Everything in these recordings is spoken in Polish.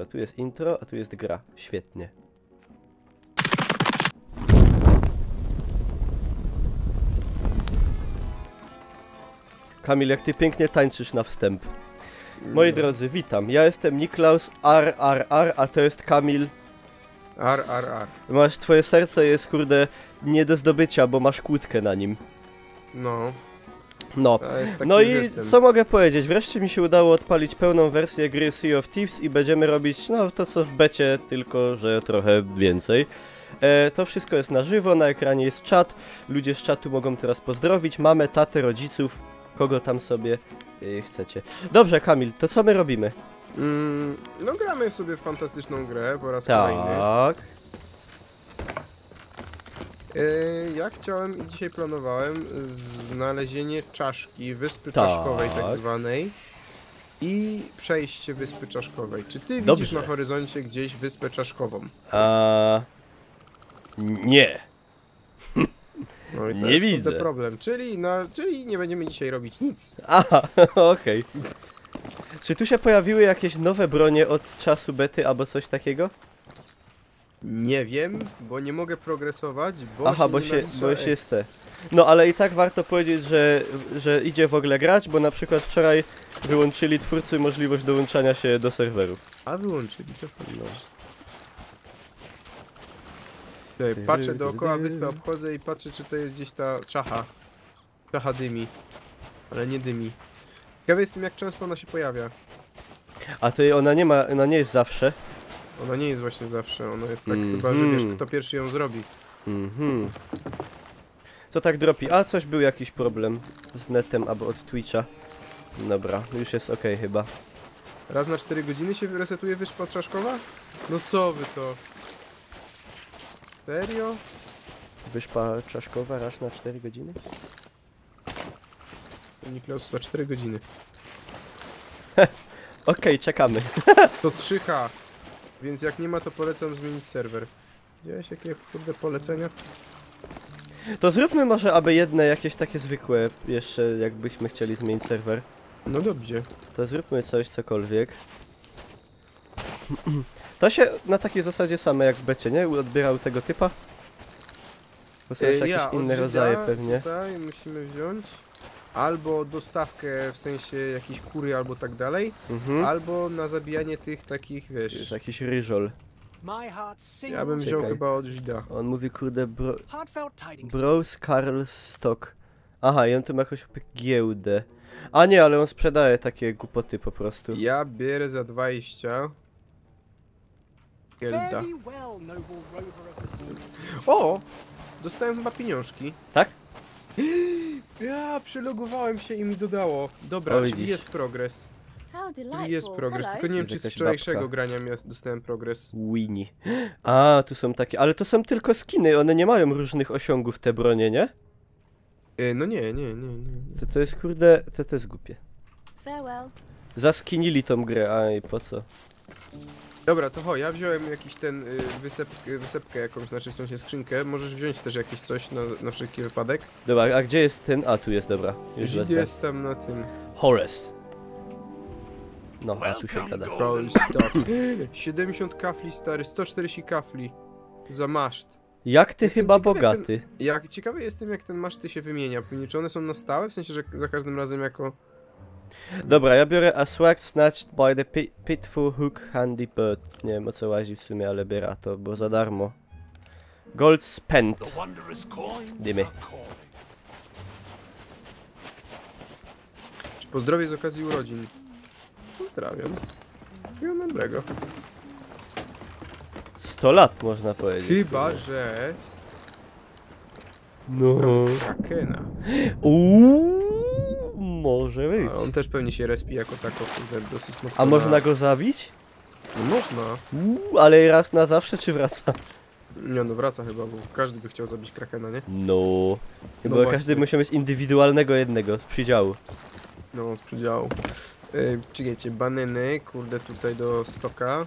A tu jest intro, a tu jest gra. Świetnie. Kamil, jak ty pięknie tańczysz na wstęp. Moi drodzy, witam. Ja jestem Niklaus RRR, a to jest Kamil. RRR. Masz, twoje serce jest, kurde, nie do zdobycia, bo masz kłódkę na nim. No. No. No i co mogę powiedzieć? Wreszcie mi się udało odpalić pełną wersję gry Sea of Thieves i będziemy robić, no, to co w becie, tylko że trochę więcej. To wszystko jest na żywo, na ekranie jest czat, ludzie z czatu mogą teraz pozdrowić, mamę, tatę, rodziców, kogo tam sobie chcecie. Dobrze, Kamil, to co my robimy? No gramy sobie w fantastyczną grę po raz kolejny. Tak. Ja chciałem i dzisiaj planowałem znalezienie czaszki, wyspy czaszkowej tak zwanej i przejście wyspy czaszkowej. Czy ty widzisz na horyzoncie gdzieś wyspę czaszkową? Nie. No i to nie jest widzę. problem, czyli nie będziemy dzisiaj robić nic. Aha, okej. Czy tu się pojawiły jakieś nowe bronie od czasu bety albo coś takiego? Nie wiem, bo nie mogę progresować, bo aha, bo się chce. No ale i tak warto powiedzieć, że idzie w ogóle grać, bo na przykład wczoraj wyłączyli twórcy możliwość dołączania się do serwerów. A wyłączyli, to pewno. Patrzę dookoła wyspy, obchodzę i patrzę, czy to jest gdzieś ta czacha. Czacha dymi, ale nie dymi. Ciekawy jestem, jak często ona się pojawia. A to ona nie jest zawsze. Ona nie jest właśnie zawsze, ona jest tak chyba, że wiesz, kto pierwszy ją zrobi. Co tak dropi? A, coś był jakiś problem z netem albo od Twitcha. Dobra, już jest okej chyba. Raz na 4 godziny się resetuje wyspa czaszkowa? No co wy to? Serio? Wyspa czaszkowa raz na 4 godziny? Niklaus, za 4 godziny. Okej, czekamy. To 3H. Więc jak nie ma, to polecam zmienić serwer. Widziałeś jakie kurde polecenia? To zróbmy może aby jedne jakieś takie zwykłe jeszcze, jakbyśmy chcieli zmienić serwer. No dobrze. To zróbmy coś, cokolwiek. To się na takiej zasadzie same jak w becie, nie? Odbierał tego typa? Bo są jakieś inne rodzaje pewnie. Tutaj musimy wziąć albo dostawkę w sensie jakiejś kury albo tak dalej, albo na zabijanie tych takich, wiesz... Jest jakiś ryżol. Ja bym wziął chyba od Żida. On mówi kurde Bros Karl Stock. Aha, i on tu ma jakąś giełdę. A nie, ale on sprzedaje takie głupoty po prostu. Ja bierę za 20. Gilda. O! Dostałem chyba pieniążki. Tak? Ja przylogowałem się i mi dodało. Dobra, czyli jest progres. Jest progres, tylko nie wiem, czy z wczorajszego grania dostałem progres. Winnie. A, tu są takie, ale to są tylko skiny, one nie mają różnych osiągów te bronie, nie? No nie. To jest kurde, to jest głupie. Zaskinili tą grę, a i po co? Dobra, to ja wziąłem jakiś ten wysepkę jakąś, znaczy w sensie skrzynkę. Możesz wziąć też jakieś coś na wszelki wypadek. Dobra, a gdzie jest ten? A, tu jest, dobra. Już jest tam na tym. Horace. No, a tu się gada. 70 kafli stary, 140 kafli. Za maszt. Jak ty chyba bogaty. Jak ciekawy jestem, jak ten maszty się wymienia. Czy one są na stałe? W sensie, że za każdym razem jako... Dobra, ja biorę a swag snatched by the pitful hook handy bird. Nie wiem o co łazi w sumie, ale biorę to, bo za darmo. Gold spent. Dymy. Pozdrowie z okazji urodzin. Pozdrawiam. Wszystkiego dobrego. 100 lat można powiedzieć. Chyba, że... No. Krakena. Może być. A on też pewnie się respi jako tako, dosyć mocno. A można go zabić? No można. Ale raz na zawsze czy wraca? Nie no, wraca chyba, bo każdy by chciał zabić Krakena, nie? No. Chyba każdy musi mieć indywidualnego jednego z przydziału. No, z przydziału. Czekajcie, banany, kurde, tutaj do stoka.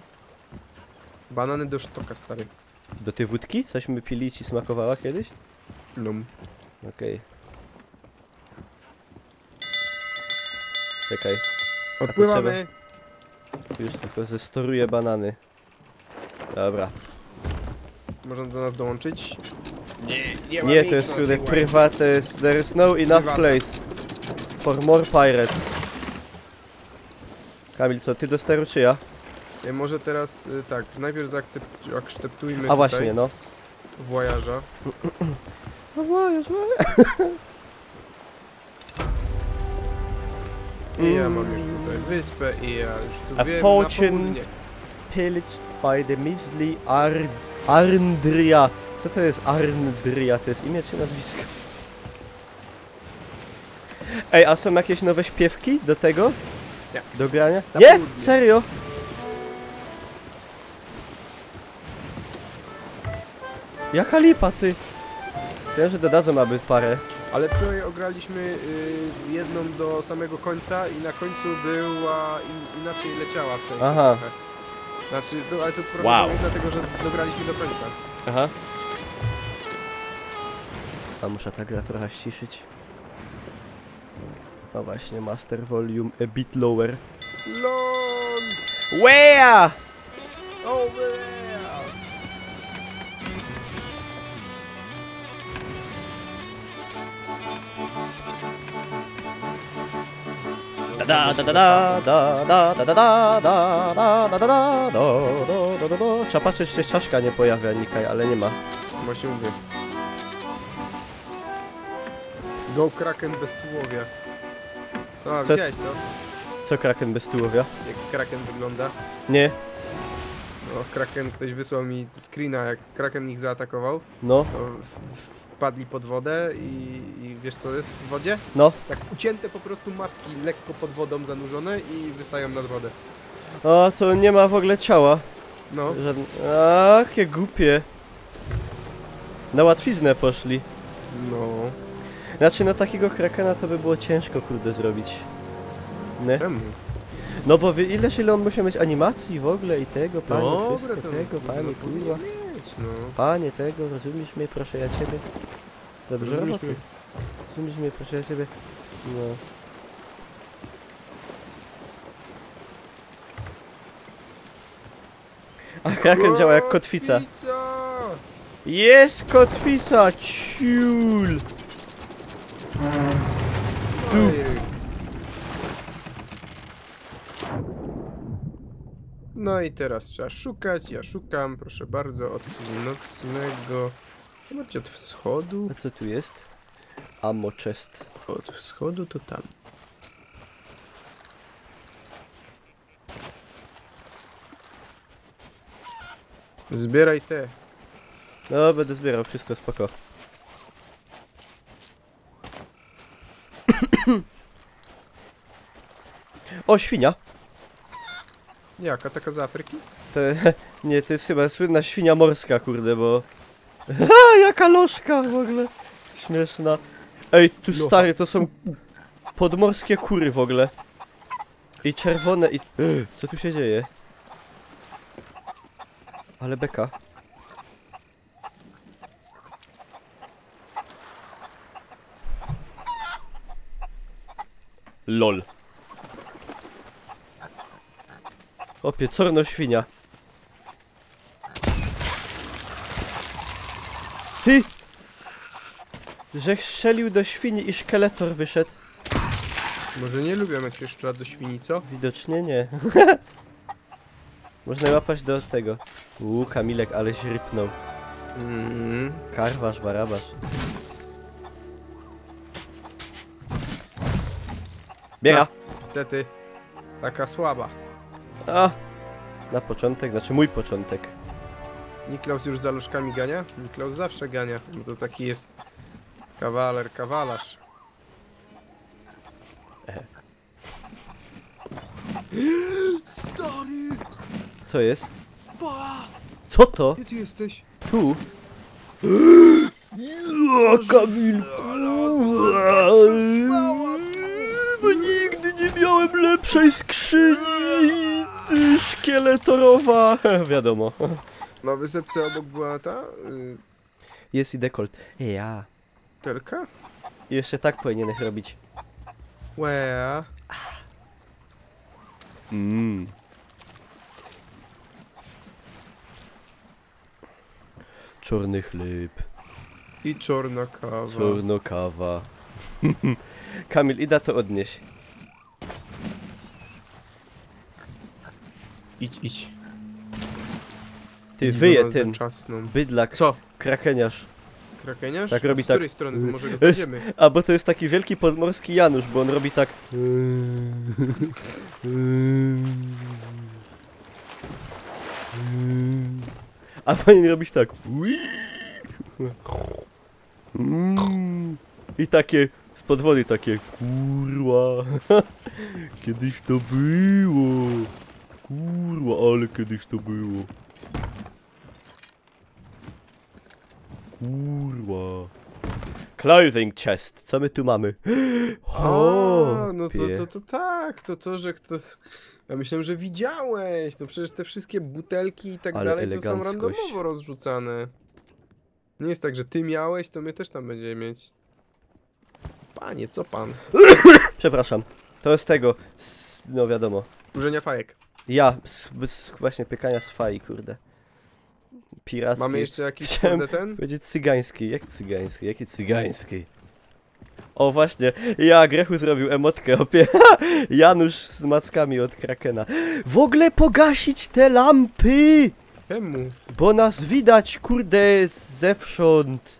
Banany do sztoka, stary. Do tej wódki? Coś my pili i ci smakowała kiedyś? No. Okej. Czekaj. Odpływamy. Już tylko zestoruję banany. Dobra. Można do nas dołączyć? Nie, to jest kurde prywat, there is no enough place for more pirates. Kamil, co, ty do steru czy ja? Może teraz tak, najpierw zaakceptujmy A właśnie, no. Voyage'a. No Voyage, I ja mam już tutaj wyspę i ja już tu A wiem fortune na południe. pillaged by the measly Arndria. Co to jest Arndria? To jest imię czy nazwisko? Ej, a są jakieś nowe śpiewki do tego? Nie. Do grania? Na Nie? południe. Serio? Jaka lipa, ty? Wiem, że dodadzą aby parę. Ale wczoraj ograliśmy jedną do samego końca i na końcu była inaczej leciała w sensie. Aha. Trochę. Znaczy, ale to prawdopodobnie dlatego, że dograliśmy do końca. Aha. A muszę ta gra trochę ściszyć. No właśnie, master volume a bit lower. LOL! Where? Oh yeah! Da da da da da da da da da da da da da da da da da. Trzeba patrzeć, czy się czaszka nie pojawia Nikaj, ale nie ma. Właśnie mówię. Go Kraken bez tułowia. No, Co- widziałeś to? Co Kraken bez tułowia? Jak Kraken wygląda? Nie. No, Kraken, ktoś wysłał mi screena, jak Kraken ich zaatakował, No, to wpadli pod wodę i wiesz co jest w wodzie? no. Tak ucięte po prostu macki, lekko pod wodą zanurzone i wystają nad wodę. A to nie ma w ogóle ciała. No, A, jakie głupie. Na łatwiznę poszli. no. Znaczy, no takiego Krakena to by było ciężko, kurde, zrobić. Nie? Czemu? No bo ile on musi mieć animacji w ogóle i tego, panie, Dobra, wszystko to tego, panie, powinien kurwa. mieć, no. Panie tego, rozumiesz mnie, proszę ja ciebie. Dobrze Rozumiesz roboty. mnie? Rozumiesz mnie, proszę ja ciebie. No. A Kraken działa jak kotwica. Jest kotwica, ciul. Oj. No i teraz trzeba szukać, ja szukam, proszę bardzo, od północnego, zobaczcie, od wschodu, A co tu jest? Ammo chest. od wschodu to tam. Zbieraj te. No, będę zbierał wszystko, spoko. O, świnia! Jaka, taka z Afryki? To, nie, to jest chyba słynna świnia morska, kurde, bo... Ha, jaka lożka w ogóle! Śmieszna. Ej, tu Locha. stary, to są podmorskie kury w ogóle. I czerwone i... Co tu się dzieje? Ale beka. LOL. Opie, corno świnia. Ty! Że strzelił do świni i szkieletor wyszedł. Może nie lubią jak się strzela do świni, co? Widocznie nie. Można łapać do tego. Kamilek, aleś rypnął. Karwasz, barabasz. Biega! Niestety, taka słaba. A! Na początek, znaczy mój początek. Niklaus już za lożkami gania? Niklaus zawsze gania, bo to taki jest kawalarz. Stary! Co jest? Pa! Co to? Gdzie ty jesteś? Tu? Kamil! Bo nigdy nie miałem lepszej skrzyni! Szkieletorowa! Wiadomo. Na wysepce obok była ta... Jest i dekolt. Ja. telka? Jeszcze tak powinieneś robić. Where? Czarny chleb. I czarna kawa. Czarna kawa. Kamil, ida to odnieś. Idź. Ty wyje ten czasną. bydlak. Co? Krakeniarz. Krakeniarz? Tak robi z tak. której strony? Może go znajdziemy. A bo to jest taki wielki podmorski Janusz, bo on robi tak. A powinien robić tak. I takie spod wody takie. Kurwa. Kiedyś to było. Kurwa, ale kiedyś to było. Kurwa. Clothing chest. Co my tu mamy? O, no to tak. To, że ktoś... Ja myślałem, że widziałeś. No przecież te wszystkie butelki i tak ale dalej to są randomowo rozrzucane. Nie jest tak, że ty miałeś, to my też tam będziemy mieć. Panie, co pan? Przepraszam. To jest tego. No wiadomo. Kurzenia fajek. Ja. Właśnie piekania z faj, kurde. Piracki. Mamy jeszcze jakiś Chciałem kurde ten? powiedzieć cygański. Jak cygański? Jaki cygański? O właśnie, ja Grechu zrobił emotkę, opie. Janusz z mackami od Krakena. W ogóle pogasić te lampy! Czemu? Bo nas widać, kurde, zewsząd.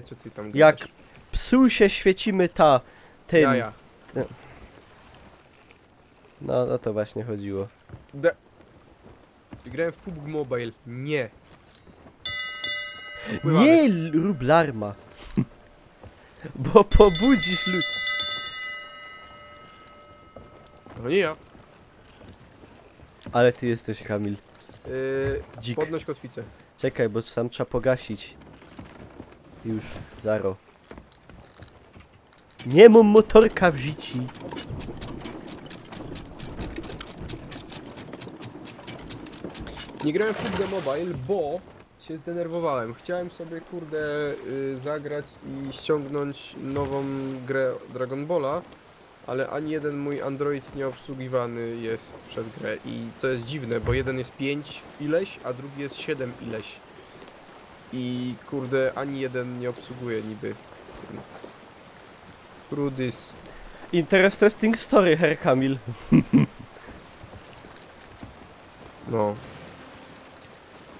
Co ty tam Jak gadasz? psu się świecimy ten. Ja. No to właśnie chodziło. Grałem w PUBG Mobile. Nie. Nie rób larma. Bo pobudzisz ludzi. No nie ja. Ale ty jesteś, Kamil. Dzik. Podnoś kotwicę. Czekaj, bo sam trzeba pogasić. Już, zaro. Nie mam motorka w życiu. Nie grałem w PUBG Mobile, bo się zdenerwowałem. Chciałem sobie, kurde, zagrać i ściągnąć nową grę Dragon Balla, ale ani jeden mój Android nie obsługiwany jest przez grę i to jest dziwne, bo jeden jest 5 ileś, a drugi jest 7 ileś. I kurde, ani jeden nie obsługuje niby, więc... Trudys. Interesting story, Herr Kamil. No.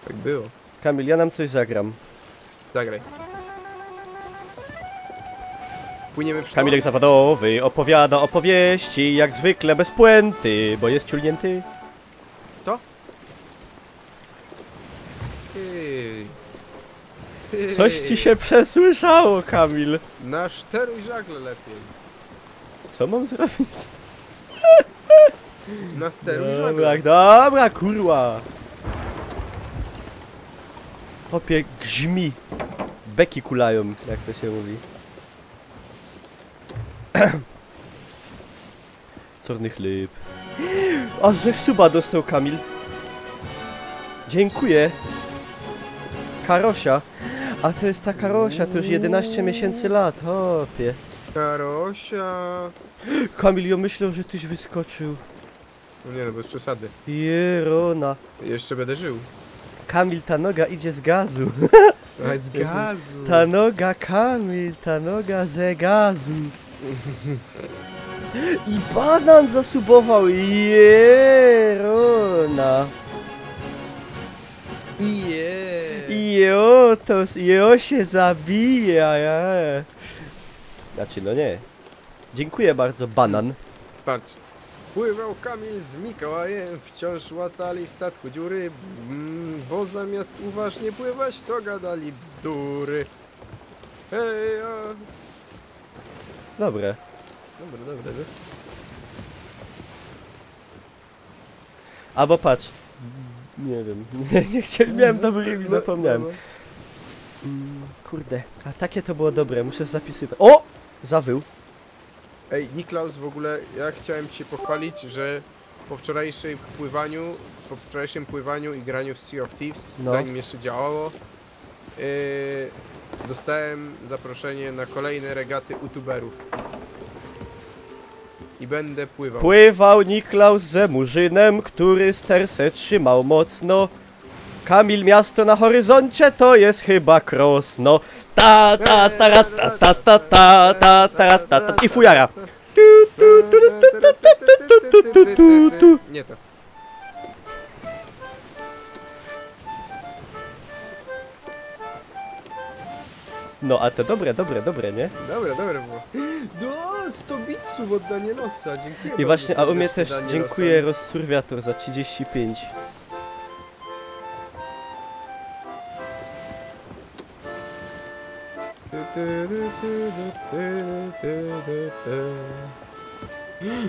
Tak było. Kamil, ja nam coś zagram. Zagraj. Płyniemy przy Kamilek Zawodowy opowiada opowieści, jak zwykle bez puenty, bo jest ciulnięty. To? Ty. Coś ci się przesłyszało, Kamil. Na szteruj żagle lepiej. Co mam zrobić? Na steruj Dobra, żagle. dobra, kurwa. Hopie, grzmi. Beki kulają, jak to się mówi. Czarny chleb. Aż żeś suba dostał, Kamil. Dziękuję. Karosia. A to jest ta Karosia, to już 11 miesięcy lat, hopie. Karosia. Kamil, ja myślę, że tyś wyskoczył. No nie no, bez przesady. Jerona. Jeszcze będę żył. Kamil, ta noga idzie z gazu. Ale z gazu. Ta noga, Kamil, ta noga ze gazu. I banan zasubował. Jerona. Jo się zabija. Znaczy, no nie. Dziękuję bardzo, banan. Patrz. Pływał Kamil z Mikołajem, wciąż łatali w statku dziury, bo zamiast uważnie pływać, to gadali bzdury. Hej, Dobre. Dobre. Albo patrz. Nie wiem. Nie chciałem, miałem dobry i zapomniałem. Kurde, a takie to było dobre, muszę zapisywać. O! Zawył. Ej, Niklaus, w ogóle ja chciałem Ci pochwalić, że po wczorajszym pływaniu i graniu w Sea of Thieves, zanim jeszcze działało, dostałem zaproszenie na kolejne regaty youtuberów. I będę pływał. Pływał Niklaus ze murzynem, który sterse trzymał mocno. Kamil, miasto na horyzoncie to jest chyba Krosno. Ta ta ta ra, ta ta ta ta ta ta ta ta i fujara. Nie to. No a to dobre, nie? Dobre było. No, 100 bitsów od Danielosa, dziękuję. I właśnie, a u mnie też Danielosa. dziękuję Rozsurwiator za 35.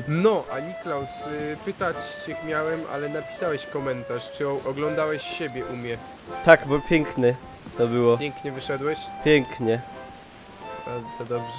No, a Niklaus, pytać cię miałem, ale napisałeś komentarz, czy oglądałeś siebie u mnie? Tak, bo piękny to było. Pięknie wyszedłeś? Pięknie. A, to dobrze.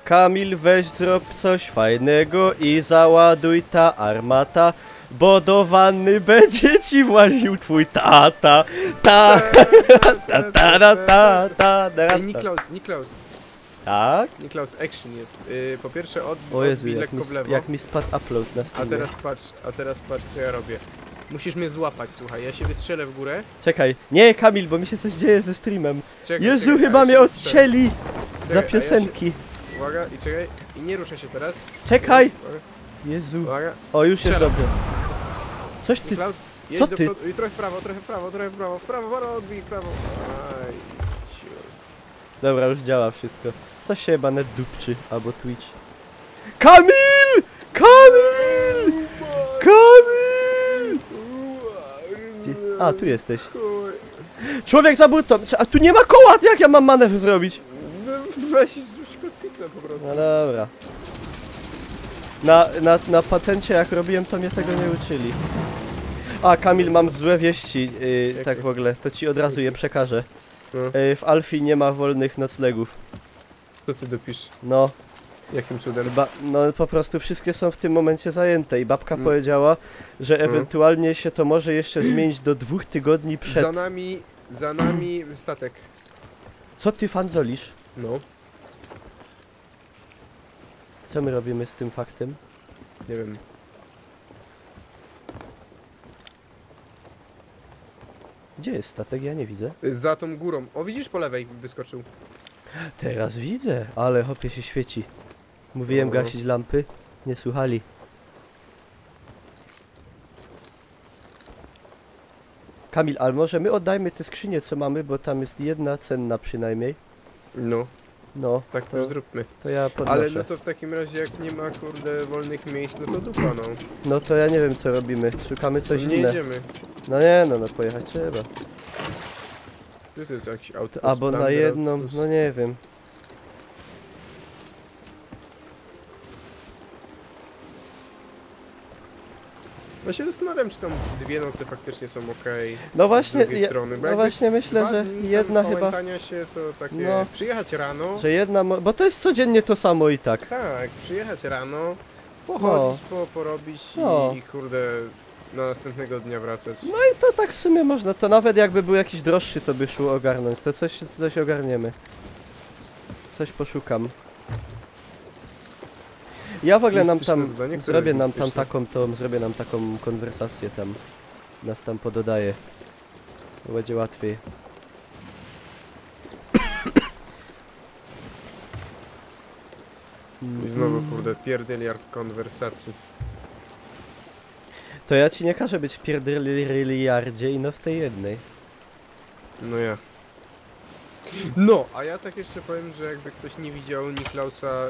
Kamil, weź zrób coś fajnego i załaduj ta armata, bo do wanny będzie ci właził twój tata. Ta ta ta ta ta ta Ej, Niklaus. Tak? Niklaus, action jest. Po pierwsze O Jezu, odbij lekko w lewo. jak mi spadł upload na A streamie. teraz patrz co ja robię. Musisz mnie złapać, słuchaj, ja się wystrzelę w górę. Czekaj, nie Kamil, bo mi się coś dzieje ze streamem. Czekaj, Jezu, czekaj, chyba ja mnie się wystrzelę. odcięli za Czekaj, piosenki. Uwaga, i czekaj, i nie ruszę się teraz. Czekaj! Uwaga, Jezu. uwaga. O, już jest Strzelam. dobrze. Coś ty... Niklaus, jedź Co do ty? przodu, i trochę w prawo, w prawo, odbij w prawo. Aj, ciu. Dobra, już działa wszystko. Coś się chyba net dupczy, albo Twitch. Kamil! Kamil! Kamil! Gdzie? A, tu jesteś. Chuj. Człowiek za burtą! A tu nie ma koła! Jak ja mam manewr zrobić? No, weź rzuć kotwicę po prostu. No dobra. Na patencie jak robiłem, to mnie tego nie uczyli. A, Kamil, mam złe wieści, tak w ogóle, to ci od razu je przekażę. No. W Alfie nie ma wolnych noclegów. Co ty dopisz? No, Jakim cudem? no po prostu wszystkie są w tym momencie zajęte i babka powiedziała, że ewentualnie się to może jeszcze zmienić do 2 tygodni przed. Za nami statek. Co ty fanzolisz? No, Co my robimy z tym faktem? nie wiem. Gdzie jest statek? Ja nie widzę. Za tą górą. O, widzisz, po lewej wyskoczył. Teraz widzę, ale hopie się świeci. Mówiłem gasić lampy, nie słuchali. Kamil, ale może my oddajmy te skrzynie, co mamy, bo tam jest jedna cenna przynajmniej. No, No, tak to zróbmy. to ja podnoszę. Ale no to w takim razie, jak nie ma, kurde, wolnych miejsc, no to dupa, no. No to ja nie wiem, co robimy. Szukamy coś Nie inne. jedziemy. No nie, no pojechać trzeba. Czy to jest jakiś auto? Albo na Splendor jedną, Autobus? no nie wiem. Ja się zastanawiam, czy tam 2 noce faktycznie są okej. No właśnie, z drugiej strony, bo no jakby właśnie myślę, 2 że dni jedna tam chyba, pałętania się to takie... No. Przyjechać rano, że jedna, bo to jest codziennie to samo i tak. tak, przyjechać rano, pochodzić, porobić No. i kurde, na następnego dnia wracać. No i to tak w sumie można, to nawet jakby był jakiś droższy, to by szło ogarnąć, to coś ogarniemy. Coś poszukam. Ja w ogóle nam tam, Mistyczne zdanie, które zrobię jest nam tam mistyczne. zrobię nam taką konwersację tam, nas tam pododaje. Będzie łatwiej. I znowu, kurde, pierdyliard konwersacji. To ja ci nie każę być w pierdyliardzie i no w tej jednej. No ja. No, a ja tak jeszcze powiem, że jakby ktoś nie widział Niklausa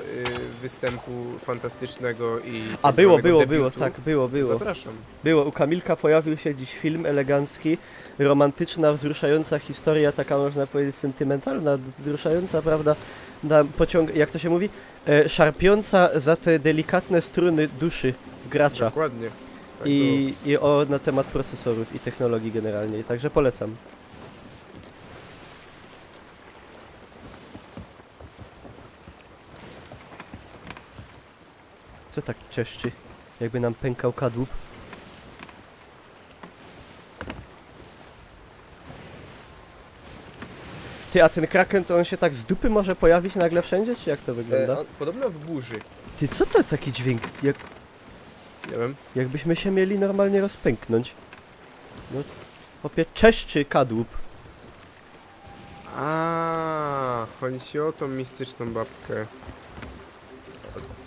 występu fantastycznego i A tak było, zwanego było, debiutu, tak, było. Zapraszam. Było, u Kamilka pojawił się dziś film elegancki, romantyczna, wzruszająca historia, taka można powiedzieć sentymentalna, wzruszająca, prawda, jak to się mówi, szarpiąca za te delikatne struny duszy gracza. Dokładnie. Tak I na temat procesorów i technologii generalnie, także polecam. Co tak czeszczy? Jakby nam pękał kadłub. Ty, a ten kraken to on się tak z dupy może pojawić nagle wszędzie, czy jak to wygląda? Podobno w burzy. Ty, co to taki dźwięk? Nie wiem. Jakbyśmy się mieli normalnie rozpęknąć. No, chłopie, czeszczy kadłub. Chodzi ci o tą mistyczną babkę.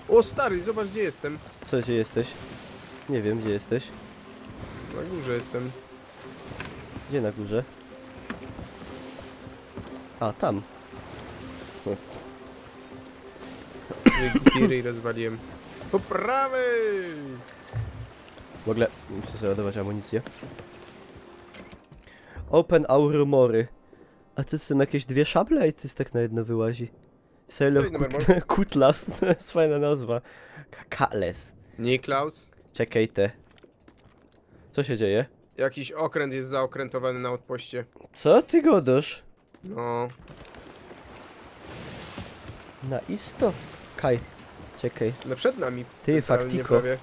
O stary, zobacz gdzie jestem. Co, gdzie jesteś? Nie wiem, gdzie jesteś. Na górze jestem. Gdzie na górze? A, tam. Giry rozwaliłem. Po prawej! W ogóle muszę sobie ładować amunicję. Open our rumory. A to są jakieś dwie szable i to jest tak na jedno wyłazi. Sailor Cutlass, to jest fajna nazwa. Cutlass. Niklaus. Czekaj te. Co się dzieje? Jakiś okręt jest zaokrętowany na outpoście. Co ty godasz? No. Na isto? Kaj. Czekaj. No przed nami. Ty, faktiko. Prawie.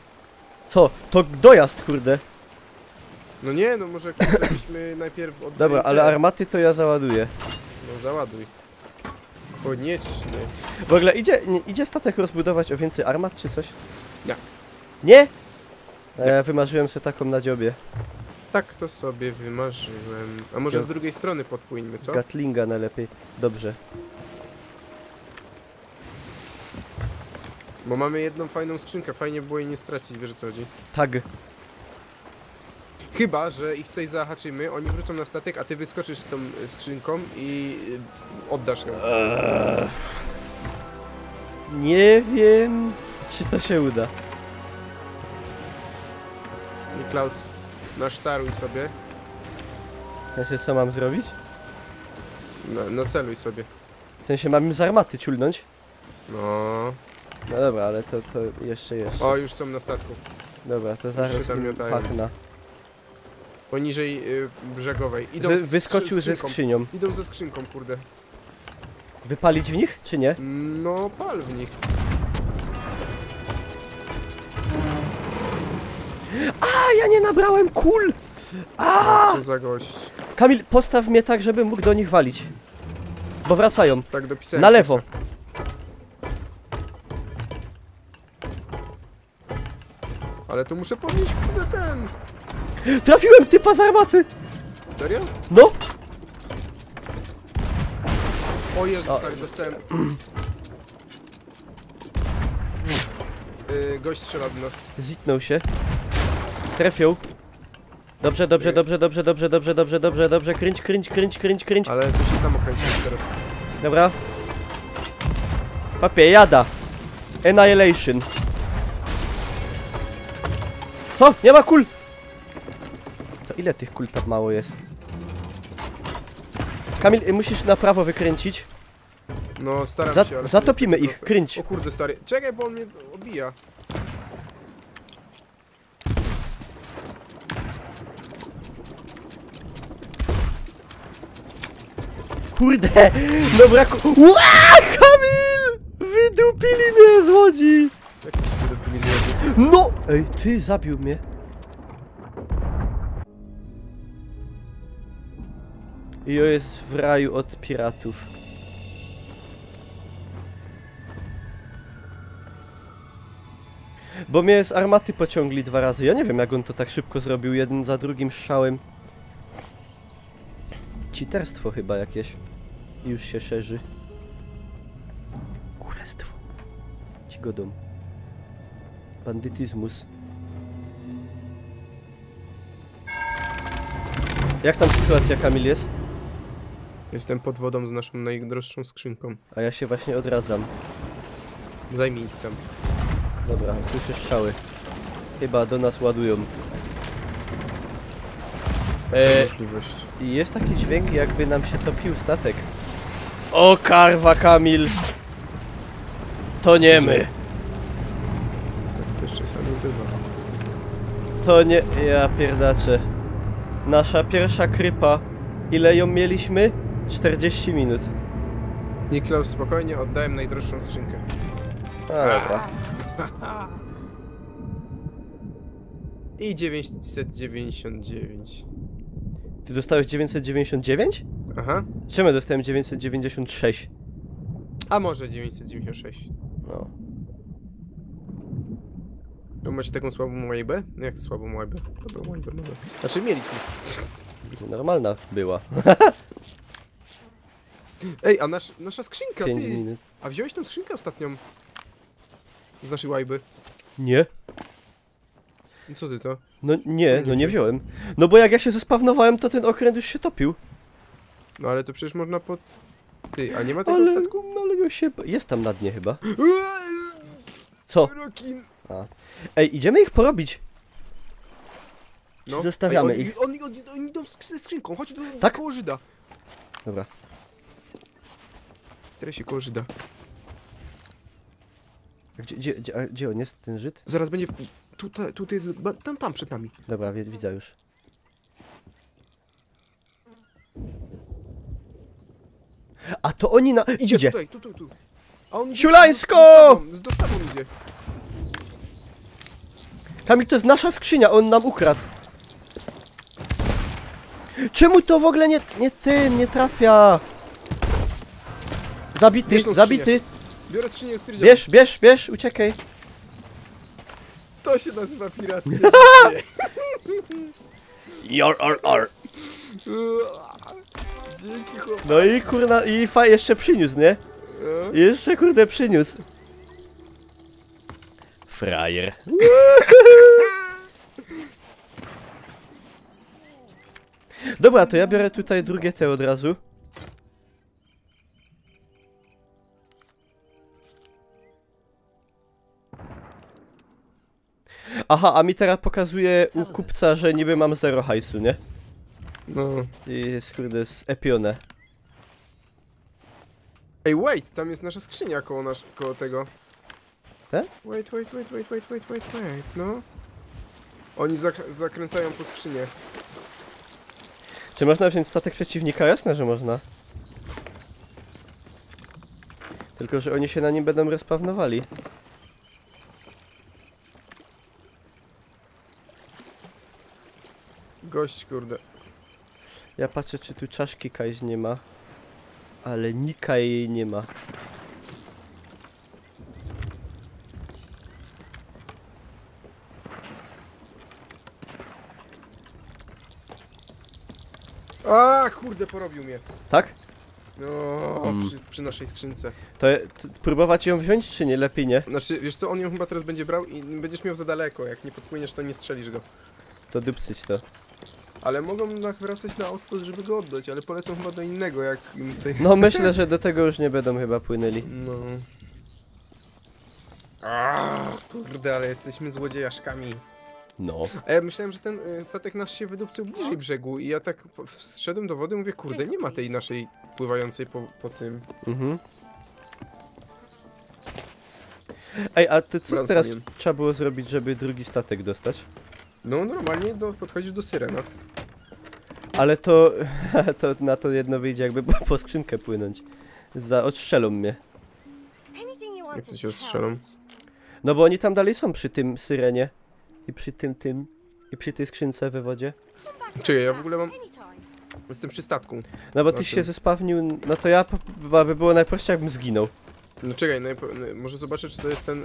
Co? To dojazd, kurde. No nie, no może byśmy najpierw oddali. Dobra, ale armaty to ja załaduję. No załaduj. Koniecznie. W ogóle idzie statek rozbudować o więcej armat czy coś? Nie. Nie? A ja wymarzyłem sobie taką na dziobie. Tak to sobie wymarzyłem. A może z drugiej strony podpłyńmy, co? Gatlinga najlepiej. Dobrze. Bo mamy jedną fajną skrzynkę, fajnie było jej nie stracić, wiesz o co chodzi? Tag. Chyba, że ich tutaj zahaczymy, oni wrócą na statek, a ty wyskoczysz z tą skrzynką i oddasz ją. Nie wiem, czy to się uda. Niklaus, nasztaruj sobie. Ja się co mam zrobić? Naceluj sobie. W sensie mam im z armaty ciulnąć? No. No dobra, ale to jeszcze. O, już są na statku. Dobra, to zaraz pachna. Poniżej brzegowej. Idą wyskoczył ze skrzynią. Idą ze skrzynką, kurde. Wypalić w nich, czy nie? No, pal w nich. A, ja nie nabrałem kul! A! Co za gość. Kamil, postaw mnie tak, żebym mógł do nich walić. Bo wracają. Tak dopisałem. Na lewo. Ale tu muszę podnieść, kurde, ten. Trafiłem typa z armaty! Serio? No! O Jezu, stary, dostałem. Gość strzela do nas. Zitnął się. Trafił. Dobrze. Kręć. Ale to się samo kręci teraz. Dobra. Papie, jada. Annihilation. Co? Nie ma kul! To ile tych kul tak mało jest? Kamil, musisz na prawo wykręcić. No, staram się, ale... Zatopimy ich, kręć. O kurde, stary. Czekaj, bo on mnie obija. Kurde! No braku... Ła! Kamil! Wydupili mnie z łodzi! Jak to się wydupili z łodzi? No! Ej, ty zabił mnie. Jo jest w raju od piratów. Bo mnie z armaty pociągli 2 razy. Ja nie wiem, jak on to tak szybko zrobił, jeden za drugim strzałem. Cheaterstwo chyba jakieś. I już się szerzy. Kurestwo. Ci godą. Bandytyzmus. Jak tam sytuacja, Kamil, jest? Jestem pod wodą z naszą najdroższą skrzynką. A ja się właśnie odradzam. Zajmij ich tam. Dobra, słyszę strzały. Chyba do nas ładują. Jest taka możliwość. I jest taki dźwięk, jakby nam się topił statek. O karwa, Kamil! To nie my! Tak też czasami bywa. To nie... ja pierdaczę. Nasza pierwsza krypa. Ile ją mieliśmy? 40 minut. Niklaus, spokojnie, oddałem najdroższą skrzynkę. A, dobra. I 999. Ty dostałeś 999? Aha. Czemu dostałem 996? A może 996. No. To macie taką słabą łajbę? No jak słabą łajbę? Dobrą łajbę mamy. Znaczy mieliśmy. Normalna była. Ej, a nasza skrzynka, 5 ty! minut. A wziąłeś tą skrzynkę ostatnią? Z naszej łajby. Nie? No co ty to? No nie wziąłem. No bo jak ja się zespawnowałem, to ten okręt już się topił. No ale to przecież można pod... Ty, a nie ma tego statku? No ale już się... Jest tam na dnie chyba. Co? Rokin. A. Ej, idziemy ich porobić. No. Zostawiamy Ej, ich. Oni idą ze skrzynką, chodź do Tak? koło Żyda. Dobra. Teraz się koło Żyda. Gdzie on jest, ten Żyd? Zaraz będzie... Tutaj jest... Tam przed nami. Dobra, widzę już. A to oni na... Idzie. Tutaj, tu. A on idzie Ciulańsko! z dostawą idzie. Kamil, to jest nasza skrzynia, on nam ukradł. Czemu to w ogóle nie trafia? Zabity, zabity. Biorę skrzynię, spierdziałem. Bierz, uciekaj. To się nazywa pirackie Jor. Dzięki chłop. No i kurna, jeszcze przyniósł, nie? No. Jeszcze kurde przyniósł. Frajer. Dobra, to ja biorę tutaj drugie te od razu. Aha, a mi teraz pokazuje u kupca, że niby mam 0 hajsu, nie? No. I jest kurde z-epione. Ej, wait, tam jest nasza skrzynia koło tego. Te? Wait, no. Oni zakręcają po skrzynię. Czy można wziąć statek przeciwnika? Jasne, że można. Tylko, że oni się na nim będą respawnowali. Gość, kurde. Ja patrzę, czy tu czaszki Kajś nie ma. Ale nika jej nie ma. A, kurde, porobił mnie. Tak? No, przy naszej skrzynce. To próbować ją wziąć, czy nie? Lepiej nie? Znaczy, wiesz co, on ją chyba teraz będzie brał i będziesz miał za daleko. Jak nie podpłyniesz, to nie strzelisz go. To dupcyć to. Ale mogą wracać na outpost, żeby go oddać, ale polecą chyba do innego, jak im tutaj... No myślę, że do tego już nie będą chyba płynęli. No. Kurde, ale jesteśmy złodziejaszkami. No. A ja myślałem, że ten statek nasz się wydupcył bliżej brzegu i ja tak zszedłem do wody i mówię, kurde, nie ma tej naszej pływającej po tym. Mhm. Ej, a ty co teraz trzeba było zrobić, żeby drugi statek dostać? No normalnie podchodzisz do syrena. Ale to na to jedno wyjdzie, jakby po skrzynkę płynąć. Odstrzelą mnie. Jak to się ostrzelą? No bo oni tam dalej są przy tym syrenie. I przy tym. I przy tej skrzynce we wodzie. Czekaj, ja w ogóle mam... Jestem przy statku. No bo ty się zespawnił, no to ja chyba by było najprościej, jakbym zginął. No czekaj, może zobaczę, czy to jest ten...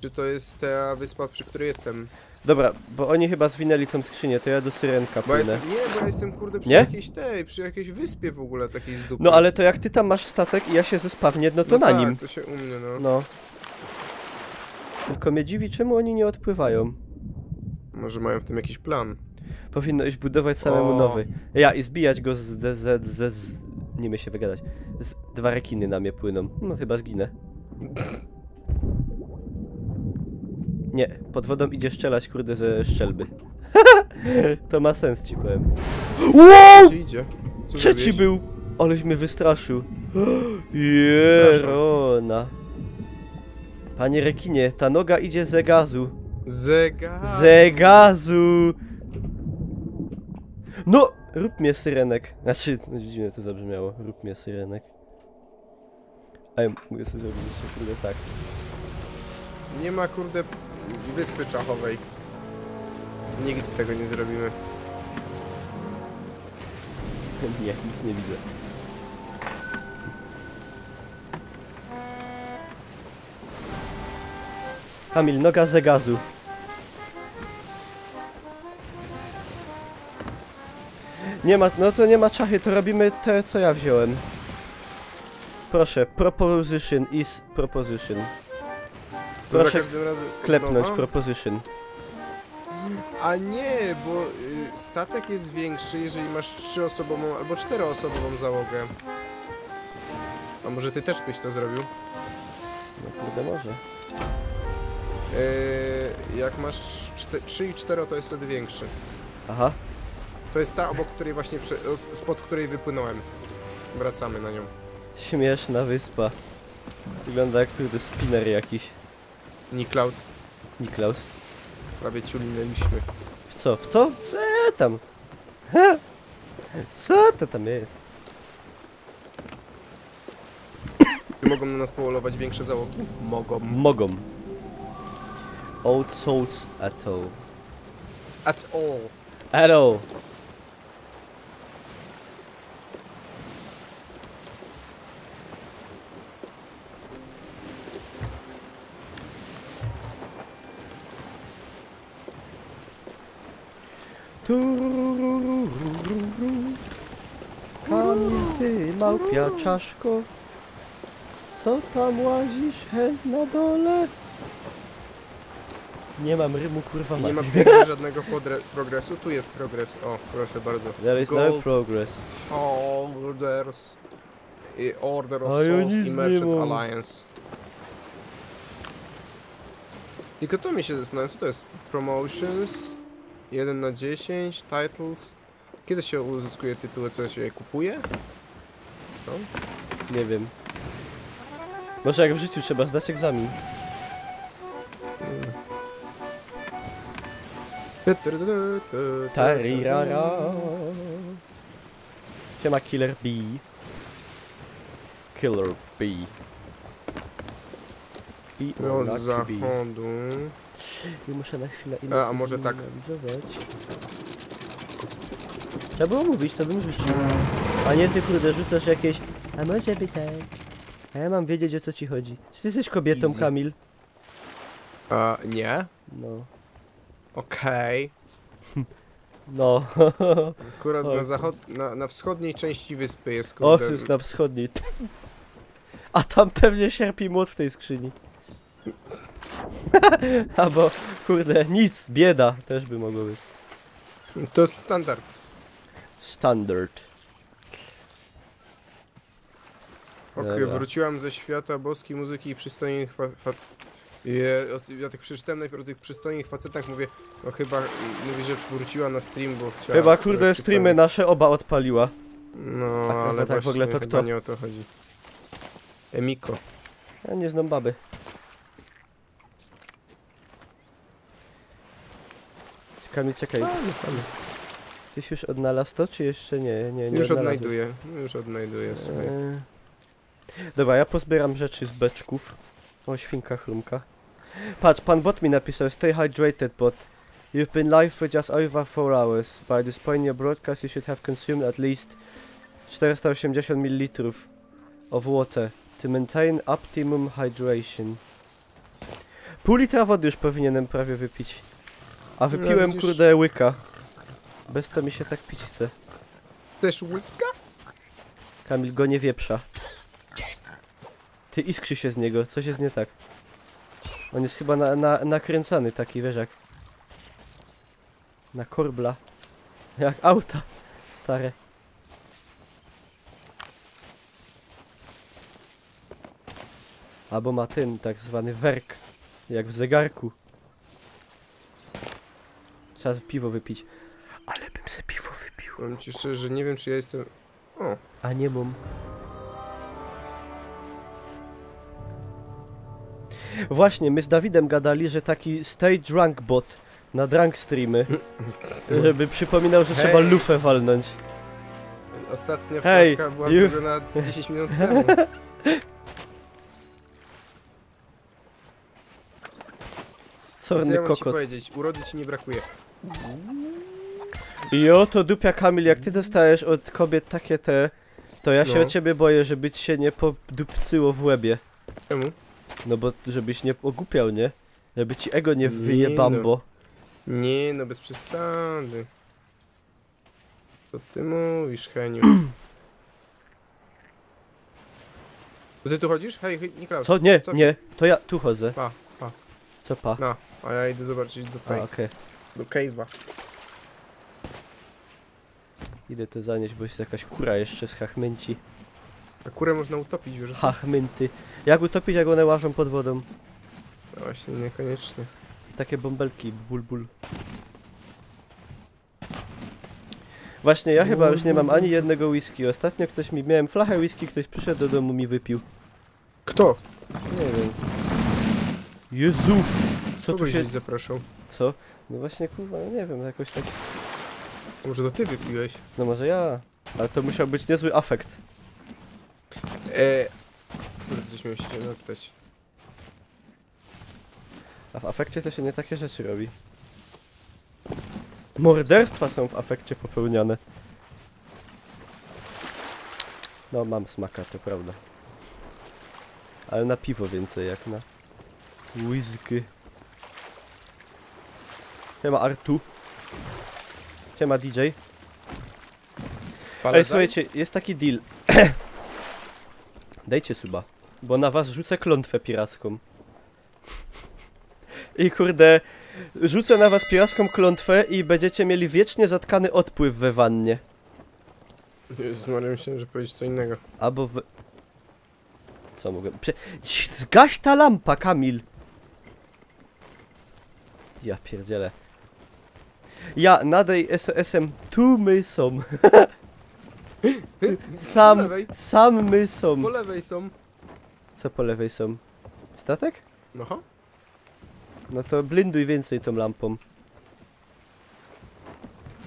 czy to jest ta wyspa, przy której jestem. Dobra, bo oni chyba zwinęli tą skrzynię, to ja do syrenka płynę. Bo ja jestem kurde przy jakiejś wyspie w ogóle takiej z dupy. No ale to jak ty tam masz statek i ja się zespawnię, no to na tak, nim. To się u mnie, no. No. Tylko mnie dziwi, czemu oni nie odpływają. Może mają w tym jakiś plan. Powinno iść budować samemu nowy. I zbijać go nie umiem się wygadać. 2 rekiny na mnie płyną. No chyba zginę. Nie, pod wodą idzie strzelać, kurde, ze szczelby. To ma sens, ci powiem. Wow! Gdzie idzie? Co Trzeci zrobiłeś? był! Aleś mnie wystraszył. Jerona. Panie rekinie, ta noga idzie ze gazu. Ze gazu! No! Rób mnie syrenek. Znaczy, dziwnie to zabrzmiało. Rób mnie syrenek. A ja mogę sobie zrobić jeszcze, kurde, tak. Nie ma, kurde, wyspy czachowej. Nigdy tego nie zrobimy. Nie, nic nie widzę. Kamil, noga ze gazu. Nie ma, no to nie ma czachy, to robimy te, co ja wziąłem. Proszę, proposition is proposition. To proszę za każdym razem klepnąć proposition. A nie, bo statek jest większy, jeżeli masz 3-osobową albo 4-osobową załogę. A może ty też byś to zrobił? No kurde, może. Jak masz 3 i 4, to jest wtedy większy. Aha. To jest ta, obok której właśnie, spod której wypłynąłem. Wracamy na nią. Śmieszna wyspa. Wygląda jak kurde spinner jakiś. Niklaus. Niklaus. Prawie ciulinęliśmy. W co? W to? Co tam? Ha? Co to tam jest? Mogą na nas połolować większe załogi? Mogą. Mogą. Old souls at all. At all. At all. Kamil, ty małpia czaszko, co tam łazisz na dole? Nie mam rymu, kurwa mać. Nie ma w tej grze żadnego progresu. Tu jest progres. O, proszę bardzo. There is no progress. Orders. Order of A ja Souls nic i nie Merchant mam. Alliance. Tylko to mi się zastanawiam, co to jest? Promotions. 1 na 10. Titles. Kiedy się uzyskuje tytuły, co się je kupuje? No. Nie wiem. Może jak w życiu trzeba zdać egzamin. Tarirara. Siema Killer B. Killer B. I No, ona od zachodu. I muszę na chwilę A może tak. Trzeba było mówić, to bym rzucił. A nie ty kurde rzucasz jakieś... A może by tak. A ja mam wiedzieć, o co ci chodzi. Czy ty jesteś kobietą, Easy. Kamil? Nie? No. Okej. No. Akurat O, na wschodniej części wyspy jest Och, kurde. jest na wschodniej. A tam pewnie sierp i młot w tej skrzyni. Albo, kurde, nic, bieda też by mogło być. To standard. Standard. Okej, Dobra. wróciłam ze świata boskiej muzyki i przystojnych ja tak przeczytałem najpierw o tych przystojnych facetach, mówię, no chyba mówi, że wróciła na stream, bo chciała... Chyba, kurde, streamy nasze oba odpaliła. No, Tak, ale tak w ogóle to chyba kto? nie o to chodzi. Emiko. Ja nie znam baby. Kamil, czekaj. Tyś już odnalazł to, czy jeszcze nie? Nie Już odnalazłeś? odnajduję sobie. Dobra, ja pozbieram rzeczy z beczków. O, świnka chrumka. Patrz, pan bot mi napisał, stay hydrated bot. You've been live for just over 4 hours. By this point in your broadcast you should have consumed at least 480 ml of water to maintain optimum hydration. Pół litra wody już powinienem prawie wypić. A wypiłem, widzisz? kurde, łyka. Bez to mi się tak pić chce. Też łyka? Kamil go nie wieprza. Ty iskrzy się z niego, coś jest nie tak. On jest chyba nakręcany taki, wiesz jak. Na korbla. Jak auta stare. Albo ma ten tak zwany werk. Jak w zegarku. Trzeba piwo wypić. Ale bym se piwo wypił. Powiem ci szczerze, że nie wiem, czy ja jestem... O, A nie mam. Właśnie, my z Dawidem gadali, że taki stay drunk bot na drunk streamy, żeby przypominał, że trzeba lufę walnąć. ostatnia Hej, flaszka była you've- zrobiona 10 minut temu. Co Sorny ja mam ci kokot. powiedzieć? Urody ci nie brakuje. Jo, to dupia Kamil, jak ty dostajesz od kobiet takie te, to ja się o ciebie boję, żeby ci się nie podupcyło w łebie. Czemu? No bo żebyś nie ogłupiał, nie? Żeby ci ego nie wyjebambo. Nie no, bez przesady. Co ty mówisz, Heniu? To ty tu chodzisz? Hej, Niklaus. Co? Nie, nie, to ja tu chodzę. Pa. Co pa? No, a ja idę zobaczyć do tej. Okej. Do cave'a. Idę to zanieść, bo jest jakaś kura jeszcze z hachmęci. A kurę można utopić, wiesz? Hachmęty. Jak utopić, jak one łażą pod wodą? No właśnie, niekoniecznie. I takie bąbelki, ból. Właśnie, ja chyba już nie mam ani jednego whisky. Ostatnio miałem flachę whisky, ktoś przyszedł do domu, mi wypił. Kto? Nie wiem. Jezu! Co tu się... zapraszał? Co? No właśnie, kurwa, nie wiem, jakoś tak... Może to ty wypiłeś? No może ja. Ale to musiał być niezły afekt. Coś miałem się napytać. A w afekcie to się nie takie rzeczy robi. Morderstwa są w afekcie popełniane. No mam smaka, to prawda. Ale na piwo więcej jak na whisky. Siema Artu. Siema DJ. Ej, słuchajcie, jest taki deal. Dajcie suba, bo na was rzucę klątwę piracką. I kurde, rzucę na was piracką klątwę i będziecie mieli wiecznie zatkany odpływ we wannie. Jezus Maria, myślałem, że powiedzieć co innego. Albo w... Co mogę... Zgaś ta lampa, Kamil! Ja pierdzielę. Ja nadej SOS-em tu my są. Sam my są. Po lewej są. Co po lewej są? Statek? Aha. No to blinduj więcej tą lampą.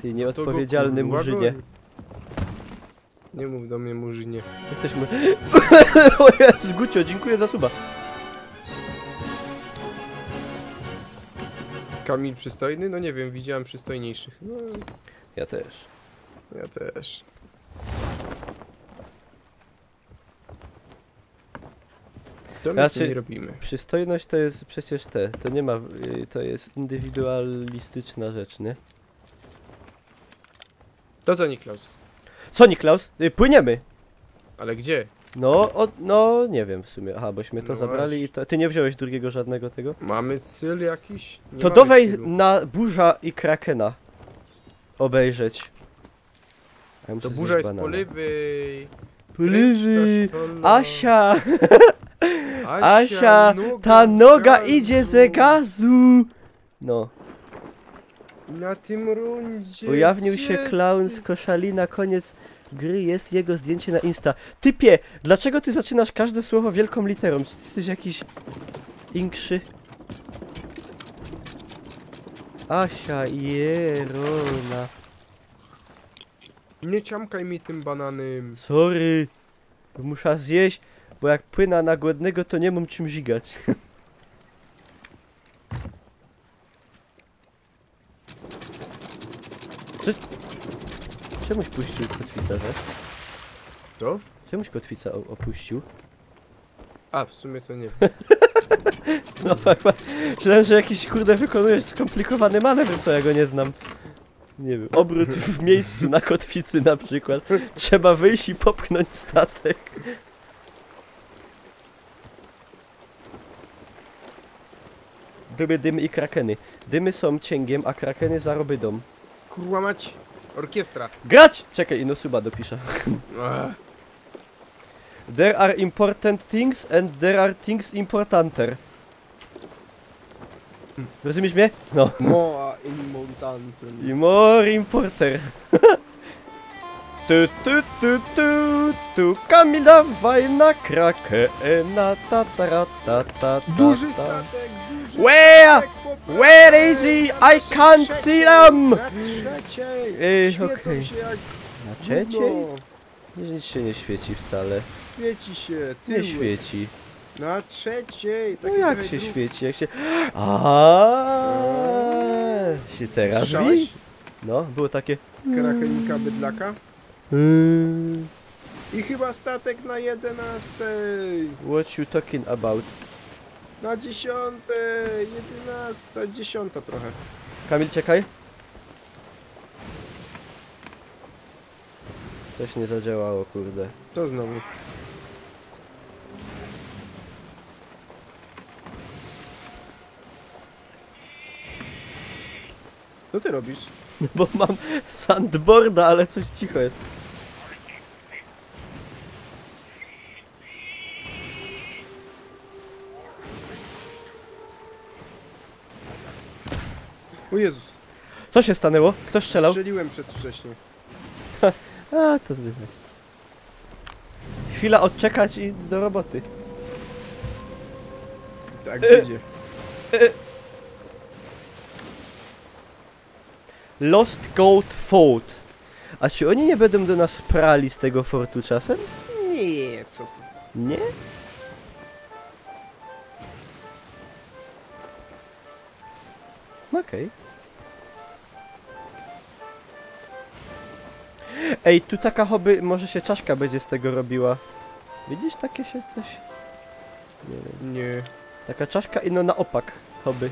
Ty nieodpowiedzialny murzynie. Nie mów do mnie murzynie. Jesteśmy... O Jezus, Gucio, dziękuję za suba. Kamil przystojny? No nie wiem, widziałem przystojniejszych. No. Ja też. Ja też. To my nie robimy. Przystojność to jest przecież to nie ma, to jest indywidualistyczna rzecz, nie? To co, Niklaus? Co, Niklaus? Płyniemy! Ale gdzie? No nie wiem w sumie. Aha, bośmy to No zabrali i to... Ty nie wziąłeś drugiego żadnego tego? Mamy cyl jakiś? Nie to dowej na burza i krakena obejrzeć. Ja to burza jest po lewej. Po lewej! Asia! Asia! Ta noga idzie ze gazu! No. Na tym rundzie. Ujawnił się klaun z Koszalina, koniec gry, jest jego zdjęcie na Insta. Typie, dlaczego ty zaczynasz każde słowo wielką literą? Czy ty jesteś jakiś inkszy? Asia, jerona. Nie ciamkaj mi tym bananem. Sorry. Muszę zjeść, bo jak płyna na głodnego, to nie mam czym żigać. Czemuś puścił kotwicę, wiesz? Co? Czemuś kotwica opuścił? A, w sumie to nie wiem. No myślałem, że jakiś kurde wykonujesz skomplikowany manewr, co ja go nie znam. Nie wiem, obrót w miejscu na kotwicy na przykład. Trzeba wyjść i popchnąć statek. Były dymy i krakeny. Dymy są cięgiem, a krakeny zarobydą. Kurwa mać! Orkiestra! Grać! Czekaj, Inosuba dopiszę. There are important things and there are things importanter. Rozumiesz mnie? No. More important. I more importer. Tu Kamil, dawaj na krakę, na ta. Duży statek, duży statek. Where is he? I can't see them! Na trzeciej! Świecą się jak... Na trzeciej? Nic się nie świeci wcale. Świeci się, ty. Nie świeci. Na trzeciej! No jak się świeci, jak się... Aaaa, się teraz Słyszałeś? No, było takie... Krakenika bydlaka. I chyba statek na 11. What you talking about? Na 10, 11, 10 trochę. Kamil, czekaj. Coś nie zadziałało, kurde. To znowu. Co ty robisz? Bo mam sandboarda, ale coś cicho jest. O Jezus. Co się stanęło? Kto strzelał? Strzeliłem przedwcześnie. A, to zwykle. Chwila odczekać i do roboty. Tak będzie. Lost Gold Fort. A czy oni nie będą do nas prali z tego fortu czasem? Nie, co ty? Nie? Okej. Ej, tu taka hobby, może się czaszka będzie z tego robiła. Widzisz takie się coś? Nie wiem. Nie. Taka czaszka i no na opak hobby.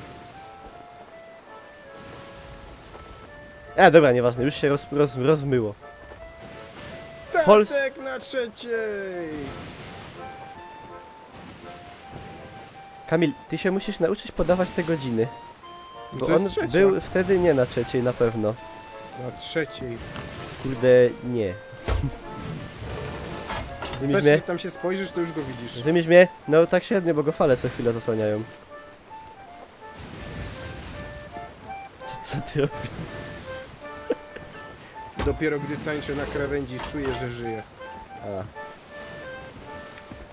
Dobra, nieważne, już się rozmyło. Statek na 3. Kamil, ty się musisz nauczyć podawać te godziny. Bo To jest on trzecia. był wtedy nie na 3 na pewno. Na 3. Kurde, nie. Wymierz Wystarczy, mnie? że tam się spojrzysz, to już go widzisz. Wymierz mnie? No tak średnio, bo go fale co chwilę zasłaniają. Co ty robisz? Dopiero gdy tańczę na krawędzi, czuję, że żyję. A.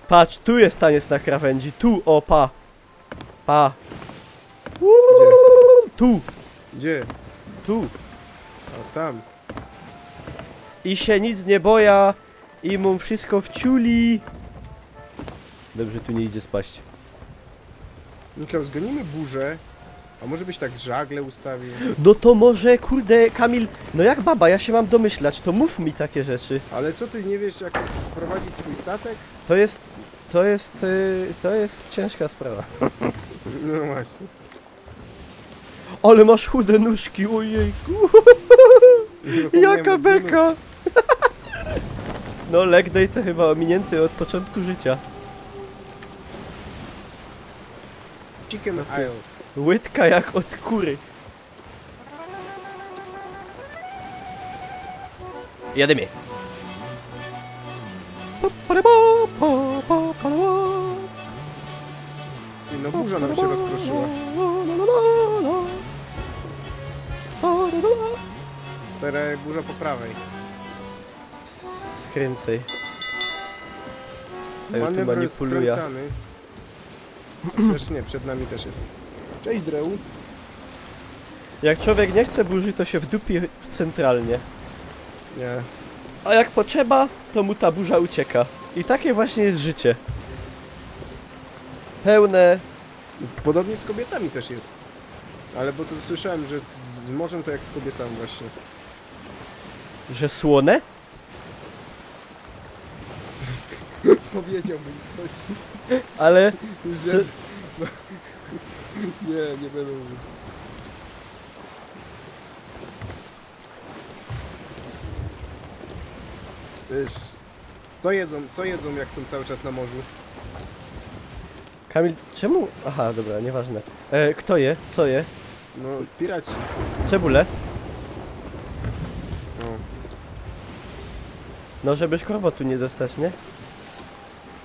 Patrz, tu jest taniec na krawędzi, tu, o, pa. Pa. Gdzie? Tu, Gdzie? tu. A tam. I się nic nie boja, i mu wszystko wciuli. Dobrze, tu nie idzie spaść. Niklaus, zgonimy burzę. A może byś tak żagle ustawił? No to może, kurde, Kamil, no jak baba, ja się mam domyślać, to mów mi takie rzeczy. Ale co ty nie wiesz, jak prowadzić swój statek? To jest ciężka sprawa. No właśnie. Ale masz chude nóżki, ojejku. Jaka beka. No leg day to chyba ominięty od początku życia. Chicken Isle. Łydka jak od kury. Jadymy. No burza nam się rozproszyła. Teraz burza po prawej. Skręcaj. A ja tu Manewr manipuluję. skręcany. Chociaż nie, przed nami też jest. Cześć Dreu. Jak człowiek nie chce burzy, to się wdupi centralnie. Nie. A jak potrzeba, to mu ta burza ucieka. I takie właśnie jest życie. Pełne. Podobnie z kobietami też jest. Ale bo to słyszałem, że z morzem to jak z kobietami właśnie. Że słone? Powiedziałbym coś, Ale... że... nie będę mówił. Wiesz, co jedzą jak są cały czas na morzu? Kamil, czemu... Aha, dobra, nieważne. Kto je? Co je? No, piraci. Cebulę? No. No, żeby szkrobotu nie dostać, nie?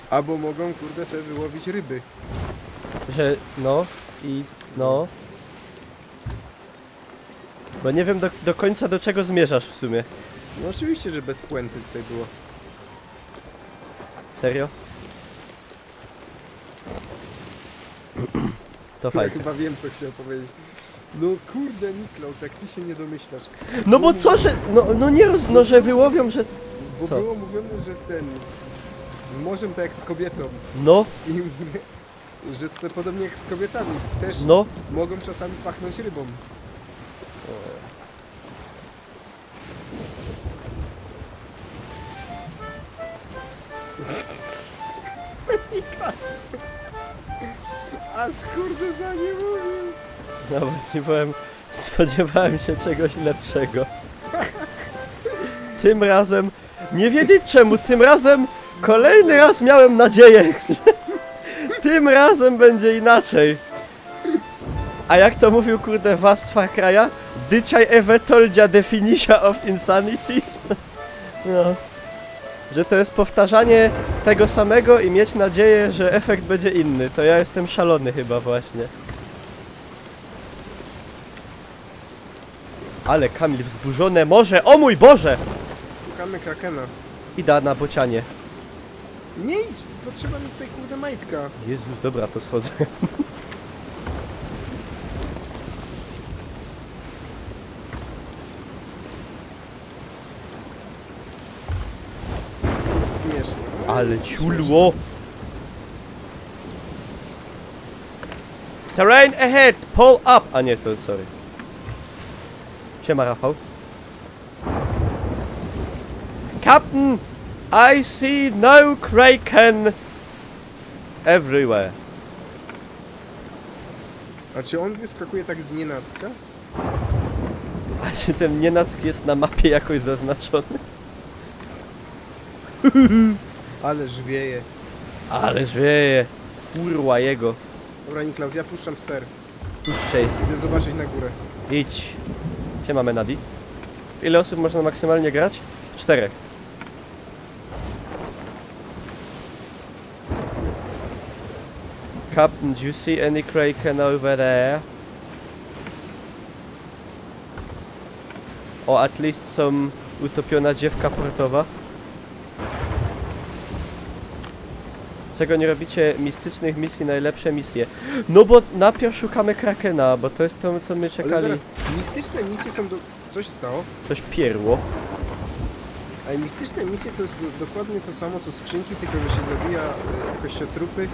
Albo mogą, kurde, sobie wyłowić ryby. Że... no... i... no... Bo nie wiem do końca do czego zmierzasz w sumie. No oczywiście, że bez puenty tutaj było. Serio? To Ja fajnie. chyba wiem, co chciał powiedzieć. No kurde, Niklaus, jak ty się nie domyślasz. No bo co, że... No nie roz... No, że wyłowią, że... Bo Co? było mówione, że z morzem tak jak z kobietą. No, I mówię, że to podobnie jak z kobietami. Też no. mogą czasami pachnąć rybą. Aż kurde za nie mówię. Nawet nie powiem, spodziewałem się czegoś lepszego. Tym razem, nie wiedzieć czemu, tym razem kolejny raz miałem nadzieję, że tym razem będzie inaczej. A jak to mówił kurde was z Far Cry'a? Dyczaj ewe toldzia definition of insanity. No. Że to jest powtarzanie tego samego i mieć nadzieję, że efekt będzie inny. To ja jestem szalony chyba właśnie. Ale Kamil, wzburzone morze, o mój Boże! Szukamy krakena. Ida na bocianie. Nie idź, potrzeba mi tutaj kurde majtka. Jezus, dobra, to schodzę. Śmiesznie. Ale ciulło! Terrain ahead! Pull up! A nie, to sorry. Siema, Rafał. Captain! I see no kraken everywhere. A czy on wyskakuje tak z nienacka? A czy ten nienack jest na mapie jakoś zaznaczony? Ależ wieje. Ależ wieje. Kurwa jego. Dobra Niklaus, ja puszczam ster. Puszczaj. Idę zobaczyć na górę. Idź. Siema, Menadi. Ile osób można maksymalnie grać? 4. Captain, do you see any kraken over there? O, at least some utopiona dziewka portowa. Czego nie robicie mistycznych misji, najlepsze misje? No bo najpierw szukamy krakena, bo to jest to, co my czekali. Ale zaraz, mistyczne misje są do... Co się stało? Coś pierło. A mistyczne misje to jest dokładnie to samo co skrzynki, tylko że się zabija kościotrupy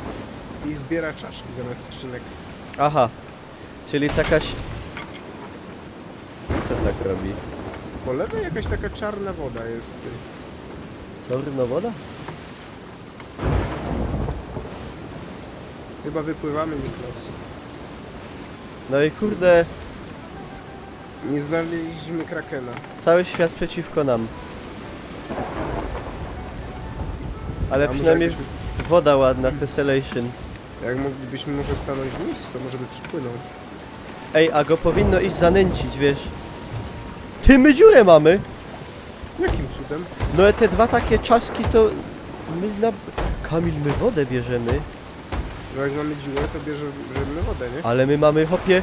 i zbiera czaszki zamiast skrzynek. Aha. Czyli takaś... Co to tak robi? Po lewej jakaś taka czarna woda jest. Czarna woda? Chyba wypływamy, Niklaus. No i kurde, Nie znaleźliśmy krakena. cały świat przeciwko nam. Ale A przynajmniej może woda ładna, tessellation. Jak moglibyśmy może stanąć w miejscu, to może by przypłynął. Ej, a go powinno iść zanęcić, wiesz? Ty, my dziurę mamy! Jakim cudem? No te dwa takie czaski to... My na... Kamil, my wodę bierzemy. No jak mamy dziurę, to bierzemy wodę, nie? Ale my mamy, hopie...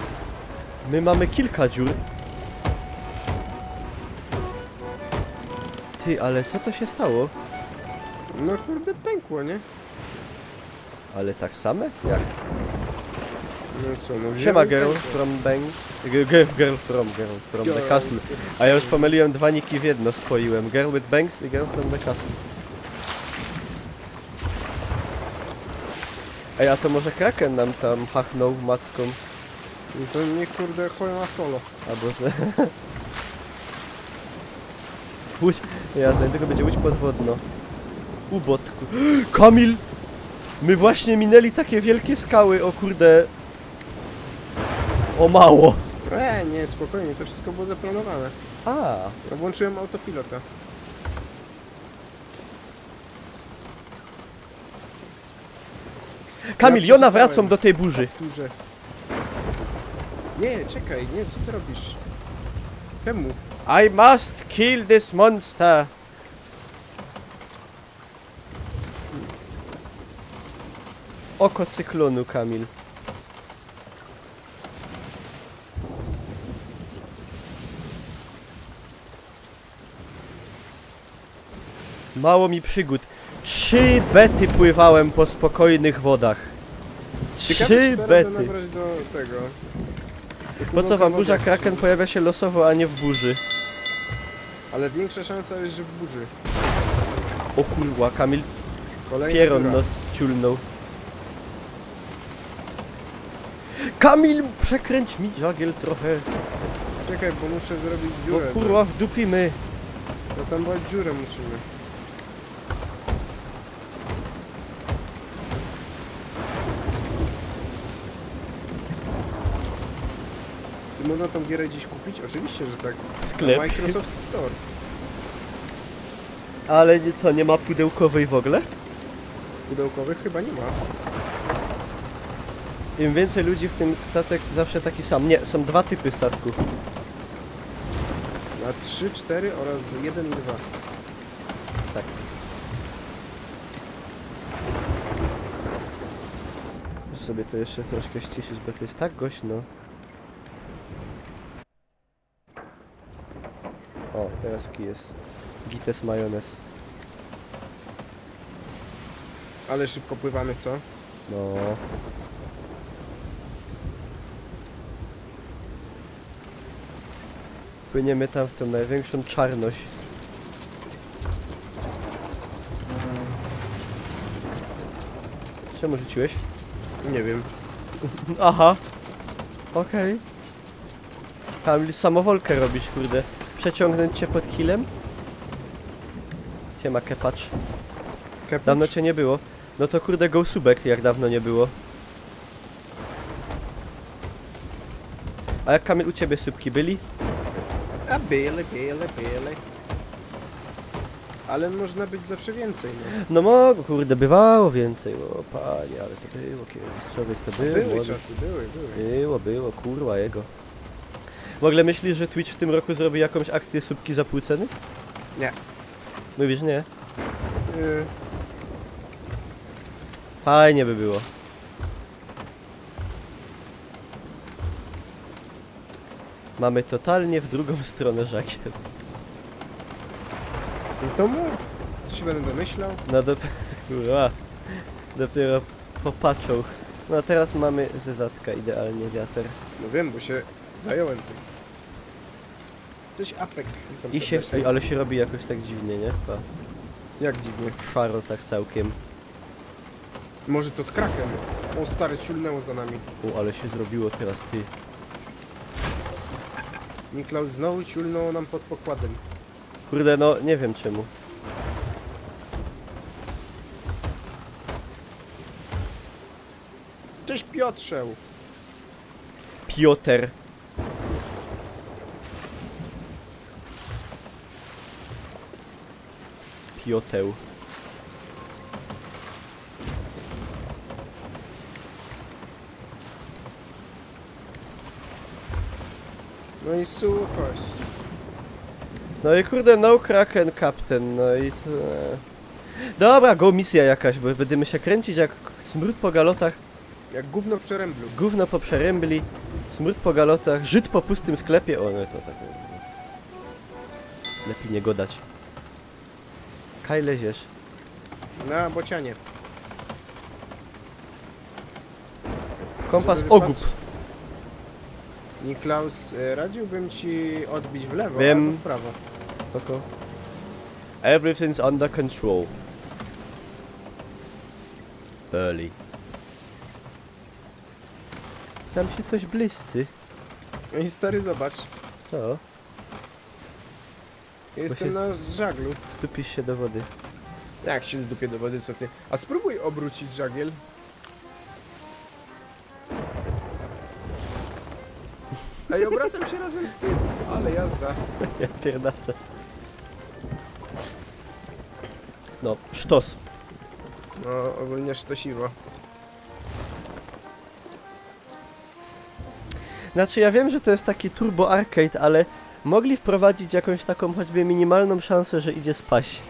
My mamy kilka dziur. Ty, ale co to się stało? No kurde, pękło, nie? Ale tak same? Jak? No co, no Siema, wziąłem girl pękło. from Banks. Girl from the castle. A ja już pomyliłem dwa niki w jedno, spoiłem. Girl with Banks i Girl from the castle. Ej, a to może Kraken nam tam hachnął macką? No to nie kurde, choją na solo. Albo z... Łódź... Jasne, tylko będzie łódź podwodno. Ubotku. Kamil! My właśnie minęli takie wielkie skały, o kurde... O mało! Nie, spokojnie, to wszystko było zaplanowane. A, Ja włączyłem autopilota. Kamil, Ja ja nawracam przeczytałem. do tej burzy. Duże. Nie, czekaj, nie, co ty robisz? Czemu? I must kill this monster. Oko cyklonu, Kamil. Mało mi przygód. 3 bety pływałem po spokojnych wodach. Ciekawe, 3 czy teraz bety. będę nabrać do tego. Po co wam burza Kraken pojawia się losowo, a nie w burzy? Ale większa szansa jest, że w burzy. O kurwa, Kamil Kolejna pieron dziura. nos ciulnął. Kamil, przekręć mi żagiel trochę. Czekaj, bo muszę zrobić Bo dziurę. kurwa wdupimy. No tam była dziurę musimy. Czy można tą gierę gdzieś kupić? Oczywiście, że tak. Sklep. Microsoft Store. Ale co, nie ma pudełkowej w ogóle? Pudełkowych chyba nie ma. Im więcej ludzi w tym statek zawsze taki sam. Nie, są dwa typy statków. Na 3, 4 oraz 1 i 2. Tak. Muszę sobie to jeszcze troszkę ściszyć, bo to jest tak głośno. O, teraz kij jest. Gites majonez. Ale szybko pływamy, co? No. Płyniemy tam w tą największą czarność. Czemu rzuciłeś? Nie wiem. Aha. Okej. Tam samowolkę robisz, kurde. Przeciągnąć cię pod kilem? Siema, kepacz. Dawno cię nie było. No to kurde, go subek, jak dawno nie było. A jak, Kamil, u ciebie subki byli? A byle. Ale można być zawsze więcej, no. No mogło, kurde, bywało więcej. O panie, ale to było kiedyś. Człowiek to był. Były czasy, były. Było, kurwa jego. W ogóle myślisz, że Twitch w tym roku zrobi jakąś akcję subki za pół ceny? Nie. Mówisz nie? Fajnie by było. Mamy totalnie w drugą stronę żagiel. No to mów. Co się będę domyślał? No dopiero popatrzą. No teraz mamy zezatka idealnie wiater. No wiem, bo się zająłem tym. Cześć Apek. I się, ale się robi jakoś tak dziwnie, nie? Pa. Jak dziwnie. Szaro tak całkiem. Może to kraken. O stary, ciulnęło za nami. Ale się zrobiło teraz, ty. Niklaus znowu ciulnęło nam pod pokładem. Kurde, no nie wiem czemu. Cześć Piotrze. Piotr. Pioteł. No i słuchaj. No i kurde, no Kraken Captain, no i... Dobra, go misja jakaś, bo będziemy się kręcić jak smród po galotach. Jak gówno w przeręblu. Gówno po przerębli, smród po galotach, Żyd po pustym sklepie. O, no to tak... Lepiej nie godać. Kaj leziesz. Na bocianie. Kompas ogub. Niklaus, radziłbym ci odbić w lewo Wiem. albo w prawo. Spoko. Everything's under control. Early. Tam się coś bliscy. No i stary, zobacz. Co? Jestem na żaglu. Stupisz się do wody. Jak się zdupię do wody, co ty? A spróbuj obrócić żagiel. Ej, obracam się razem z tym. Ale jazda. Ja pierdaczę. No, sztos. No, ogólnie sztosiwo. Znaczy ja wiem, że to jest taki turbo arcade, ale mogli wprowadzić jakąś taką choćby minimalną szansę, że idzie spaść.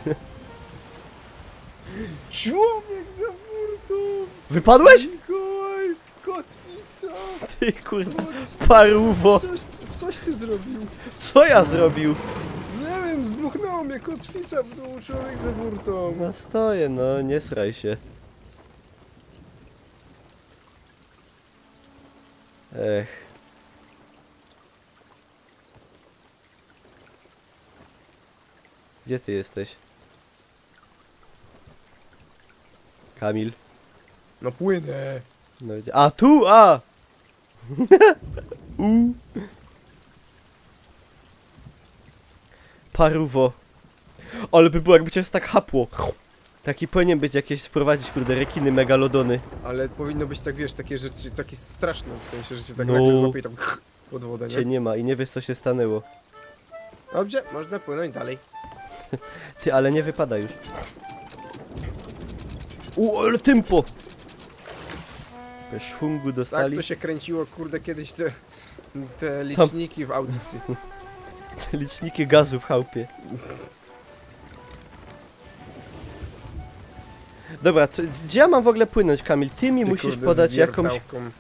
Człowiek za furtą! Wypadłeś? Mikołaj, kotwica! Ty kurwa, paruwo! Coś ty zrobił? Co ja zrobił? Nie wiem, zdmuchnęło mnie kotwica w dół, człowiek za furtą. No stoję, no nie sraj się. Ech. Gdzie ty jesteś? Kamil? No płynę. No gdzie? A tu! A! Paruwo. Ale by było, jakby cię tak hapło. Taki powinien być jakieś wprowadzić, kurde, rekiny, megalodony. Ale powinno być tak, wiesz, takie rzeczy, takie straszne, w sensie, że się tak No. nagle złapie i tam... pod wodę, Cię nie ma i nie wiesz co się stanęło. Dobrze, można płynąć dalej. Ty, ale nie wypada już. Ale tempo! Szwungu dostali. Tak to się kręciło, kurde, kiedyś te liczniki w audycji. Te liczniki gazu w chałupie. Dobra, gdzie ja mam w ogóle płynąć, Kamil? Ty mi musisz podać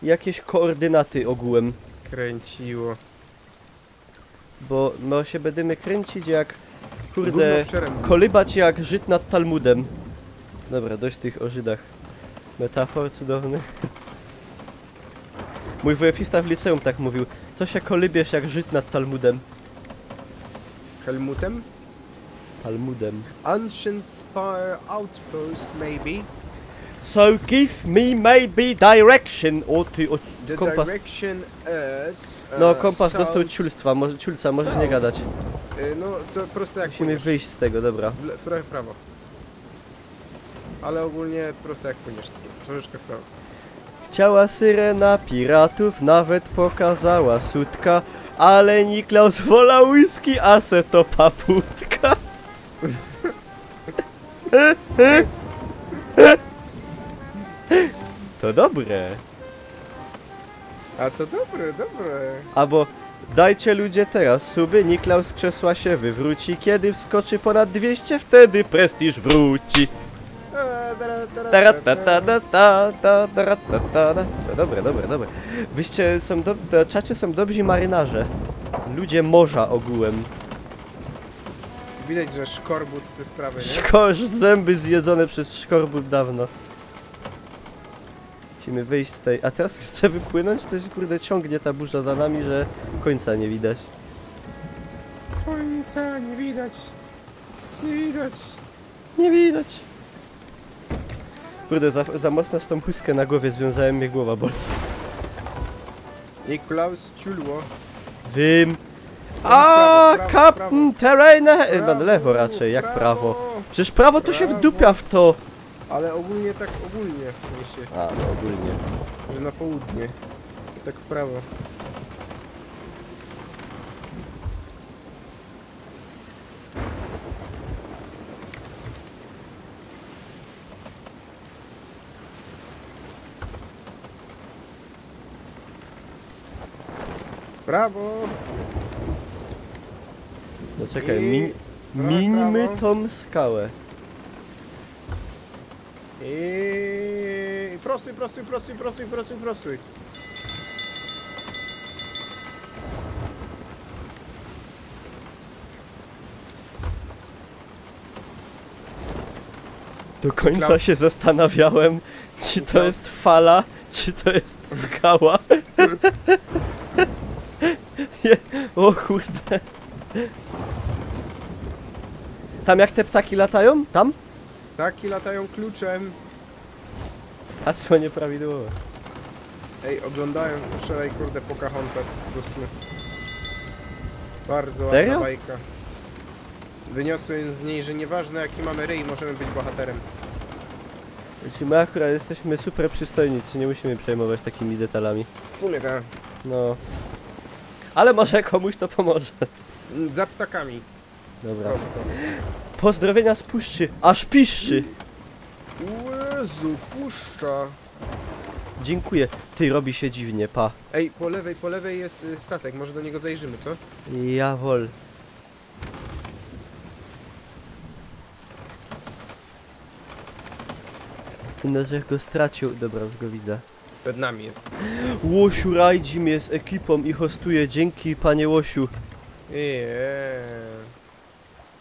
jakieś koordynaty ogółem. Kręciło. Bo no się będziemy kręcić jak, kurde, kolybać jak Żyd nad Talmudem. Dobra, dość tych o Żydach. Metafor cudowny. Mój WF-ista w liceum tak mówił. Co się kolybiesz jak Żyd nad Talmudem? Helmutem? Talmudem. Ancient Spire Outpost, maybe. So give me maybe direction. O ty, The kompas. direction is, No, kompas south. dostał ciulca, możesz nie gadać. No, to prosto jak Musimy płyniesz. wyjść z tego, dobra. Trochę w prawo. Ale ogólnie prosto jak płyniesz. Troszeczkę w prawo. Chciała syrena piratów, nawet pokazała sutka, ale Niklaus wolał whisky, a se to paputka. To dobre. A to dobre. Albo dajcie ludzie teraz suby, Niklaus z krzesła się wywróci, kiedy wskoczy ponad 200, wtedy prestiż wróci. Dobre. Wyście są na czacie są dobrzy marynarze. Ludzie morza ogółem. Widać, że szkorbut te sprawy, nie? Zęby zjedzone przez szkorbut dawno. Musimy wyjść z tej... A teraz chcę wypłynąć, to się kurde ciągnie ta burza za nami, że końca nie widać. Końca nie widać. Nie widać. Nie widać. Kurde, za mocno z tą chustkę na głowie związałem, mnie głowa boli. Niklaus ciulło. Wiem. Captain Terrain. Lewo raczej, jak prawo. Przecież prawo to się wdupia w to. Ale ogólnie tak ogólnie. A, no ogólnie. Że na południe. Tak w prawo. Brawo! No czekaj, mińmy tą skałę. I prostuj. Do końca się zastanawiałem, czy to jest fala, czy to jest skała. O kurde. Tam jak te ptaki latają? Tam? Ptaki latają kluczem. Hasło nieprawidłowe. Ej, oglądałem wczoraj, kurde, Pocahontas do snu. Bardzo Serio? ładna bajka. Wyniosłem z niej, że nieważne jaki mamy ryj, możemy być bohaterem. Jeśli my akurat jesteśmy super przystojnicy, nie musimy przejmować takimi detalami. W sumie tak. No. Ale może komuś to pomoże. Za ptakami. Dobra. Prosto. Pozdrowienia z puszczy, aż piszczy. Jezu, puszcza. Dziękuję. Ty, robi się dziwnie, pa. Ej, po lewej jest statek, może do niego zajrzymy, co? Jawol. No, że go stracił. Dobra, już go widzę. Przed nami jest. Łosiu Rajdzim jest ekipą i hostuje. Dzięki, panie Łosiu.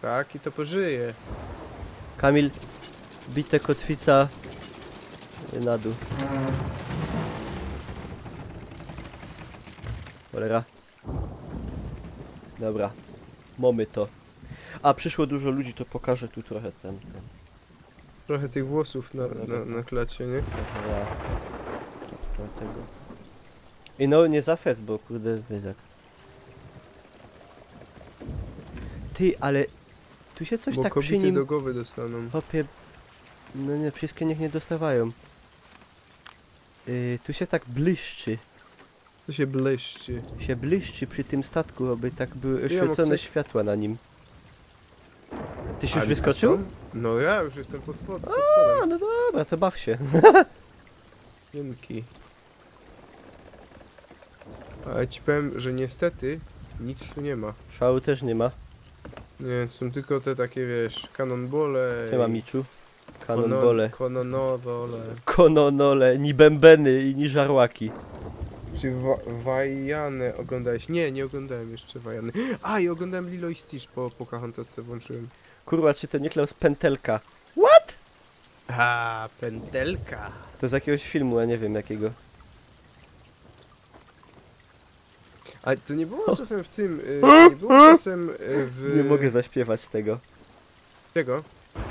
Tak, i to pożyje. Kamil, bite kotwica na dół. Cholera. Dobra, mamy to. A przyszło dużo ludzi, to pokażę tu trochę ten. Trochę tych włosów na klacie, nie? Trochę tego. I no nie za fest, bo kurde wiesz jak. Ty, ale tu się coś bo tak kobiety przy nim... do głowy dostaną. Hopie... No nie, wszystkie niech nie dostawają. Tu się tak błyszczy. To się błyszczy. Się błyszczy przy tym statku, aby tak były oświecone światła na nim. Tyś już wyskoczył? No ja już jestem pod spodem. No dobra, to baw się. Dzięki. Ale ci powiem, że niestety nic tu nie ma. Szału też nie ma. Nie, są tylko te takie, wiesz, kanonbole. Nie ma miczu. Kanonbole. Kononole. Ni bębeny i ni żarłaki. Czy Wajany oglądałeś? Nie oglądałem jeszcze Wajany. A, i oglądałem Lilo i Stitch po Pocahontasce włączyłem. Kurwa, czy to nie Klaus Pentelka? What? A, Pentelka. To z jakiegoś filmu, ja nie wiem jakiego. A to nie było czasem w tym... nie było czasem w... Nie mogę zaśpiewać tego. Czego?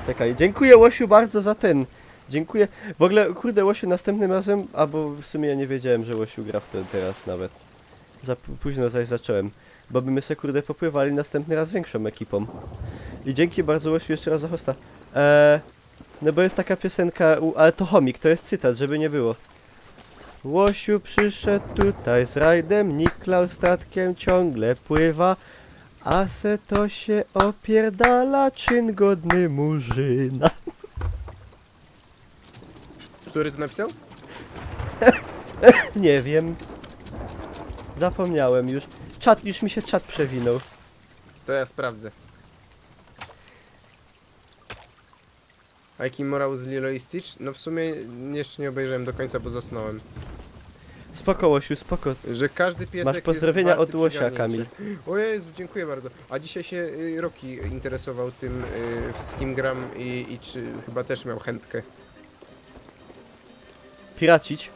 Czekaj, dziękuję Łosiu bardzo za ten. Dziękuję. W ogóle, kurde Łosiu, następnym razem, albo w sumie ja nie wiedziałem, że Łosiu gra w ten teraz nawet. Za późno zaś zacząłem. Bo by my sobie kurde popływali następny raz większą ekipą. I dzięki bardzo Łosiu jeszcze raz za hosta. No bo jest taka piosenka, ale to chomik, to jest cytat, żeby nie było. Łosiu przyszedł tutaj z rajdem, Niklaus statkiem ciągle pływa, a se to się opierdala, czyn godny murzyna. Który to napisał? Nie wiem. Zapomniałem już. Już mi się czat przewinął. To ja sprawdzę. A jaki morał z Lilo i Stitch? No w sumie jeszcze nie obejrzałem do końca, bo zasnąłem. Spoko Łosiu, spoko. Że każdy piesek Masz pozdrowienia jest od Łosia, Kamil. O Jezu, dziękuję bardzo. A dzisiaj się Roki interesował tym, z kim gram i czy chyba też miał chętkę. Piracić.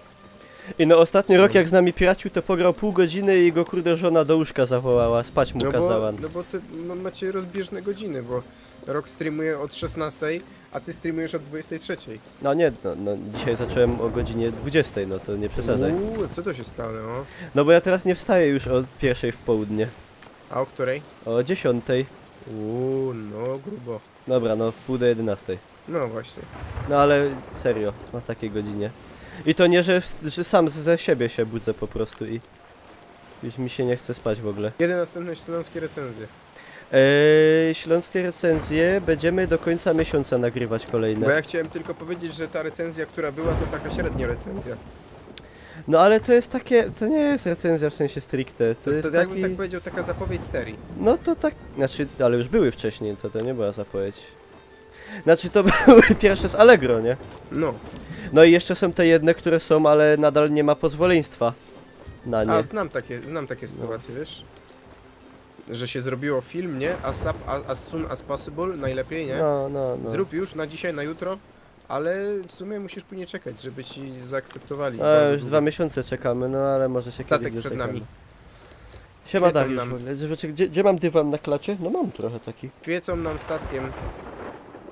I no ostatni rok jak z nami piracił, to pograł pół godziny i jego kurde żona do łóżka zawołała, spać mu kazała. No bo macie rozbieżne godziny, bo Rok streamuje od 16, a ty streamujesz od 23. No nie, no dzisiaj zacząłem o godzinie 20, no to nie przesadzaj. Co to się stało? No? No bo ja teraz nie wstaję już o 1 w południe. A o której? O 10. No grubo. Dobra, no w pół do 11. No właśnie. No ale serio, na takiej godzinie. I to nie, że sam ze siebie się budzę po prostu i już mi się nie chce spać w ogóle. Kiedy następne śląskie recenzje? Śląskie recenzje będziemy do końca miesiąca nagrywać kolejne. Bo ja chciałem tylko powiedzieć, że ta recenzja, która była, to taka średnia recenzja. No ale to jest takie, to nie jest recenzja w sensie stricte. To jest jakbym taki... tak powiedział, taka zapowiedź serii. No to tak, znaczy, ale już były wcześniej, to nie była zapowiedź. Znaczy to były pierwsze z Allegro, nie? No. No i jeszcze są te jedne, które są, ale nadal nie ma pozwoleństwa na nie. A znam takie sytuacje, wiesz? Że się zrobiło film, nie? As soon as possible, najlepiej, nie? No. Zrób już, na dzisiaj, na jutro, ale w sumie musisz później czekać, żeby ci zaakceptowali. Już 2 miesiące czekamy, no ale może się kiedyś przed nami. Siema Dariusz, gdzie mam dywan na klacie? No mam trochę taki. Świecą nam statkiem.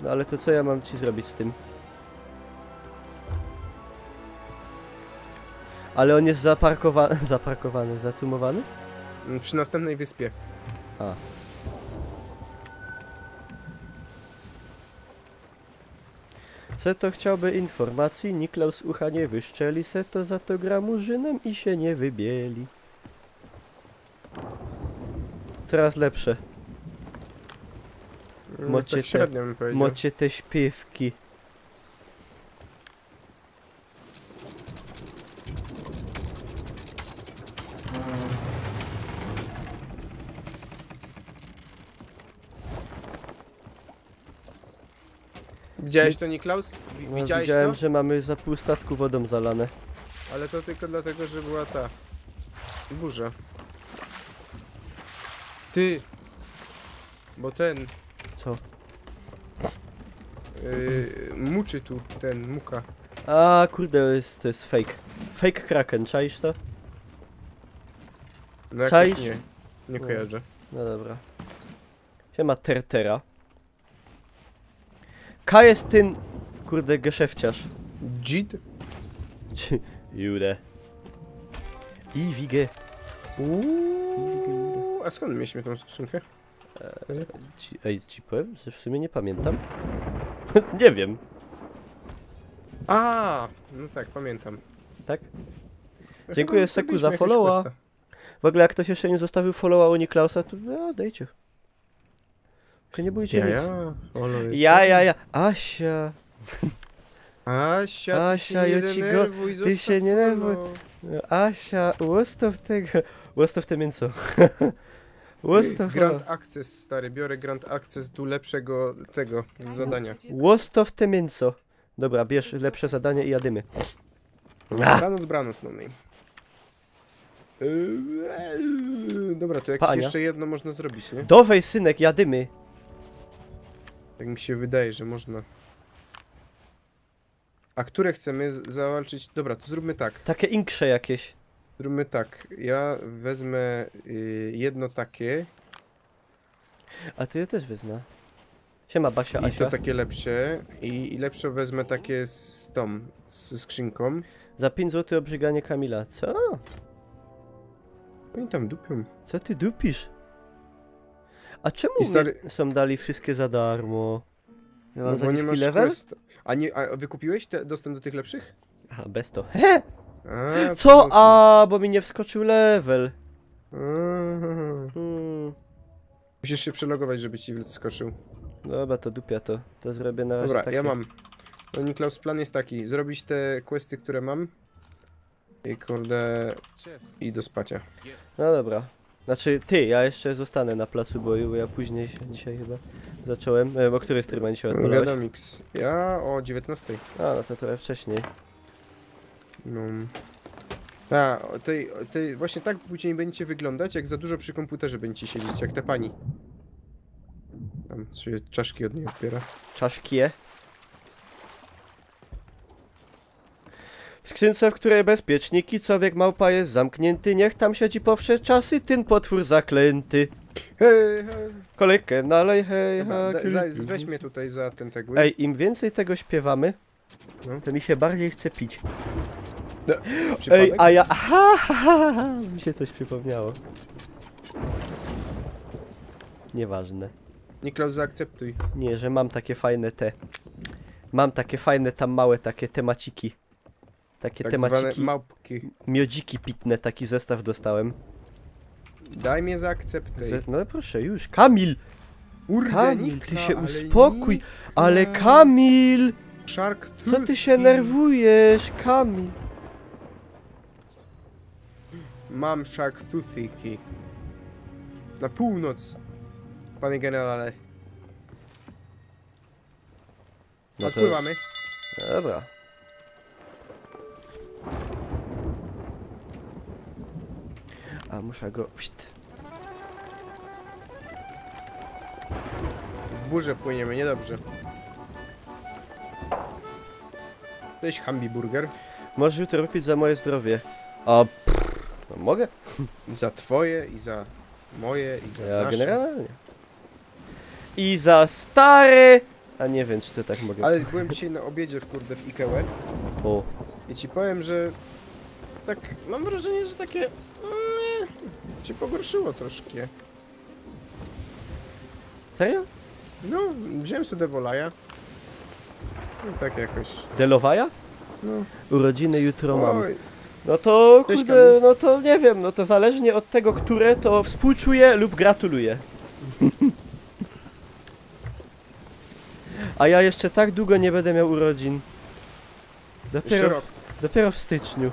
No ale to co ja mam ci zrobić z tym? Ale on jest zaparkowany, zacumowany? Przy następnej wyspie. A. Seto chciałby informacji, Niklaus ucha nie wyszczeli, Seto za to gra murzynem i się nie wybieli. Coraz lepsze. Mocie te śpiewki. Widziałeś to, Niklaus? Widziałem, że mamy za pół statku wodą zalane. Ale to tylko dlatego, że była ta burza. Ty! Bo ten... Co? Muczy tu, ten, muka. A kurde, to jest fake. Fake Kraken, czaisz to? No czaisz? Nie kojarzę. No dobra. Siema Tertera. K jest ten... Kurde, geszefciarz. Dzid? Jude. Iwige. A skąd mieliśmy tą skrzynkę? Ci powiem, że w sumie nie pamiętam. Nie wiem. A, no tak, pamiętam. Tak? Dziękuję Seku za followa. W ogóle jak ktoś jeszcze nie zostawił followa u Niklausa, to dajcie. Tylko nie bójcie nic. Ja. Asia. Asia, ty się nie denerwuj. Asia, łostow tego. Łostow te mięso. Łostow. Grand Access, stary, biorę Grand Access do lepszego tego zadania. Łostow te mięso. Dobra, bierz lepsze zadanie i jadymy. Branos, no nej. Dobra, to jakieś jeszcze jedno można zrobić, nie? Dowej, synek, jadymy. Tak mi się wydaje, że można. A które chcemy zawalczyć? Dobra, to zróbmy tak. Takie inkrze jakieś. Zróbmy tak. Ja wezmę jedno takie. A ty je też wezmę. Siema Basia, Asia. I to takie lepsze. I lepsze wezmę takie z tą, z skrzynką. Za 5 zł obrzyganie Kamila. Co? Oni tam dupią. Co ty dupisz? A czemu są dali wszystkie za darmo? No bo nie masz quest. A wykupiłeś dostęp do tych lepszych? Aha, bez to. Co? Bo mi nie wskoczył level. Musisz się przelogować, żeby ci wskoczył. Dobra, to dupia to. To zrobię na razie. Dobra, ja mam. No Niklaus, plan jest taki. Zrobić te questy, które mam. I kurde... I do spacia. No dobra. Znaczy ja jeszcze zostanę na placu boju, bo ja później dzisiaj chyba zacząłem. O której streama dzisiaj odpalałeś? Gadomix. Ja o 19. No to trochę wcześniej. No. Właśnie tak później będziecie wyglądać, jak za dużo przy komputerze będziecie siedzieć, jak te pani. Tam się czaszki od niej odbiera. Czaszkie? W skrzynce, w której bezpiecznik i co wiek małpa jest zamknięty, niech tam siedzi po wsze czasy ten potwór zaklęty. Hej. Kolejkę nalej, hej, weź mnie tutaj za ten tegły. Ej, im więcej tego śpiewamy, to mi się bardziej chce pić. Ej, a ja... mi się coś przypomniało. Nieważne. Niklaus, zaakceptuj. Nie, że mam takie fajne Mam takie fajne tam małe takie temaciki. Takie tak temaciki. Małpki. Miodziki pitne, taki zestaw dostałem. Daj mnie zaakceptuj. No proszę, już. Kamil! Kamil, ty się uspokój! Ale Kamil! Co ty się nerwujesz, Kamil? Mam Shark Toothy. Na północ, panie generale. Odpływamy. Dobra. A muszę go... W burzę płyniemy, niedobrze. Weź hamburger. Możesz jutro wypić za moje zdrowie. A no mogę? Za twoje i za moje i za nasze. Generalnie. I za stary... A nie wiem, czy to tak mogę. Ale byłem dzisiaj na obiedzie w Ikea. O. I ci powiem, że... Tak, mam wrażenie, że takie... się pogorszyło troszkę. Serio? No, wziąłem sobie Devolaja. No tak jakoś. Delowaja? No. Urodziny jutro mam. No to kurde, no to nie wiem, no to zależnie od tego, które, to współczuję lub gratuluję. A ja jeszcze tak długo nie będę miał urodzin. Dopiero w styczniu.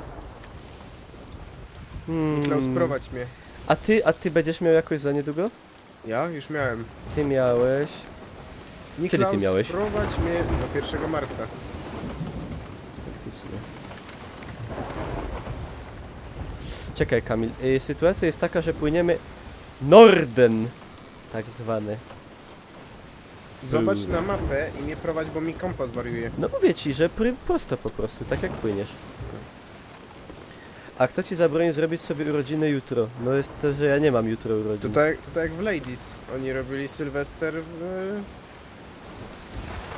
Niklaus, prowadź mnie. A ty będziesz miał jakoś za niedługo? Ja? Już miałem. Ty miałeś. Niklaus, kiedy ty miałeś? Prowadź mnie do 1 marca. Czekaj, Kamil. Sytuacja jest taka, że płyniemy Norden, tak zwany. Zobacz na mapę i mnie prowadź, bo mi kompas wariuje. No mówię ci, że prosto po prostu, tak jak płyniesz. A kto ci zabroni zrobić sobie urodziny jutro? No jest to, że ja nie mam jutro urodzin. To tak jak w Ladies. Oni robili Sylwester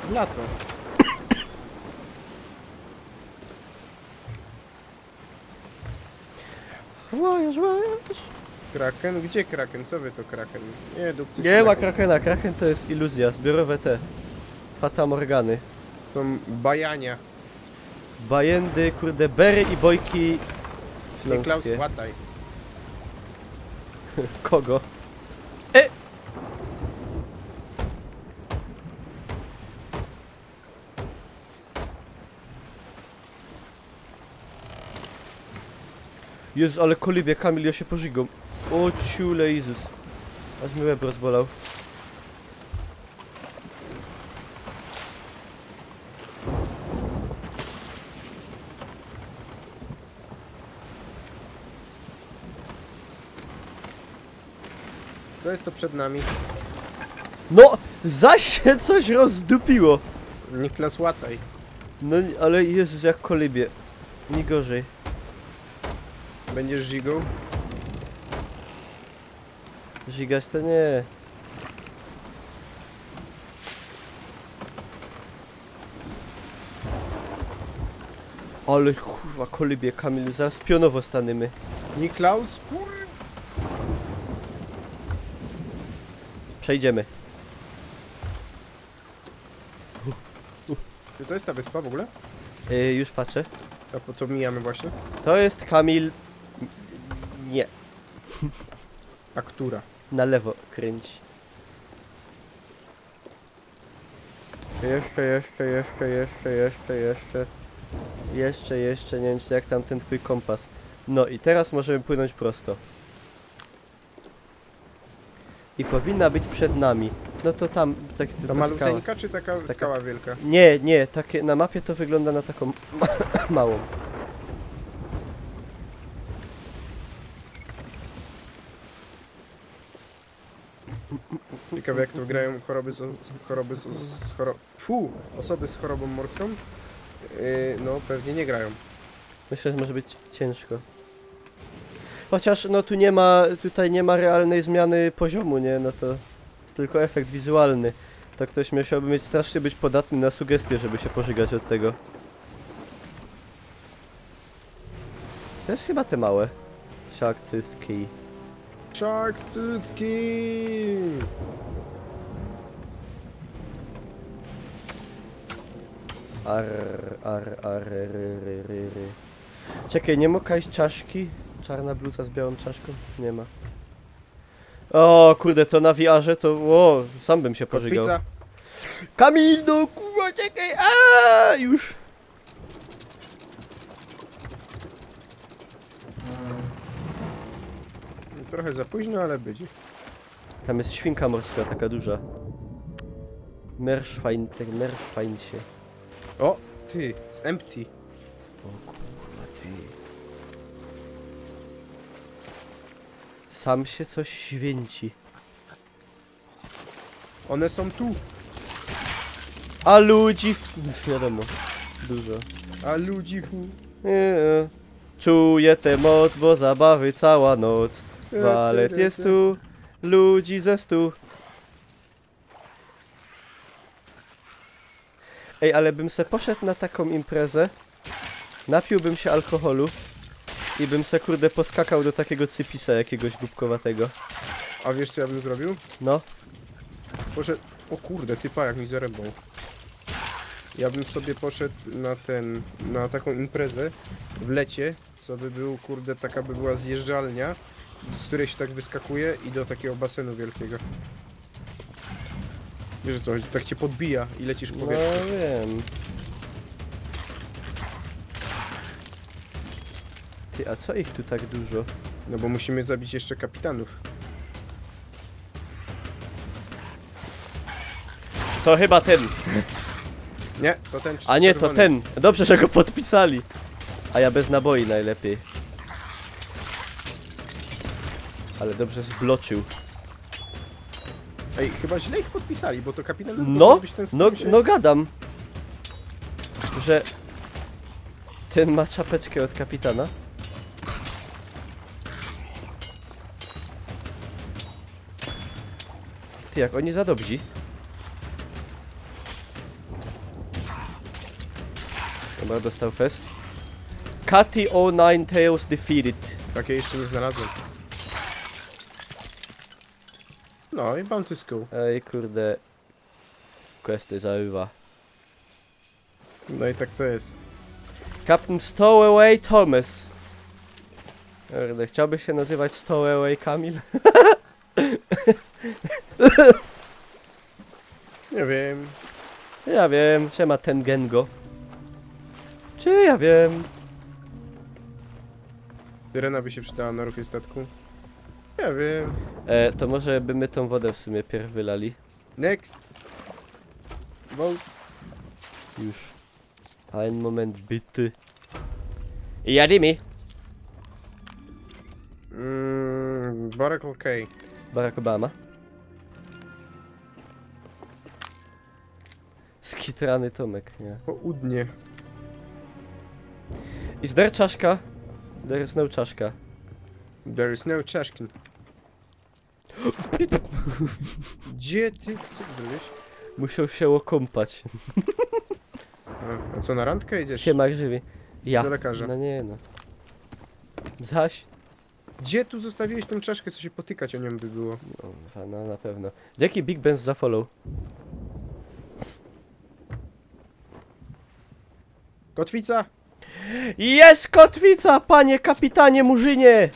w lato. Wojaż. Kraken? Gdzie Kraken? Co wy to Kraken? Nie, dupcy. Nie ma Krakena, Kraken to jest iluzja, zbiorowe te. Fata Morgany. Są bajania. Bajendy, kurde, bery i bojki Niklaus, łataj. Kogo? Jezu, ale kolibie, Kamil, ja się pożygam. O ciule Jezus. Aż mi łeb rozbolał. To jest to przed nami. No! Zaś się coś rozdupiło! Niklas, łataj. No, ale Jezus, jak kolibie. Nie gorzej. Będziesz żigał? Żigać to nie. Ale kurwa, kolibie, Kamil, zaraz pionowo stanymy. Niklaus, kur... Przejdziemy. To jest ta wyspa w ogóle? Już patrzę. A po co mijamy właśnie? To jest Kamil... Nie. A która? Na lewo kręci. Jeszcze, nie wiem jak tam ten twój kompas. No i teraz możemy płynąć prosto. I powinna być przed nami. No to tam, Ta maluteńka czy taka skała wielka? Nie, takie na mapie to wygląda na taką małą. Ciekawe jak to grają osoby z chorobą morską. No pewnie nie grają. Myślę, że może być ciężko. Chociaż no tutaj nie ma realnej zmiany poziomu, nie? No to jest tylko efekt wizualny. To ktoś musiałby mieć strasznie być podatny na sugestie, żeby się pożygać od tego. To jest chyba te małe. Shark Tooth Key. Shark Tooth Key! Czekaj, nie ma jakaś czaszki? Czarna bluza z białą czaszką? Nie ma. O kurde, to na VR-ze to... O, sam bym się pożygał. Kotwica. Kamil, no kurwa, czekaj, już. Trochę za późno, ale będzie. Tam jest świnka morska, taka duża. Meerschweinchen. O, ty, z empty. O kurwa, ty. Sam się coś święci. One są tu. A ludzi... Wiadomo, dużo. A ludzi Czuję tę moc, bo zabawy cała noc. Walet jest tu, ludzi ze 100. Ej, ale bym se poszedł na taką imprezę, napiłbym się alkoholu i bym se kurde poskakał do takiego cypisa jakiegoś głupkowatego. A wiesz co ja bym zrobił? No. Poszedł... O kurde, typa jak mi zarebał. Ja bym sobie poszedł na taką imprezę w lecie, co by był, kurde, taka by była zjeżdżalnia, z której się tak wyskakuje i do takiego basenu wielkiego. Wiesz o co chodzi? Tak cię podbija i lecisz w powietrzu. No wiem. Ty, a co ich tu tak dużo? No bo musimy zabić jeszcze kapitanów. To chyba ten. Nie, to ten A nie, czerwony. to ten. Dobrze, że go podpisali. A ja bez naboi najlepiej. Ale dobrze zbloczył. Ej, chyba źle ich podpisali, bo to kapitan... No, no gadam. Że ten ma czapeczkę od kapitana. Ty, jak oni zadobrzy. Dobra, dostał fest. Cutty O Nine Tails defeated. Takie jeszcze nie znalazłem. No i Bounty School. Ej, kurde. Questy zauwa. No i tak to jest. Captain Stowaway Thomas. Kurde, chciałbyś się nazywać Stowaway Kamil? Nie wiem. Ja wiem, siema Tengengo. Czy ja wiem? Syrena by się przydała na ruchy statku. Ja wiem. To może by my tą wodę w sumie pierw wylali. Next. Vote. Już. Ein Moment bitte. Jadymy. Barack K. Barack Obama. Skitrany Tomek, nie. Południe. Is there czaszka? There is no czaszka. There is no czaszkin. Gdzie ty? Co ty zrobiłeś? Musiał się okąpać. A co, na randkę idziesz? Siema grzywi. Ja. Do lekarza. No nie no. Zaś? Gdzie tu zostawiłeś tą czaszkę, co się potykać o nią by było? No na pewno. Dzięki Big Benz za follow. Kotwica! Jest kotwica, panie kapitanie Murzynie!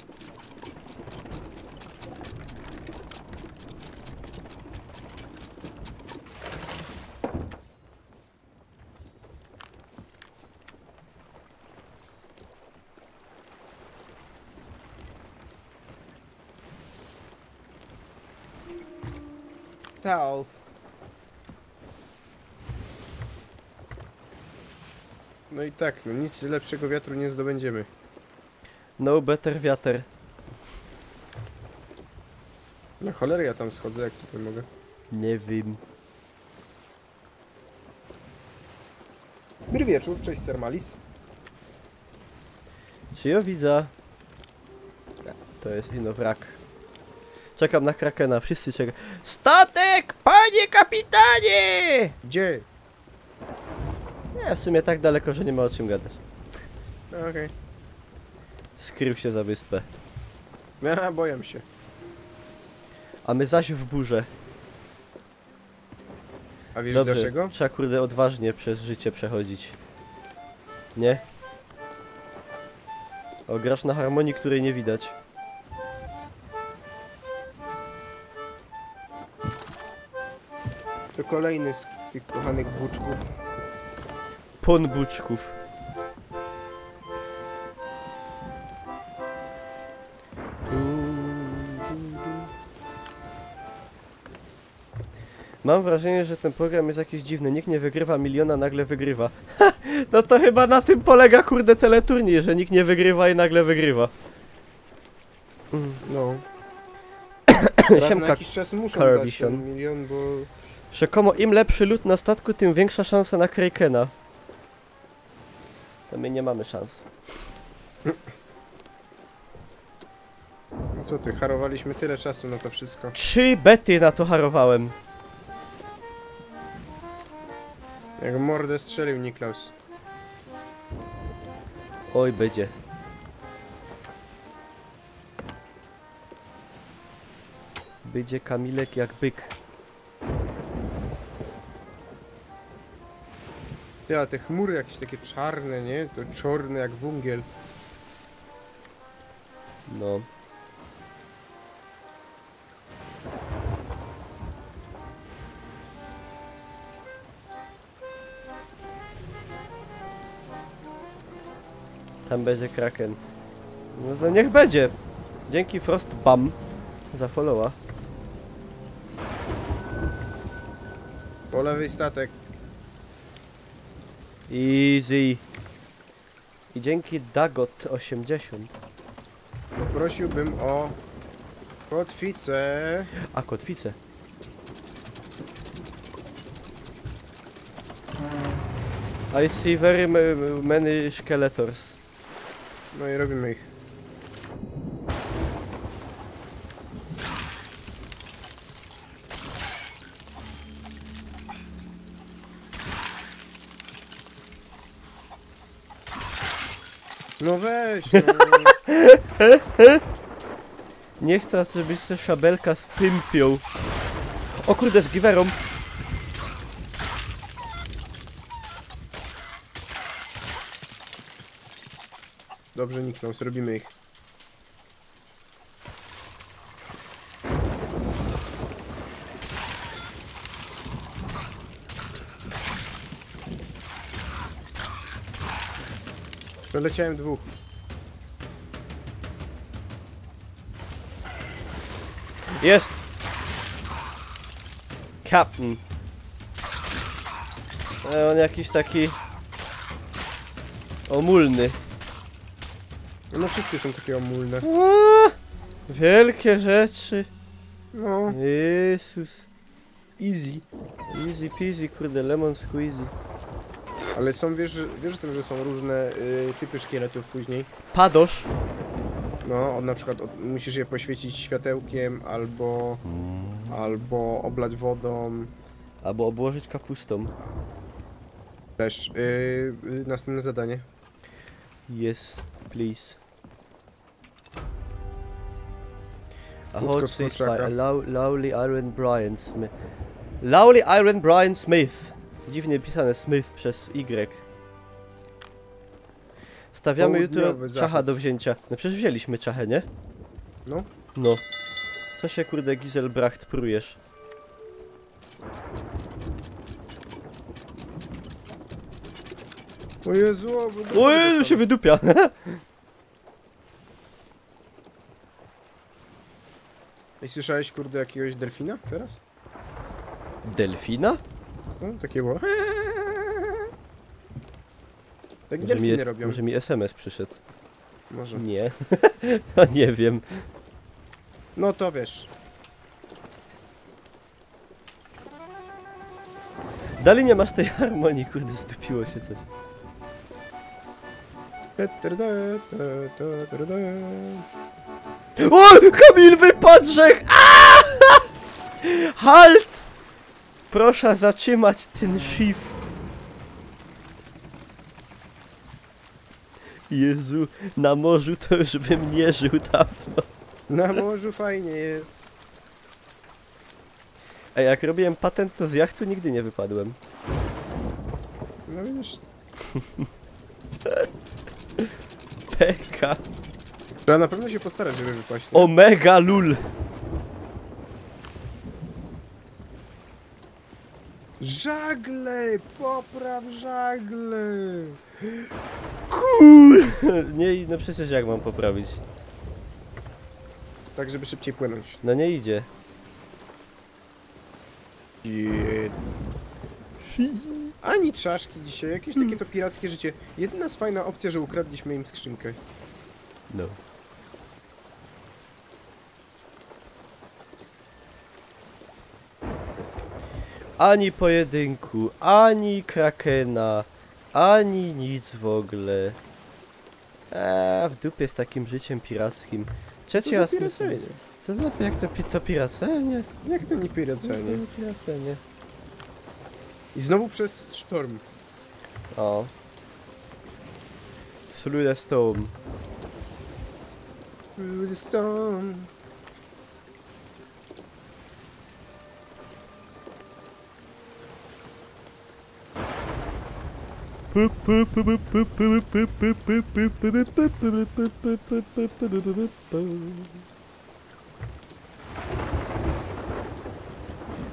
Tauf. No i tak, no nic lepszego wiatru nie zdobędziemy. No better wiater. Na cholerę ja tam schodzę, jak tutaj mogę. Nie wiem. Dobry wieczór, cześć Sir Malis. Czy ja widzę? To jest ino wrak. Czekam na Krakena, wszyscy czekają. Statek, panie kapitanie! Gdzie? Nie, w sumie tak daleko, że nie ma o czym gadać. No, okej. Skrył się za wyspę. Ja boję się. A my zaś w burzę. A wiesz Dobrze, dlaczego? trzeba kurde odważnie przez życie przechodzić. Nie? O, grasz na harmonii, której nie widać. To kolejny z tych kochanych buczków. Pon buczków. Mam wrażenie, że ten program jest jakiś dziwny. Nikt nie wygrywa miliona, nagle wygrywa. No to chyba na tym polega kurde teleturniej, że nikt nie wygrywa i nagle wygrywa. No. Raz na Siemka, jakiś czas muszą dać Carvision. ten milion, bo... Rzekomo im lepszy lód na statku, tym większa szansa na Krakena. To my nie mamy szans. No co ty, harowaliśmy tyle czasu na to wszystko. 3 bety na to harowałem. Jak mordę strzelił Niklaus. Oj, będzie. Będzie Kamilek jak byk. Ty, a te chmury jakieś takie czarne, nie? To czarne jak węgiel. No. Tam będzie Kraken. No to niech będzie. Dzięki Frostbam za followa. Po lewej statek. Easy. I dzięki Dagot 80. Poprosiłbym o kotwicę. A kotwice. I see very many skeletors. No i robimy ich. No weź, no. Nie chcę, żebyś się szabelka stympią. O kurde, z giwerą. Dobrze, Niklaus, robimy ich. Przeleciałem 2. Jest! Captain. On jakiś taki... omulny. No wszystkie są takie omulne. Wielkie rzeczy. No. Jezus. Easy. Easy peasy, kurde, lemon squeezy. Ale są, wiesz o tym, że są różne typy szkieletów później? Padosz. No, na przykład musisz je poświecić światełkiem, albo oblać wodą. Albo obłożyć kapustą. Też. Następne zadanie. Yes, please. A Krótko hot z by kurczaka. a Lowly Iron Brian Smith. Lowly Iron Brian Smith. Dziwnie pisane Smith przez Y. Stawiamy jutro Południowy czacha zachód. do wzięcia. No przecież wzięliśmy czachę, nie? No. No. Co się kurde Giselbracht prujesz? O Jezu, O Jezu, się wydupia! I słyszałeś, kurde, jakiegoś delfina teraz? Delfina? No, takie było. Tak delfiny robią. Może mi SMS przyszedł. Może. Nie. No nie wiem. No to wiesz. Dalej nie masz tej harmonii, kurde, zdupiło się coś. O! Kamil, wypadrzek! Halt! Proszę zatrzymać ten shift. Jezu, na morzu to już bym nie żył dawno. Na morzu fajnie jest. Ej, jak robiłem patent, to z jachtu nigdy nie wypadłem. No widzisz. Peka. Trzeba na pewno się postarać, żeby wypaść. Nie? Omega lul. Żagle! Popraw żagle! Cool. Nie, no przecież jak mam poprawić? Tak, żeby szybciej płynąć. No nie idzie. Ani czaszki dzisiaj, jakieś takie to pirackie życie. Jedyna jest fajna opcja, że ukradliśmy im skrzynkę. No. Ani pojedynku, ani krakena, ani nic w ogóle. W dupie z takim życiem pirackim. Trzeci Co za raz... piracenie? Co za... jak to piracenie? Jak to nie piracenie? Piracenie. I znowu przez sztorm. O. Through the storm. Through the storm.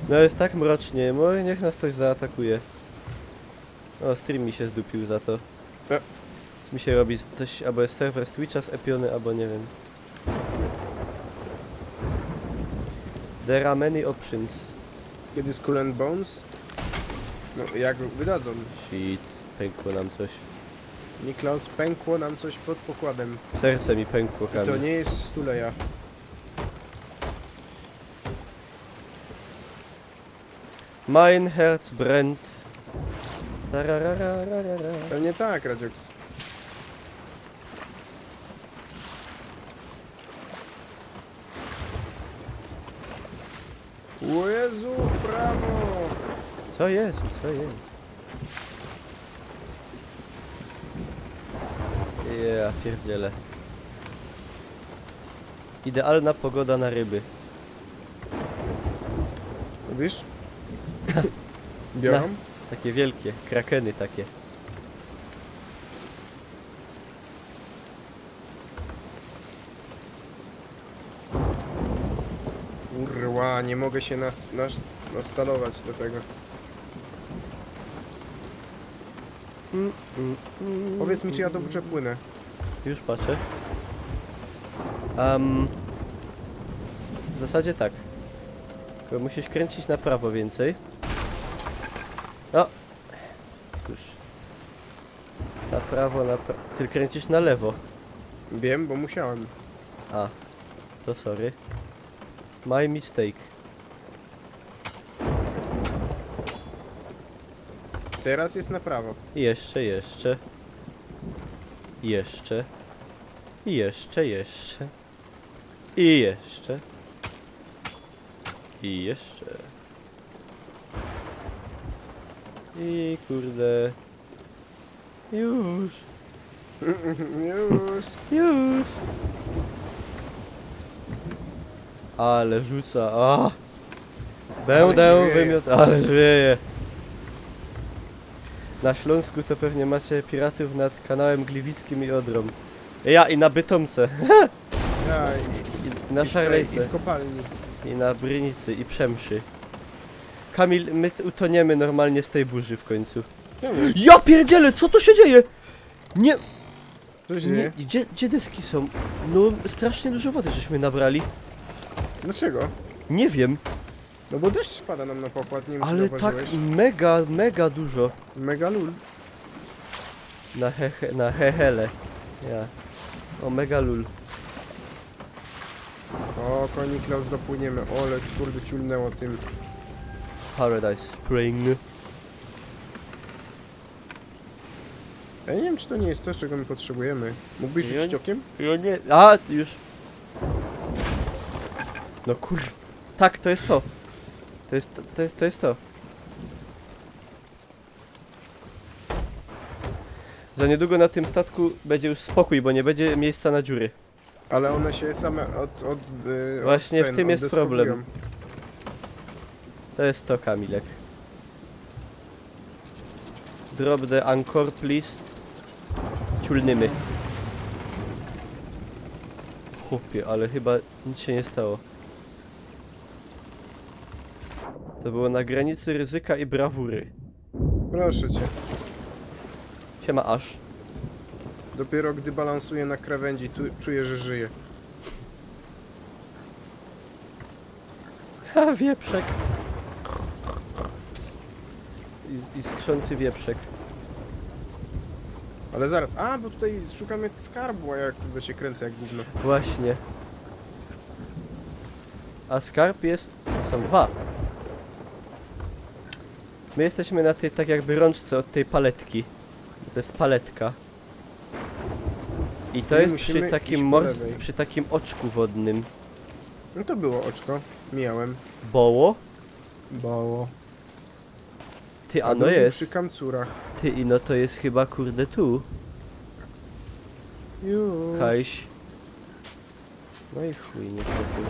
No jest tak mrocznie, może niech nas ktoś zaatakuje. O, stream mi się zdupił za to. Mi się robi coś, albo jest serwer z Twitcha zepiony, albo nie wiem. There are many options. Kiedy Skull and Bones? No, jak wydadzą? Shit, pękło nam coś. Niklaus, pękło nam coś pod pokładem. Serce mi pękło, I to Kamil. nie jest stuleja. Mein Herz brennt. Pewnie tak, Radzioks. O Jezu, w prawo! Co jest? Co jest? Ja pierdzielę. Idealna pogoda na ryby. Wiesz? Biorą? Takie wielkie, krakeny takie. Urła, nie mogę się nastalować do tego. Powiedz mi, czy ja dobrze płynę. Już patrzę. W zasadzie tak. Tylko musisz kręcić na prawo więcej. O! Już. Na prawo, Ty kręcisz na lewo. Wiem, bo musiałem. A. To sorry. My mistake. Teraz jest na prawo. Jeszcze. Jeszcze. I jeszcze. I jeszcze. I jeszcze. I jeszcze. I kurde. Już. Już. Ale rzuca. A. Będę wymiot. Ale wieje. Na Śląsku to pewnie macie piratów nad kanałem Gliwickim i Odrą. Ja i na Bytomce. Ja, I na Szarlejce. I w kopalni. I na Brynicy i Przemszy. Kamil, my utoniemy normalnie z tej burzy w końcu. Ja pierdzielę, co tu się dzieje? Nie... Co się dzieje? Gdzie deski są? No strasznie dużo wody żeśmy nabrali. Dlaczego? Nie wiem. No bo deszcz spada nam na pokład, nie wiem, czy Ale tak zauważyłeś. mega dużo. Mega lul. Na hehele. Ja. O, mega lul. O, koni Klaus, dopłyniemy. Ole, kurde, ciulnęło tym. Paradise Spring. Ja nie wiem, czy to nie jest to, czego my potrzebujemy. Mógłbyś rzucić okiem? Ja nie... A, już. No kurw. Tak, to jest to. To jest to. Za niedługo na tym statku będzie już spokój, bo nie będzie miejsca na dziury. Ale one się same Właśnie w tym jest oddeskupują. problem. To jest to, Kamilek. Drop the anchor, please. Ciulnymy. Chłopie, ale chyba nic się nie stało. To było na granicy ryzyka i brawury. Proszę cię. Siema, aż. Dopiero gdy balansuję na krawędzi, tu czuję, że żyję. Ha, wieprzek. I skrzący wieprzek. Ale zaraz, bo tutaj szukamy skarbu, a ja kurde się kręcę jak gówno. Właśnie. A skarb jest... Są dwa. My jesteśmy na tej tak jakby rączce od tej paletki. To jest paletka. I to My jest przy takim oczku wodnym. No to było oczko. Miałem. Boło? Bało. Ty, no jest. Przy kamcurach. Ty, no to jest chyba kurde tu. Już. Kajś. No i chuj, nie trafił.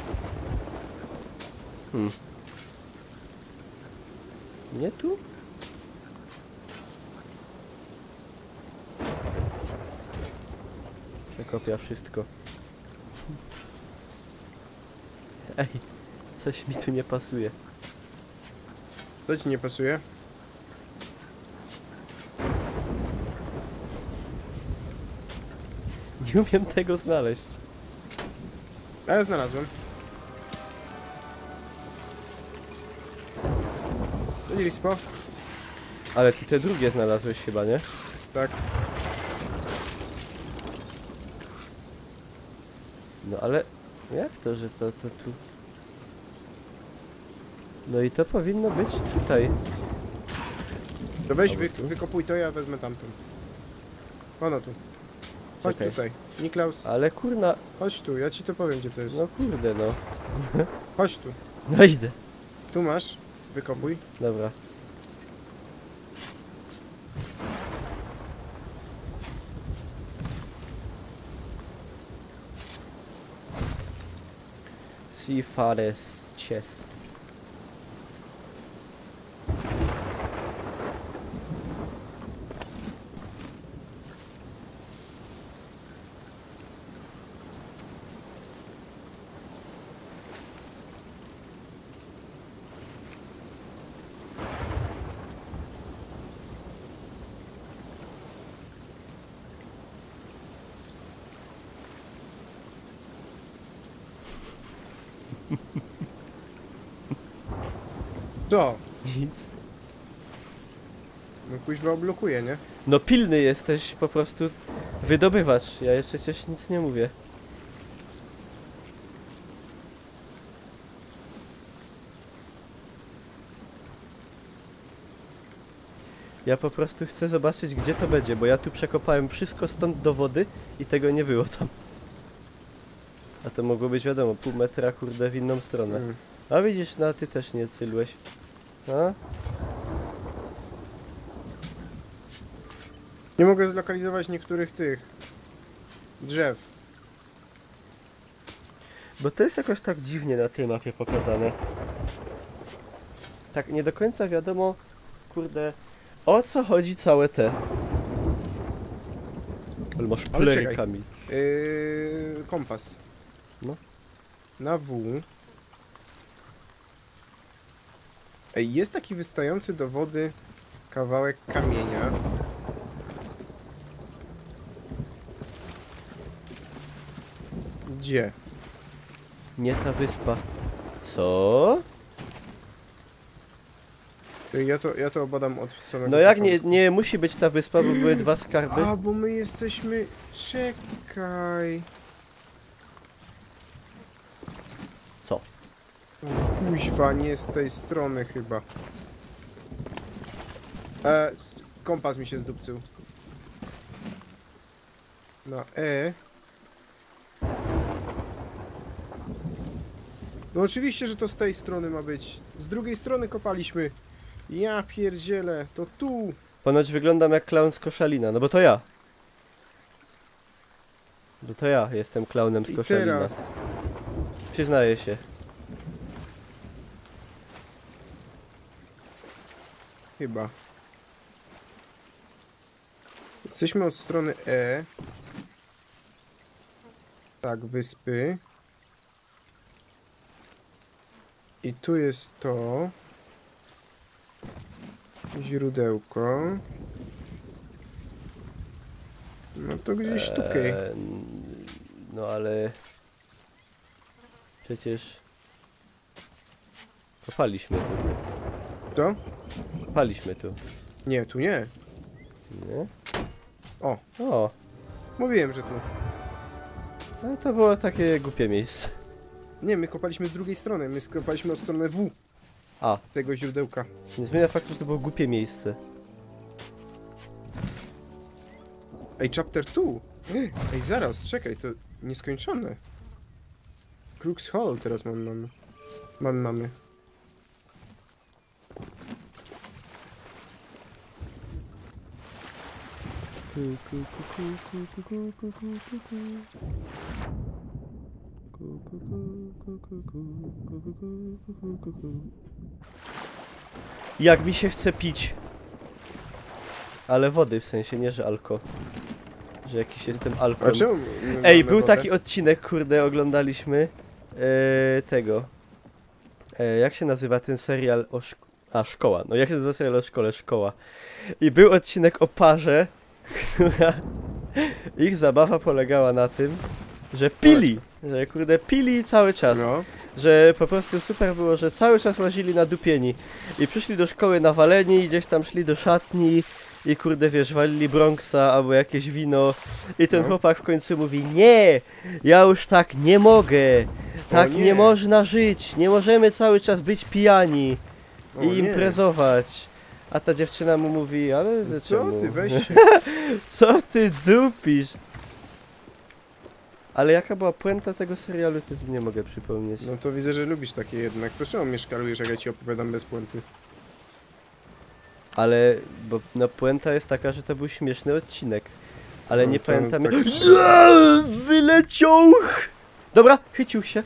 Nie tu? Przekopia wszystko. Ej, coś mi tu nie pasuje. Co ci nie pasuje? Nie umiem tego znaleźć. A ja znalazłem. Lispo? Ale ty te drugie znalazłeś chyba, nie? Tak. No ale jak to, że to tu? No i to powinno być tutaj. To weź wykopuj to, ja wezmę tamtą. Ono tu. Chodź Czekaj. tutaj. Niklaus, Ale kurna, chodź tu, ja ci to powiem, gdzie to jest. no kurde no. Chodź tu. No idę. Tu masz. Wykopuj. Dobra. Seafarer's chest. Co? Nic. No kuźwa oblokuje, nie? No pilny jesteś, po prostu wydobywacz. Ja jeszcze przecież nic nie mówię. Ja po prostu chcę zobaczyć, gdzie to będzie, bo ja tu przekopałem wszystko stąd do wody i tego nie było tam. A to mogło być, wiadomo, pół metra, kurde, w inną stronę. A widzisz, no ty też nie cylłeś. A? Nie mogę zlokalizować niektórych tych drzew. Bo to jest jakoś tak dziwnie na tej mapie pokazane. Tak nie do końca wiadomo, kurde, o co chodzi całe te. Ale masz play, Kamil. Kompas. No. Na W. Ej, jest taki wystający do wody kawałek kamienia. Gdzie? Nie ta wyspa. Co? Ja to obadam od samego No jak początku. nie musi być ta wyspa, bo były dwa skarby. A, bo my jesteśmy... Czekaj. Co? O, kuźwa, nie z tej strony chyba. Kompas mi się zdupcył. Na E. No oczywiście, że to z tej strony ma być. Z drugiej strony kopaliśmy. Ja pierdzielę, to tu. Ponoć wyglądam jak klaun z Koszalina, no bo to ja. Bo to ja jestem klaunem z I Koszalina. teraz. Przyznaję się. Chyba. Jesteśmy od strony E. Tak, wyspy. I tu jest to. Źródełko. No to gdzieś tutaj. No ale... Przecież... Kopaliśmy tu. To? Kopaliśmy tu. Nie, tu nie. Nie? O, O, mówiłem, że tu. no to było takie głupie miejsce. Nie, my kopaliśmy z drugiej strony. My kopaliśmy od strony W A, tego źródełka. nie zmienia faktu, że to było głupie miejsce. Ej, chapter 2. Ej, zaraz, czekaj, to nieskończone. Crooks Hollow teraz mamy. Jak mi się chce pić. Ale wody, w sensie, nie że alko. Że jakiś jestem alko. A czemu Ej, był taki odcinek, kurde, oglądaliśmy tego. Jak się nazywa ten serial o szkoła. No jak się nazywa serial o szkole? Szkoła. I był odcinek o parze, która... Ich zabawa polegała na tym, że pili. Że kurde pili cały czas. No. Że po prostu super było, że cały czas łazili nadupieni. I przyszli do szkoły nawaleni i gdzieś tam szli do szatni. I kurde wiesz, walili Bronxa albo jakieś wino. I ten chłopak w końcu mówi: nie, ja już tak nie mogę. Tak nie można żyć. Nie możemy cały czas być pijani i imprezować. A ta dziewczyna mu mówi: ale co czemu? ty, weź się. Co ty dupisz? Ale jaka była puenta tego serialu, to nie mogę przypomnieć. No to widzę, że lubisz takie jednak. To czemu mnie szkalujesz, jak ja ci opowiadam bez puenty? Ale, bo no puenta jest taka, że to był śmieszny odcinek. Ale No nie to pamiętam... tak- Wyleciał! Dobra, chycił się.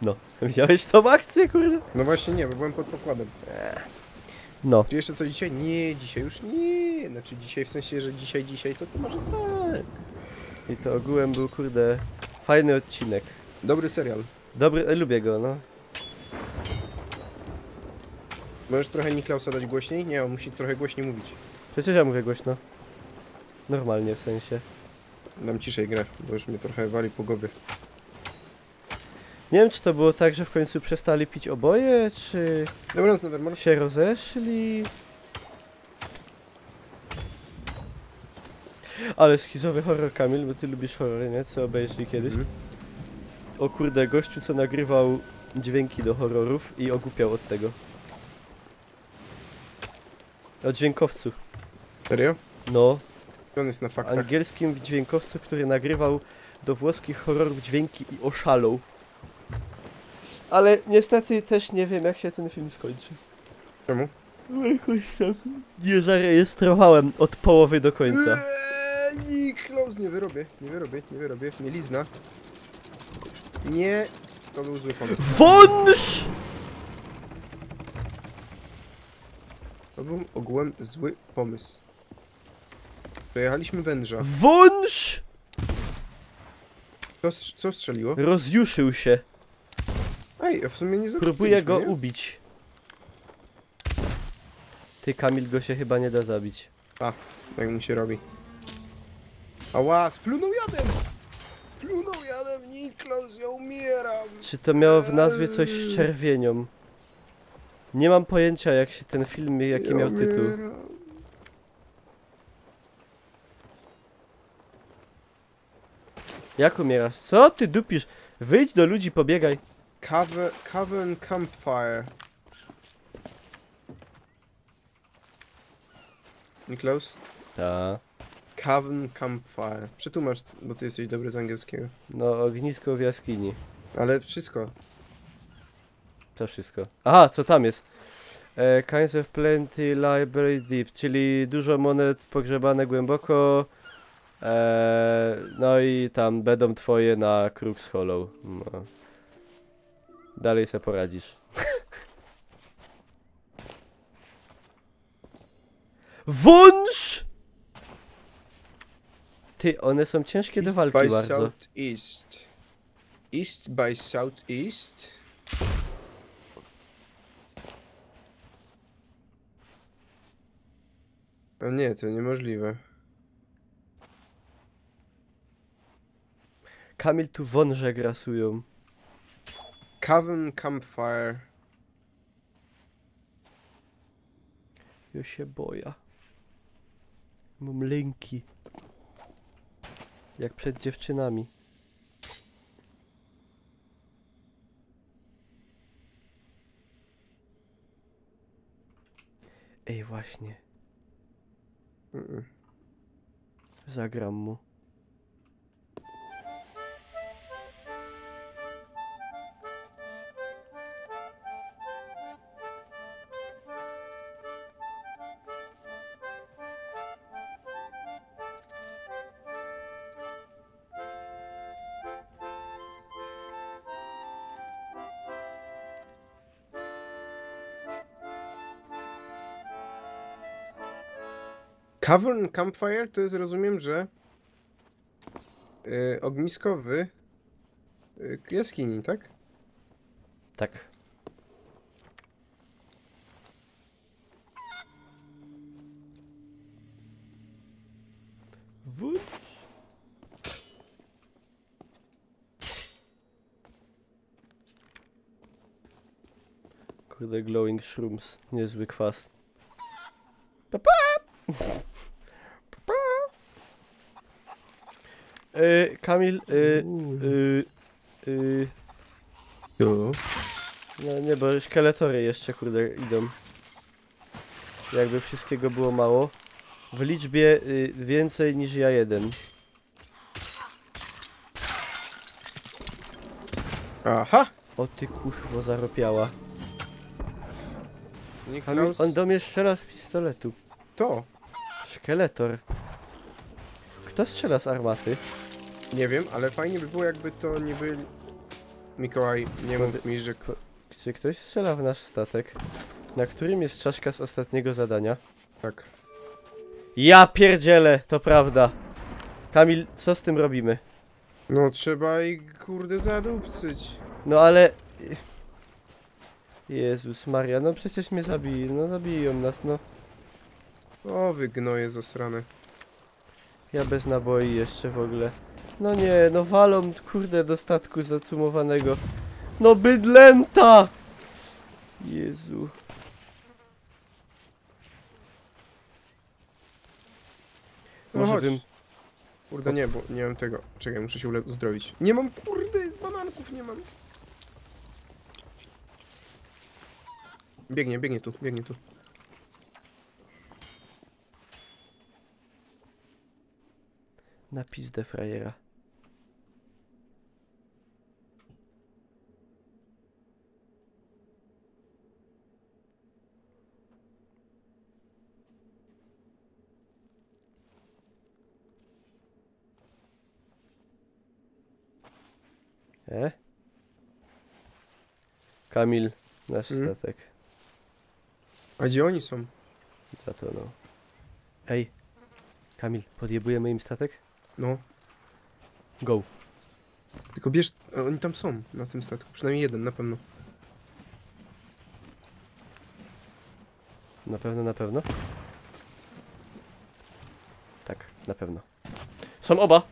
No, widziałeś tą akcję, kurde? No właśnie nie, bo byłem pod pokładem. No. Czy jeszcze co dzisiaj? Nie, dzisiaj już nie. Znaczy dzisiaj w sensie, że dzisiaj, to może tak. I to ogółem był, kurde, fajny odcinek. Dobry serial. Dobry, lubię go, no. Możesz trochę Niklausa dać głośniej? Nie, on musi trochę głośniej mówić. Przecież ja mówię głośno. Normalnie, w sensie. Dam ciszej grę, bo już mnie trochę wali po głowie. Nie wiem, czy to było tak, że w końcu przestali pić oboje, czy Dobranoc, Nevermore. się rozeszli. Ale schizowy horror, Kamil, bo ty lubisz horrory, nie? Co obejrzeli kiedyś? O kurde, gościu, co nagrywał dźwięki do horrorów i ogłupiał od tego. O dźwiękowcu. Serio? No, On jest na faktach. angielskim dźwiękowcu, który nagrywał do włoskich horrorów dźwięki i oszalał. Ale niestety też nie wiem, jak się ten film skończy. Czemu? No jakoś tak nie zarejestrowałem od połowy do końca. Close, nie wyrobię. Mielizna. Nie, to był zły pomysł. Wąż! To był ogółem zły pomysł. Przejechaliśmy węża. Wąż! Co strzeliło? Rozjuszył się. Ej, w sumie nie Próbuję go nie? ubić. Ty, Kamil, go się chyba nie da zabić. Jak mu się robi. Ała, splunął jadem! Niklas, ja umieram! Czy to miało w nazwie coś z czerwienią? Nie mam pojęcia, jak się ten film, jaki miał tytuł. Jak umierasz? Co ty dupisz? Wyjdź do ludzi, pobiegaj. Cavern Campfire. Niklas? Ta. Cavern Campfire. Przetłumacz, bo ty jesteś dobry z angielskiego. No, ognisko w jaskini. Ale wszystko. To wszystko. Aha, co tam jest? Kinds of Plenty Library Deep, czyli dużo monet pogrzebane głęboko. No i tam będą twoje na Crux Hollow. No. Dalej se poradzisz. Wąż! Ty, one są ciężkie do walki bardzo. Southeast. East by southeast. O nie, to niemożliwe. Kamil, tu wąże grasują. Cavern Campfire. Ja się boję. Mam lęki. Jak przed dziewczynami. Ej, właśnie. Zagram mu. Cavern Campfire to jest, rozumiem, że ogniskowy jaskini, tak? Tak. Wódź. Kurde, glowing shrooms. Niezły kwas. Papa! Kamil, no nie, bo szkieletory jeszcze, kurde, idą. Jakby wszystkiego było mało. W liczbie więcej niż ja jeden. Aha! O ty kuszwo zaropiała. Kamil, Niklaus, on do mnie strzela z pistoletu. to? Szkieletor. Kto strzela z armaty? Nie wiem, ale fajnie by było, jakby to nie byli... Mikołaj, nie mów mi, że... Czy ktoś strzela w nasz statek? Na którym jest czaszka z ostatniego zadania? Tak. Ja pierdzielę, to prawda. Kamil, co z tym robimy? No trzeba ich, kurde, zadupcyć. No ale... Jezus Maria, no przecież mnie zabiją, no zabiją nas, no. O, wy gnoje zasrane. Ja bez naboi jeszcze w ogóle. No nie, no walą, kurde, do statku zacumowanego. No bydlęta! Jezu. No Może chodź. bym... Kurde nie, bo nie mam tego. Czekaj, muszę się uzdrowić. Nie mam, kurde, bananków nie mam. Biegnie tu. Na pizdę frajera. Kamil, nasz statek. A gdzie oni są? Zatonął. Ej, Kamil, podjebujemy im statek? No. Go. Tylko bierz... Oni tam są, na tym statku. Przynajmniej jeden, na pewno. Na pewno, na pewno? Tak, na pewno. Są oba!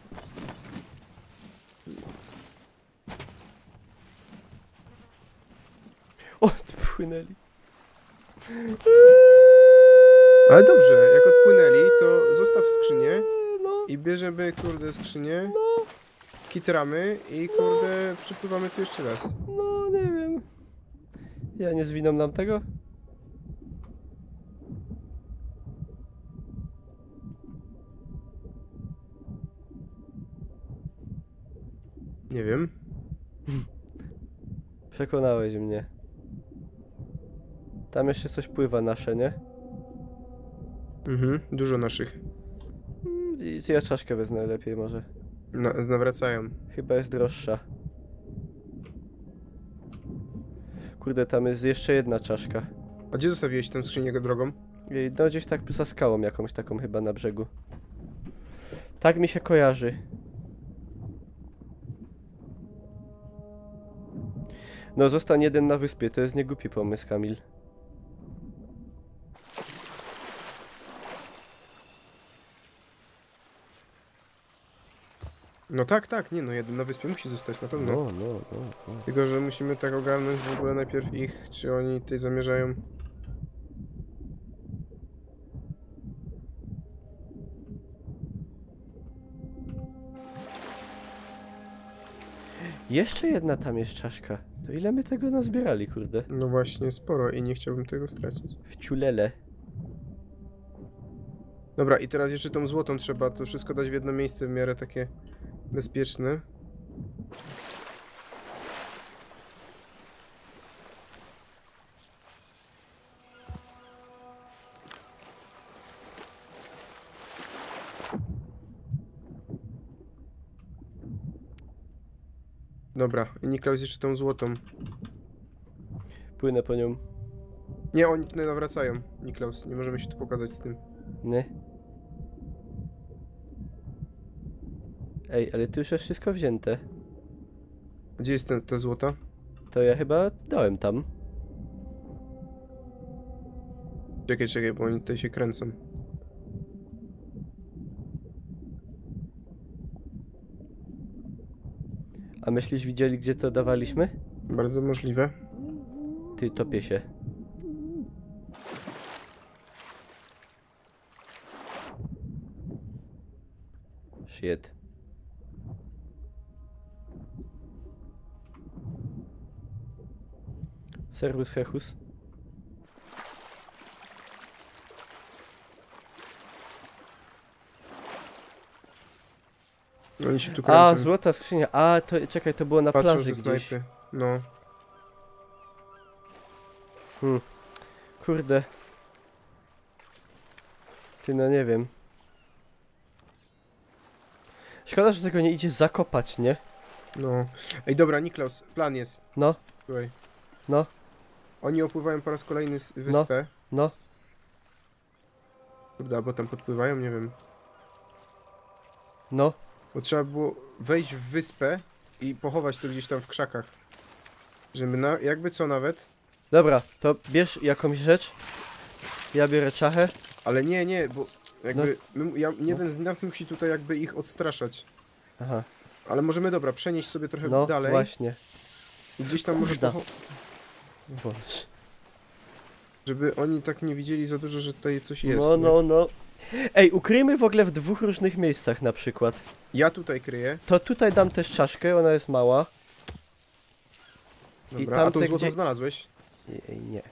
O, płynęli. Ale dobrze, jak odpłynęli, to zostaw skrzynię No, i bierzemy, kurde, skrzynię, no, kitramy i, kurde, przypływamy tu jeszcze raz. no, nie wiem. Ja nie zwiną nam tego? Nie wiem. Przekonałeś mnie. Tam jeszcze coś pływa nasze, nie? Mhm, dużo naszych. Ja czaszkę wezmę lepiej może. Nawracają. Chyba jest droższa. Kurde, tam jest jeszcze jedna czaszka. A gdzie zostawiłeś tę skrzynię drogą? No gdzieś tak za skałą jakąś taką chyba na brzegu. Tak mi się kojarzy. No zostań jeden na wyspie, to jest niegłupi pomysł, Kamil. No tak, nie no, jeden na wyspie musi zostać, na pewno. No. Tylko, że musimy tak ogarnąć w ogóle najpierw ich, czy oni tutaj zamierzają... Jeszcze jedna tam jest czaszka. To ile my tego nazbierali, kurde? No właśnie, sporo i nie chciałbym tego stracić. W ciulele. Dobra, i teraz jeszcze tą złotą trzeba to wszystko dać w jedno miejsce w miarę takie bezpieczne. Dobra, i Niklaus jeszcze tą złotą. Płynę po nią. Nie, oni tutaj nawracają, Niklaus. Nie możemy się tu pokazać z tym. Nie? Ej, ale tu już jest wszystko wzięte. Gdzie jest ta złota? To ja chyba dałem tam. Czekaj, bo oni tutaj się kręcą. A myślisz, widzieli, gdzie to dawaliśmy? Bardzo możliwe. Ty, topię się. Shit. Servus Hechus. Oni się tu kręcą. A, złota skrzynia. A, to czekaj, to było na Patrzą plaży ze gdzieś. snajpy. No. Kurde. Ty, no nie wiem. Szkoda, że tego nie idzie zakopać, nie? No. Ej, dobra, Niklaus, plan jest. No, Słuchaj. no, Oni opływają po raz kolejny wyspę. no. Kurde, albo tam podpływają, nie wiem. No. Bo trzeba było wejść w wyspę i pochować to gdzieś tam w krzakach. Żeby jakby co nawet. Dobra, to bierz jakąś rzecz. Ja biorę czachę. Ale nie, bo jakby jeden z nas musi tutaj jakby ich odstraszać. Aha. Ale możemy, dobra, przenieść sobie trochę No, dalej. właśnie. I gdzieś tam może Włącz. Żeby oni tak nie widzieli za dużo, że tutaj coś jest. No. Ej, ukryjmy w ogóle w 2 różnych miejscach na przykład. Ja tutaj kryję. To tutaj dam też czaszkę, ona jest mała. Dobra, i a tą złotą znalazłeś? Nie.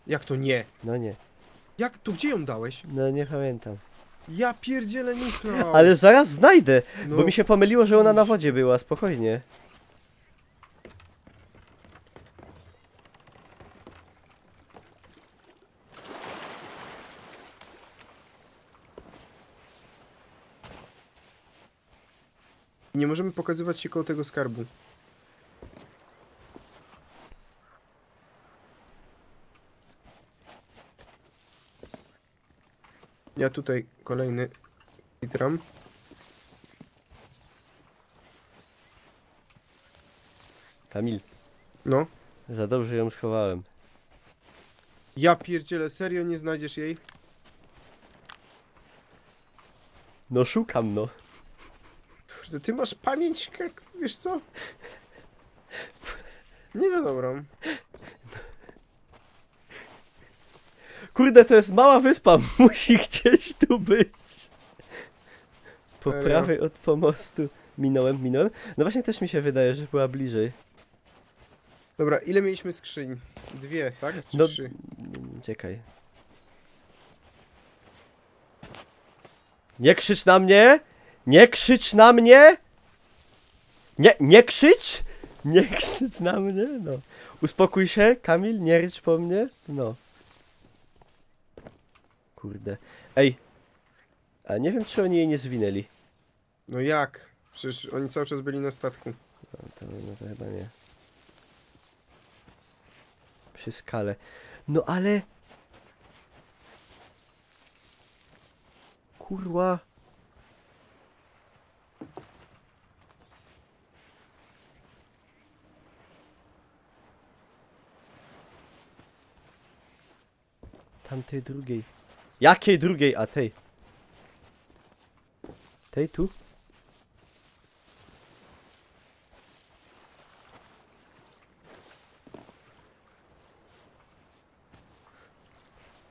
Jak to nie? No nie. Jak to? Gdzie ją dałeś? No nie pamiętam. Ja pierdzielę Niklaus. Ale zaraz znajdę, bo mi się pomyliło, że ona na wodzie była, spokojnie. Nie możemy pokazywać się koło tego skarbu. Ja tutaj kolejny litram. Kamil. No. Za dobrze ją schowałem. Ja pierdzielę, serio nie znajdziesz jej? No szukam, no. Kurde, ty masz pamięć, jak, wiesz co? Nie za dobrą. Kurde, to jest mała wyspa, musi gdzieś tu być. Po prawej od pomostu. Minąłem. No właśnie też mi się wydaje, że była bliżej. Dobra, ile mieliśmy skrzyń? 2, tak? Czy no, 3? Czekaj. Nie krzycz na mnie! Nie krzycz na mnie! Nie krzycz! Nie krzycz na mnie, no. Uspokój się, Kamil, nie rycz po mnie, no. Kurde. Ej. A nie wiem, czy oni jej nie zwinęli. No jak? Przecież oni cały czas byli na statku. No to chyba nie. Przy skale. No ale... Kurwa. Tamtej drugiej. Jakiej drugiej? A tej. Tej tu?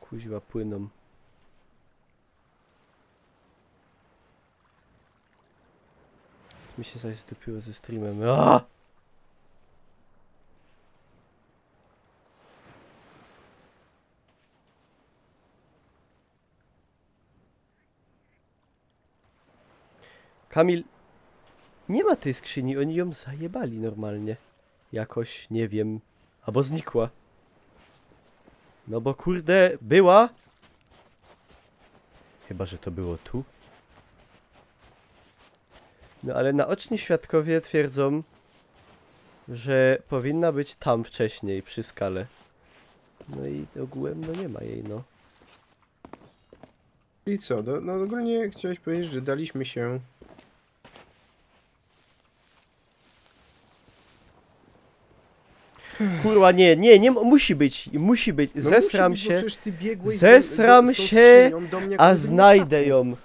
Kuźwa płyną. Mi się zaś zdupiło ze streamem. Aaaa! Kamil, nie ma tej skrzyni, oni ją zajebali normalnie. Jakoś, nie wiem, albo znikła. No bo kurde, była. Chyba, że to było tu. No ale naoczni świadkowie twierdzą, że powinna być tam wcześniej, przy skale. No i ogółem, no nie ma jej, no. I co? No ogólnie chciałeś powiedzieć, że daliśmy się... Kurwa, nie, musi być, No zesram musi się, być, ty biegłeś zesram z tą się, skrzynią do mnie, a znajdę ją.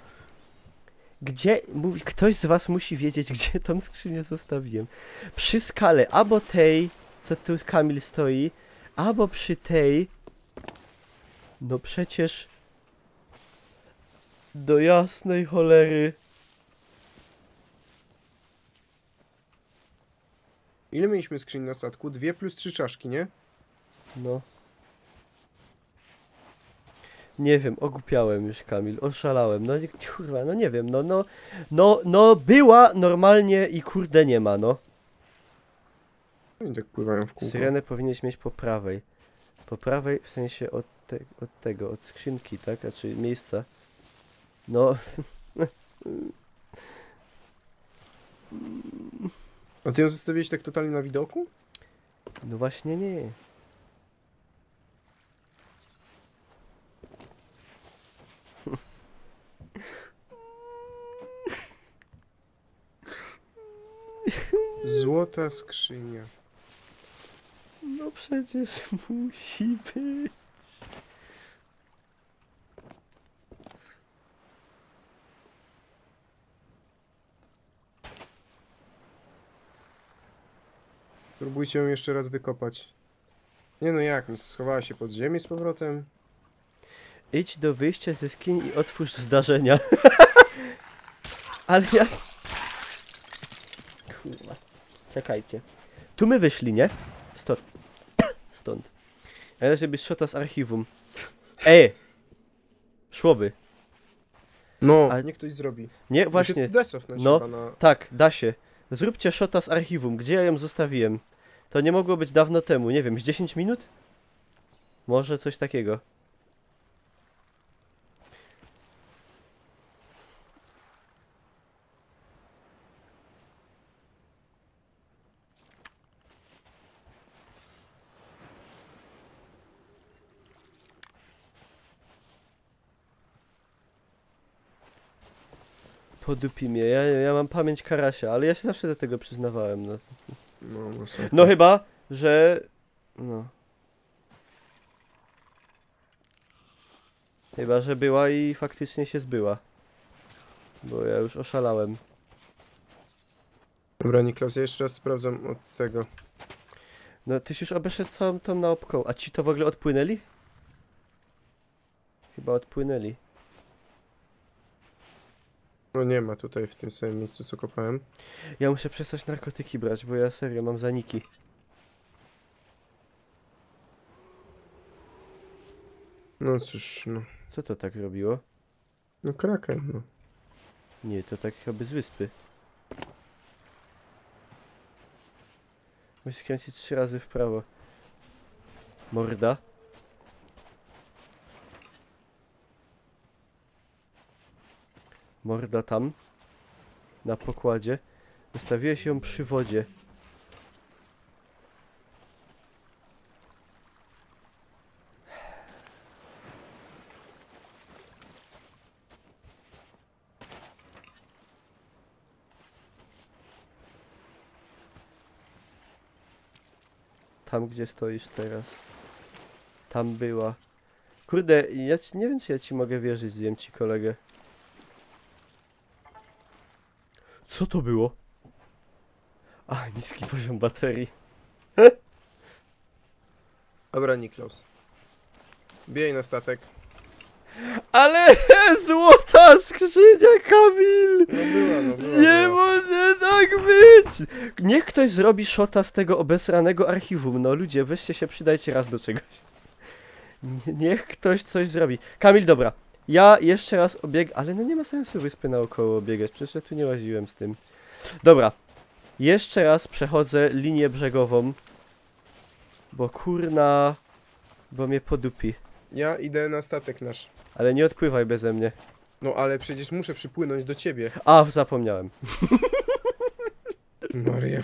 Gdzie, mówi, ktoś z was musi wiedzieć, gdzie tą skrzynię zostawiłem. Przy skale, albo tej, co tu Kamil stoi, albo przy tej. No przecież... Do jasnej cholery. Ile mieliśmy skrzyń na statku? 2 plus 3 czaszki, nie? No. Nie wiem, ogłupiałem już, Kamil, oszalałem, no kurwa, no nie wiem, no była normalnie i kurde nie ma, no. Oni tak pływają w kółko. Syrenę powinieneś mieć po prawej. Po prawej, w sensie od tego, od skrzynki, tak? A czy miejsca. No. A ty ją zostawiłeś tak totalnie na widoku? No właśnie nie. Złota skrzynia. No przecież musi być. Próbujcie ją jeszcze raz wykopać. Nie no jak, schowała się pod ziemię z powrotem. Idź do wyjścia ze jaskini i otwórz zdarzenia. Ale ja... Kurwa. Czekajcie. Tu my wyszli, nie? Stąd. Ale żeby szota z archiwum. Szłoby. No, a niech ktoś zrobi. Nie, właśnie. No, tak, da się. Zróbcie szota z archiwum. Gdzie ja ją zostawiłem? To nie mogło być dawno temu. Nie wiem, z 10 minut? Może coś takiego. Podupi mnie, ja mam pamięć karasia, ale ja się zawsze do tego przyznawałem. No chyba, że... No. Chyba, że była i faktycznie się zbyła. Bo ja już oszalałem. Dobra, Niklas, ja jeszcze raz sprawdzam od tego. No, tyś już obeszedł całą tą naopką. A ci to w ogóle odpłynęli? Chyba odpłynęli. No nie ma tutaj w tym samym miejscu, co kopałem. Ja muszę przestać narkotyki brać, bo ja serio mam zaniki. No cóż, no. Co to tak robiło? No kraken, no. Nie, to tak chyba z wyspy. Musisz skręcić 3 razy w prawo. Morda. Morda tam. Na pokładzie. Ustawiłeś ją przy wodzie. Tam, gdzie stoisz teraz. Tam była. Kurde, ja nie wiem, czy ja ci mogę wierzyć, zjem ci kolegę. Co to było? A, niski poziom baterii. Dobra, Niklaus. Bijaj na statek. Ale złota skrzynia, Kamil! No była. Nie może tak być! Niech ktoś zrobi szota z tego obesranego archiwum. No ludzie, weźcie się, przydajcie raz do czegoś. Niech ktoś coś zrobi. Kamil, dobra. Ja jeszcze raz obiegam, ale no nie ma sensu wyspy naokoło obiegać, przecież ja tu nie łaziłem z tym. Dobra. Jeszcze raz przechodzę linię brzegową. Bo kurna... Bo mnie podupi. Ja idę na statek nasz. Ale nie odpływaj beze mnie. No ale przecież muszę przypłynąć do ciebie. A, zapomniałem. Maria.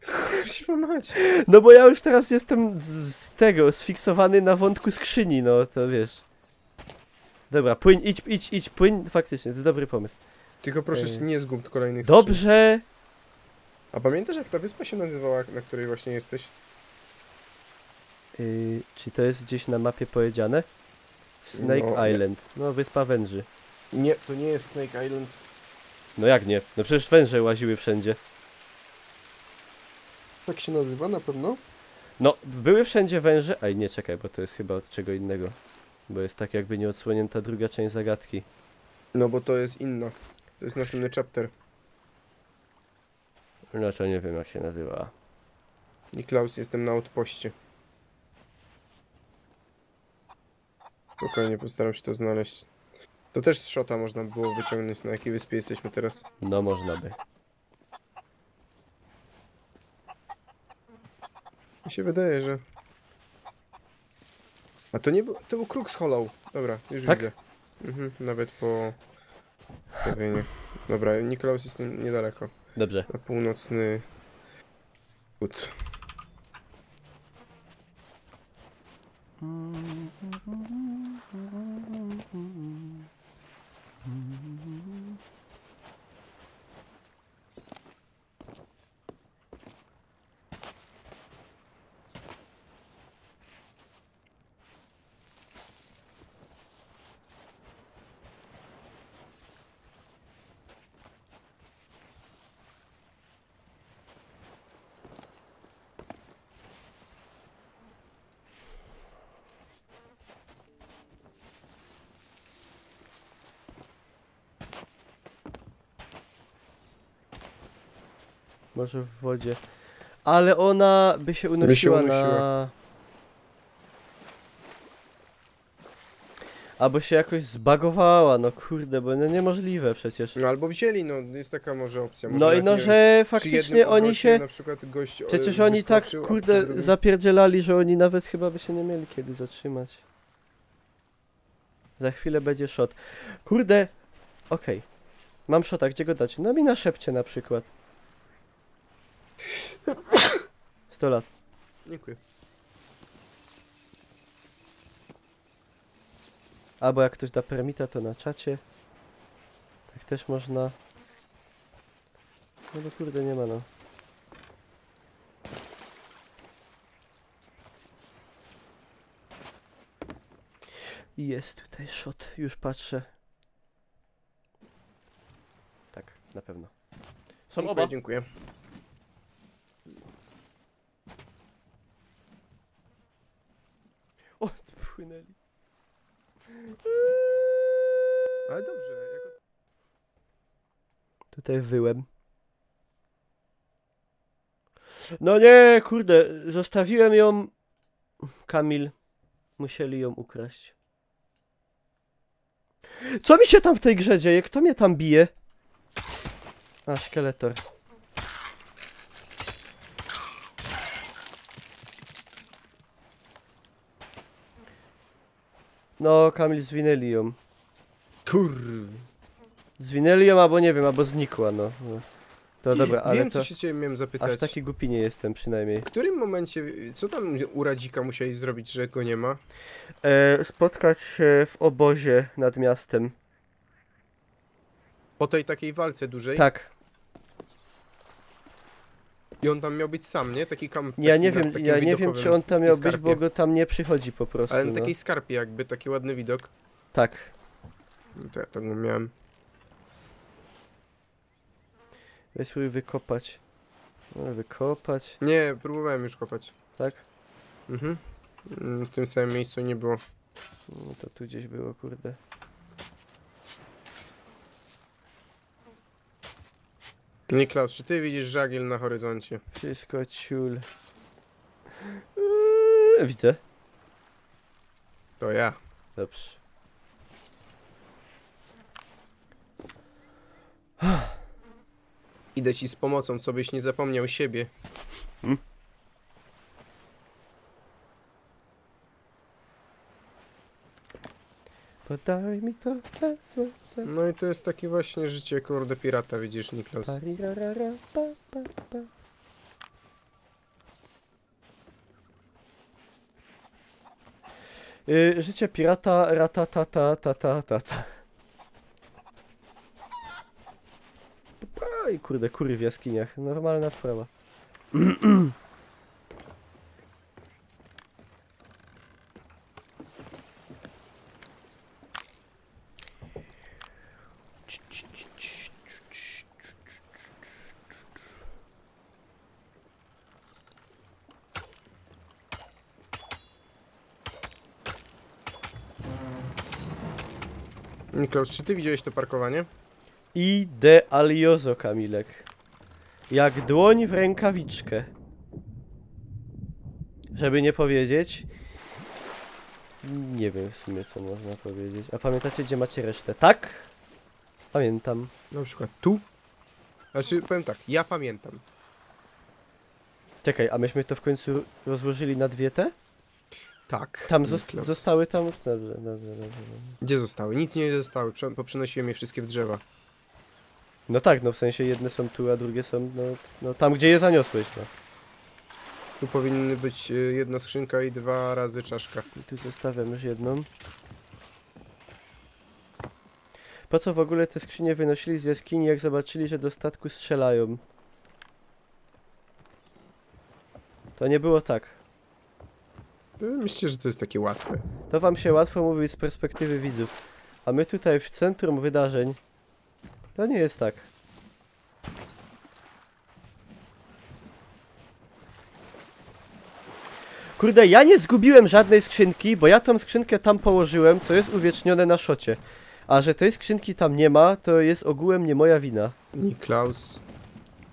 Kurwa mać. No bo ja już teraz jestem z tego, sfiksowany na wątku skrzyni, no to wiesz. Dobra, płyń, idź, płyń, faktycznie, to jest dobry pomysł. Tylko proszę cię, nie zgub kolejnych Dobrze! A pamiętasz, jak ta wyspa się nazywała, na której właśnie jesteś? Czy to jest gdzieś na mapie powiedziane? Snake No, Island. No, wyspa węży. Nie, to nie jest Snake Island. No jak nie? No przecież węże łaziły wszędzie. Tak się nazywa na pewno? No, były wszędzie węże... Aj, nie, czekaj, bo to jest chyba od czego innego. Bo jest tak jakby nieodsłonięta druga część zagadki. No bo to jest inna. To jest następny chapter. No to nie wiem, jak się nazywała. Niklaus, jestem na outpoście. Spokojnie, postaram się to znaleźć. To też z shota można było wyciągnąć, na jakiej wyspie jesteśmy teraz. No, można by. Mi się wydaje, że... A to nie był... To był Crux Hollow. Dobra, już tak? widzę. Nawet po... Stawienie. Dobra, Nikolaus jest niedaleko. Dobrze. Na północny... wschód. Może w wodzie. Ale ona by się unosiła na... Albo się jakoś zbagowała, no kurde, bo no niemożliwe przecież. No albo wzięli, no jest taka może opcja. Może no i no, że faktycznie oni się... Na przykład gość, przecież oni tak, kurde, zapierdzielali, że oni nawet chyba by się nie mieli kiedy zatrzymać. Za chwilę będzie shot. Kurde, okej. Mam shota, gdzie go dać? No mi na szepcie na przykład. 100 lat. Dziękuję. Albo jak ktoś da permita, to na czacie. Tak też można. No to kurde, nie ma no. Jest tutaj shot, już patrzę. Tak, na pewno. Są dziękuję, oba. Dziękuję. O, płynęli. Ale dobrze, jako... Tutaj wyłem. No nie, kurde, zostawiłem ją. Kamil, musieli ją ukraść. Co mi się tam w tej grze dzieje? Kto mnie tam bije? A, szkieletor. No, Kamil, zwinęli ją. Zwinęli ją, albo nie wiem, albo znikła, no. To dobra, ale wiem, to... co się ciebie miałem zapytać. Aż taki głupi nie jestem, przynajmniej. W którym momencie, co tam u Radzika musiałeś zrobić, że go nie ma? Spotkać się w obozie nad miastem. Po tej takiej walce dużej? Tak. I on tam miał być sam, nie? Taki kamp. Ja nie wiem, czy on tam miał być, bo go tam nie przychodzi po prostu. Ale na no. takiej skarpie jakby, taki ładny widok. Tak. No to ja tego miałem. Weź spróbuj wykopać. No, wykopać. Nie, próbowałem już kopać. Tak? Mhm. W tym samym miejscu nie było. No to tu gdzieś było, kurde. Niklaus, czy ty widzisz żagiel na horyzoncie? Wszystko ciul. Widzę. To ja. Dobrze. Idę ci z pomocą, co byś nie zapomniał siebie. Podaj mi to słońce. No i to jest takie właśnie życie, kurde, pirata, widzisz, Niklaus. Życie pirata, ratatata. Oj, kurde, kury w jaskiniach. Normalna sprawa. Niklaus, czy ty widziałeś to parkowanie? Idealiozo, Kamilek. Jak dłoń w rękawiczkę. Żeby nie powiedzieć... Nie wiem w sumie, co można powiedzieć. A pamiętacie, gdzie macie resztę? Tak? Pamiętam. Na przykład tu? Znaczy, powiem tak, ja pamiętam. Czekaj, a myśmy to w końcu rozłożyli na dwie te? Tak. Tam zostały tam... Dobrze. Gdzie zostały? Nic nie zostały, poprzenosiłem je wszystkie w drzewa. No tak, no w sensie jedne są tu, a drugie są, no tam gdzie je zaniosłeś, no. Tu powinny być jedna skrzynka i 2 razy czaszka. I tu zostawiam już jedną. Po co w ogóle te skrzynie wynosili z jaskini, jak zobaczyli, że do statku strzelają? To nie było tak. Myślę, że to jest takie łatwe. To wam się łatwo mówi z perspektywy widzów. A my tutaj w centrum wydarzeń... To nie jest tak. Kurde, ja nie zgubiłem żadnej skrzynki, bo ja tą skrzynkę tam położyłem, co jest uwiecznione na szocie. A że tej skrzynki tam nie ma, to jest ogółem nie moja wina. Niklaus.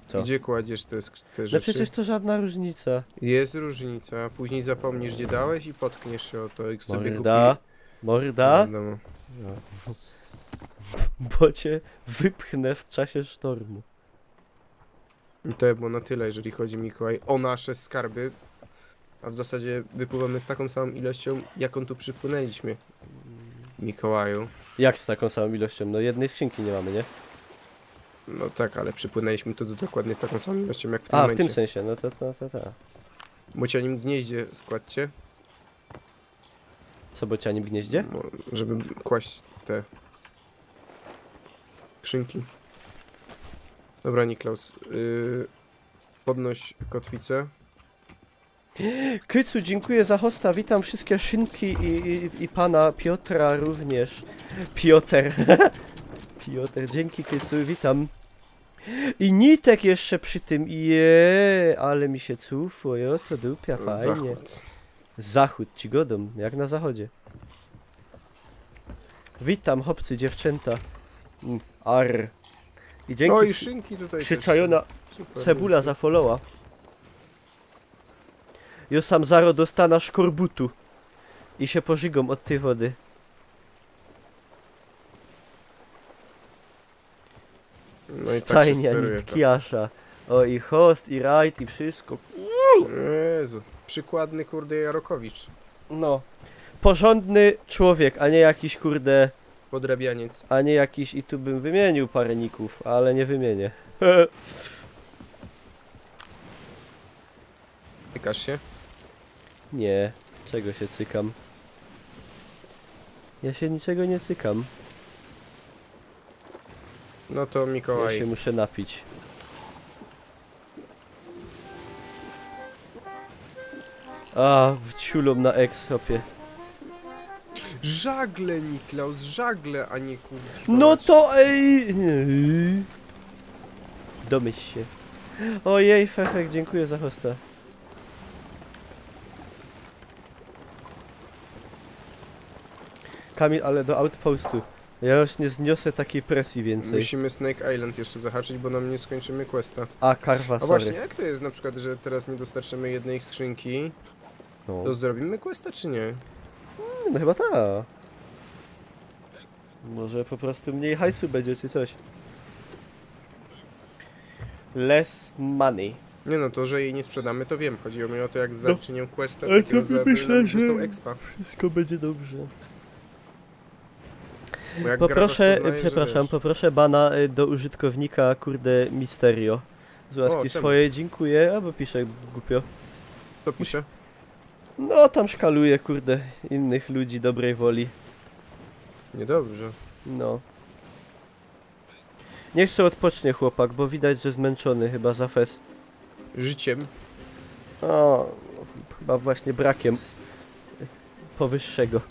Co? Co? Gdzie kładziesz te No rzeczy? przecież to żadna różnica. Jest różnica. Później zapomnisz, gdzie dałeś i potkniesz się o to, jak sobie Morda. Morda. No. Bo cię wypchnę w czasie sztormu. I to było na tyle, jeżeli chodzi, Mikołaj, o nasze skarby. A w zasadzie wypływamy z taką samą ilością, jaką tu przypłynęliśmy, Mikołaju. Jak z taką samą ilością? No jednej skrzynki nie mamy, nie? No tak, ale przypłynęliśmy tu dokładnie z taką samą ilością, jak w tym A, momencie. w tym sensie, no to. W bocianim gnieździe składźcie. Co, bocianim gnieździe? Żeby kłaść te skrzynki. Dobra, Niklaus, podnoś kotwicę. Kycu, dziękuję za hosta, witam wszystkie szynki i pana Piotra również. Piotr. Piotr, dzięki Kycu, witam. I Nitek jeszcze przy tym, ale mi się cufło, jo, to dupia, fajnie. Zachód. Zachód ci godą, jak na zachodzie. Witam, chłopcy, dziewczęta. Arr. I dzięki. O, i szynki tutaj przyczajona cebula za followa. Jo sam zaro dostana szkorbutu. I się pożygą od tej wody. No i tak się Stajnia, steruje to. nitkiasza. O, i host, i rajd, i wszystko. Jezu, przykładny kurde Jarokowicz. No. Porządny człowiek, a nie jakiś kurde... Podrabianiec. A nie jakiś... I tu bym wymienił parę ników, ale nie wymienię. Tykasz się? Nie. Czego się cykam? Ja się niczego nie cykam. No to Ja Mikołaj. się muszę napić. A, wciulą na ex-hopie. Żagle, Niklaus, żagle, a nie kurwa. No to ej! Domyśl się. Ojej, Fefek, dziękuję za hosta. Kamil, ale do outpostu. Ja już nie zniosę takiej presji więcej. Musimy Snake Island jeszcze zahaczyć, bo nam nie skończymy questa. A, karwa, A sorry. właśnie, jak to jest na przykład, że teraz nie dostarczymy jednej skrzynki, No, to zrobimy questa czy nie? no chyba tak. Może po prostu mniej hajsu będzie, czy coś. Less money. Nie no, to, że jej nie sprzedamy, to wiem. Chodzi mi o to, jak zaczynię questa, ale takiego to za myślę, że- dostał expa. Wszystko będzie dobrze. Bo jak Poproszę, gra rozpoznaje, że przepraszam, wiesz. poproszę bana do użytkownika, kurde, Misterio. Z łaski czemu? swojej, dziękuję, albo piszę głupio. To pisze. No, tam szkaluje, kurde, innych ludzi dobrej woli. Niedobrze. No. Niech sobie odpocznie chłopak, bo widać, że zmęczony chyba za fest. Życiem. O, chyba właśnie brakiem powyższego.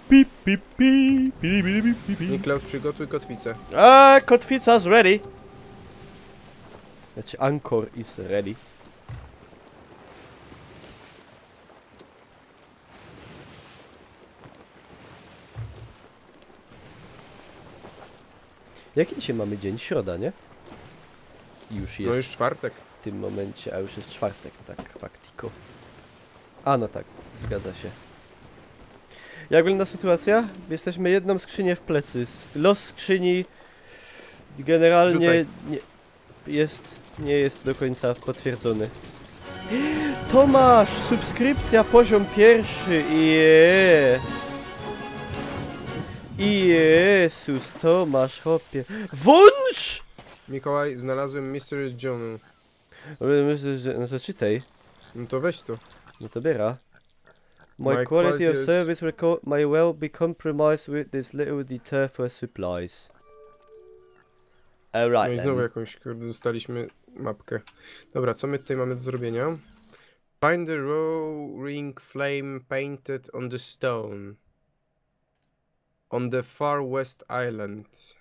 Pip, pip, pip, pip, pip, pip, pip. Niklaus, przygotuj kotwicę. A, kotwica's ready. Znaczy, anchor is ready. Jaki dzisiaj mamy dzień? Środa, nie? Już jest No już czwartek. w tym momencie, a już jest czwartek, tak, faktiko. A, no tak, zgadza się. Jak wygląda sytuacja? Jesteśmy jedną skrzynię w plecy. Los skrzyni generalnie Rzucaj. nie jest do końca potwierdzony. Tomasz, subskrypcja poziom pierwszy. Jezus, Tomasz, hopie. Włącz! Mikołaj, znalazłem Mystery Journal. No to czytaj. No to weź to. No to biera. My quality of service may well be compromised with this little detour for supplies. No Alright i znowu jakąś, kurde, dostaliśmy mapkę. Dobra, co my tutaj mamy do zrobienia? Find the raw ring flame painted on the stone. On the far west island.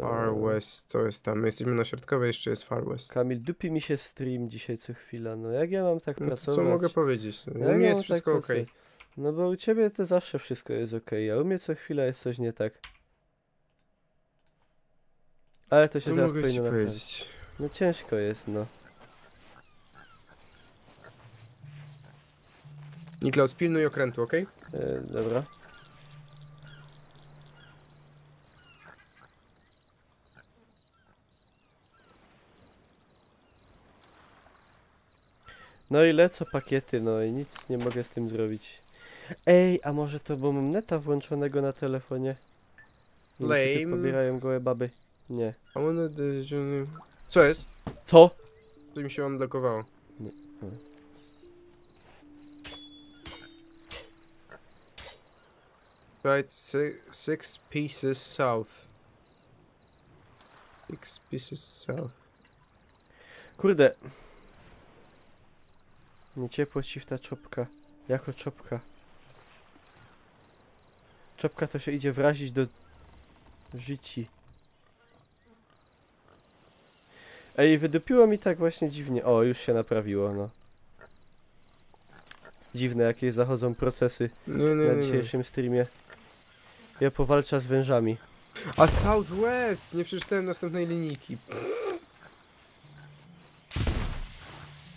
Far west, co jest tam? My jesteśmy na środkowej, jeszcze jest far west. Kamil, dupi mi się stream dzisiaj co chwila, no jak ja mam tak No to pracować? co mogę powiedzieć? Jak U mnie ja jest mam wszystko tak okej. pracować? No bo u ciebie to zawsze wszystko jest okej, a u mnie co chwila jest coś nie tak. Ale to się To zaraz mogę ci powinno naprawić. powiedzieć. No ciężko jest, no. Niklaus, pilnuj okrętu, okej? Dobra. No i lecą pakiety, no i nic nie mogę z tym zrobić. Ej, a może to bo mam neta włączonego na telefonie? Nie, mi się tu Lame. pobierają gołe baby. Nie. Co jest? Co? To mi się odblokowało. Nie. Right, six pieces south. 6 pieces south. Kurde. Nie ciepło ci w ta czopka. Jako czopka. Czopka to się idzie wrazić do życi. Ej, wydupiło mi tak właśnie dziwnie. O, już się naprawiło, no. Dziwne, jakie zachodzą procesy na dzisiejszym streamie. Ja powalczę z wężami. A Southwest! Nie przeczytałem następnej linijki.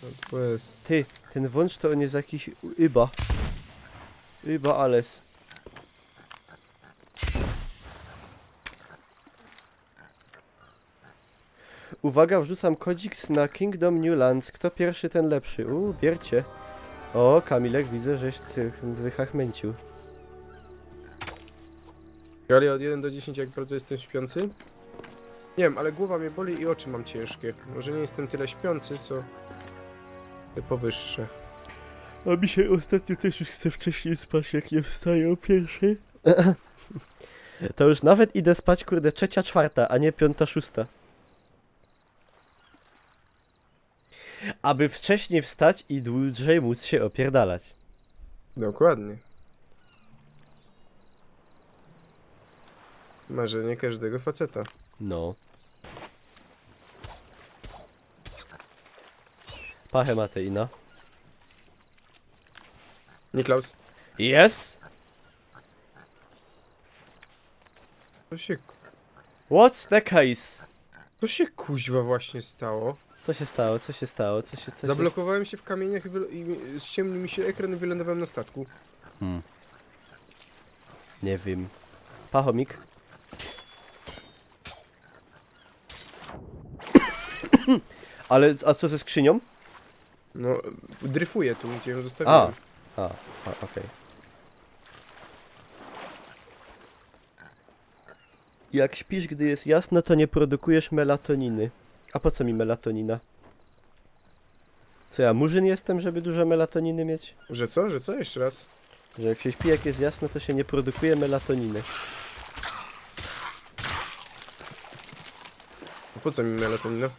Southwest. Ty, ten wąż to on jest jakiś Iba. Iba Ales. Uwaga, wrzucam kodzik na Kingdom New Lands. Kto pierwszy, ten lepszy. Biercie. O, Kamilek, widzę, żeś wychachmęcił. Ale od 1 do 10 jak bardzo jestem śpiący? Nie wiem, ale głowa mnie boli i oczy mam ciężkie. Może nie jestem tyle śpiący, co te powyższe. A mi się ostatnio też już chce wcześniej spać, jak nie wstaję o pierwszej. To już nawet idę spać, kurde, 3, 4, a nie 5, 6. Aby wcześniej wstać i dłużej móc się opierdalać. Dokładnie. Marzenie każdego faceta. No. Pachę Mateina. Niklaus. Yes? Co się... What's the case? Co się kuźwa właśnie stało? Co się stało? Co się stało? Co się... Zablokowałem się w kamieniach i ściemnił mi się ekran i wylądowałem na statku. Nie wiem. Pachomik. Ale, a co ze skrzynią? No, dryfuję tu, gdzie ją zostawiłem. Okej. Jak śpisz, gdy jest jasno, to nie produkujesz melatoniny. A po co mi melatonina? Co ja, murzyn jestem, żeby dużo melatoniny mieć? Że co? Że co? Jeszcze raz? Że jak się śpi, jak jest jasno, to się nie produkuje melatoniny. A po co mi melatonina?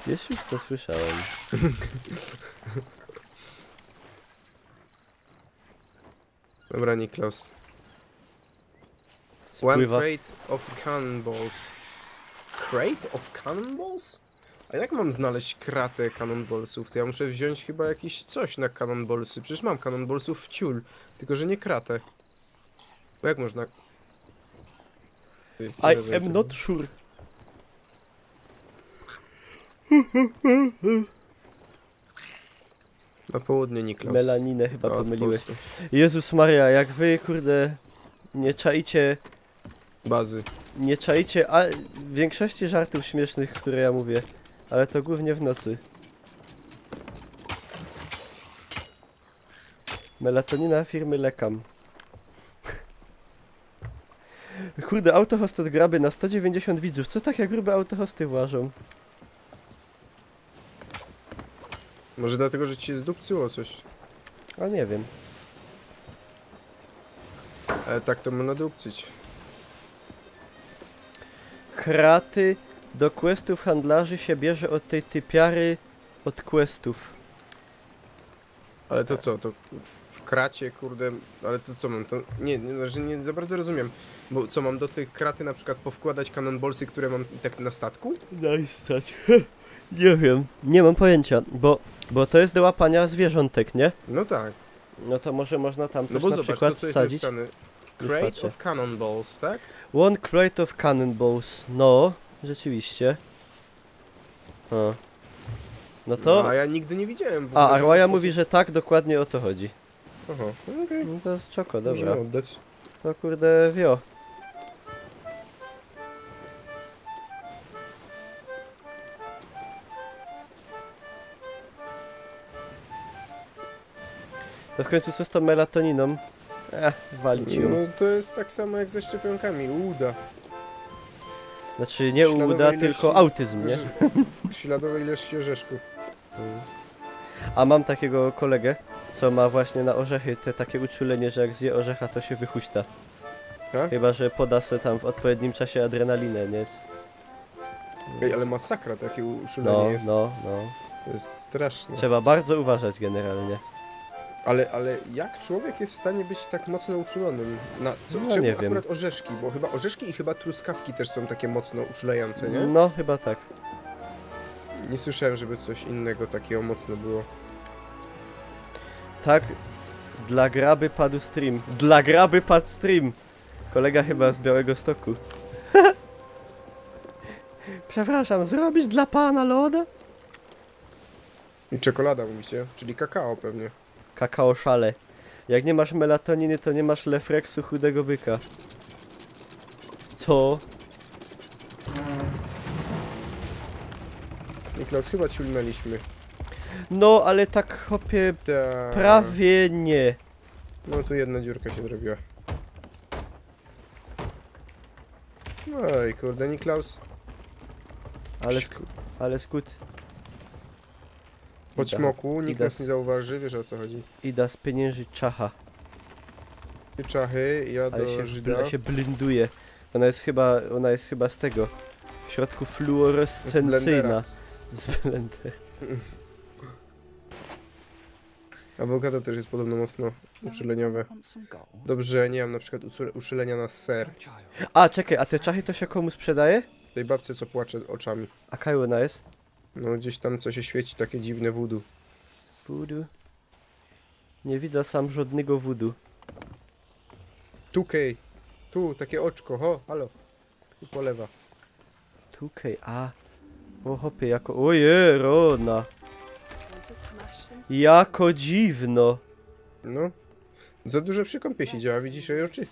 Wiesz, już to słyszałem. Dobra, Niklaus. Spływa. One crate of cannonballs. Crate of cannonballs? A jak mam znaleźć kratę cannonballsów? To ja muszę wziąć chyba jakieś coś na cannonballsy. Przecież mam cannonballsów w ciul, tylko że nie kratę. Bo jak można... I am not sure. Na południe, Niklaus. Melaninę chyba No, pomyliłeś. po prostu. Jezus Maria, jak wy, kurde, nie czaicie... Bazy. Nie czaicie w większości żartów śmiesznych, które ja mówię. Ale to głównie w nocy. Melatonina firmy Lekam. Kurde, autohost od graby na 190 widzów. Co takie grube autohosty włażą? Może dlatego, że ci się zdupcyło coś. A nie wiem. Ale tak to można dupcyć. Kraty do questów handlarzy się bierze od tej typiary od questów. Ale to co? To w kracie, kurde... Ale to co mam? To... Nie za bardzo rozumiem. Bo co, mam do tych kraty na przykład powkładać cannonballsy, które mam i tak na statku? Daj stać. Nie wiem. Nie mam pojęcia, bo to jest do łapania zwierzątek, nie? No tak. No to może można tam No też bo na zobacz, przykład to co jest wsadzić. napisane. Crate of cannonballs, tak? One crate of cannonballs. No, rzeczywiście. O. No to... No, a ja nigdy nie widziałem. A Arwaja mówi, że tak, dokładnie o to chodzi. Aha, okej. No to jest czoko, Możemy dobra. oddać. To kurde wio. To w końcu co z tą melatoniną? Walić ją. No to jest tak samo jak ze szczepionkami. Uda. Znaczy nie Śladowej uda, ilości- tylko autyzm, nie? Śladowej ilości orzeszków. A mam takiego kolegę, co ma właśnie na orzechy te takie uczulenie, że jak zje orzecha, to się wychuśta. Tak? Chyba że poda se tam w odpowiednim czasie adrenalinę, nie? Ej, ale masakra takie uszulenie No, jest. no. To jest straszne. Trzeba bardzo uważać generalnie. Ale jak człowiek jest w stanie być tak mocno uczulonym? No, czemu nie akurat wiem. orzeszki? Bo chyba orzeszki i chyba truskawki też są takie mocno uczulające, nie? No, chyba tak. Nie słyszałem, żeby coś innego takiego mocno było. Tak, dla graby padł stream. Dla graby padł stream! Kolega chyba z Białegostoku. Przepraszam, zrobić dla pana loda? I czekolada mówicie? Czyli kakao pewnie. Kakao szale. Jak nie masz melatoniny, to nie masz lefreksu chudego byka. Co? Niklaus, chyba ciulnęliśmy. No, ale tak hopie, Ta... prawie nie. No tu jedna dziurka się zrobiła. Oj, kurde, Niklaus. Ale skut. Po Ida- ćmoku, nikt Ida- nas nie zauważy, wiesz o co chodzi. Ida spieniężyć czacha. Ty czachy, ja do Żyda. Ale się blinduje. Ona jest chyba z tego. W środku fluorescencyjna. Z blendera. Awokado też jest podobno mocno uczuleniowe. Dobrze, nie mam na przykład uczulenia na ser. A, czekaj, a te czachy to się komu sprzedaje? Tej babce, co płacze oczami. A kaj ona jest? No gdzieś tam co się świeci, takie dziwne voodoo. Voodoo? Nie widzę sam żadnego voodoo. Tukej. Tu, takie oczko, ho, halo. Tu po lewa. Tukej, a. O hopie, jako... Oje, rona. Jako dziwno. No. Za dużo przy kąpie się działa, widzisz jej oczy?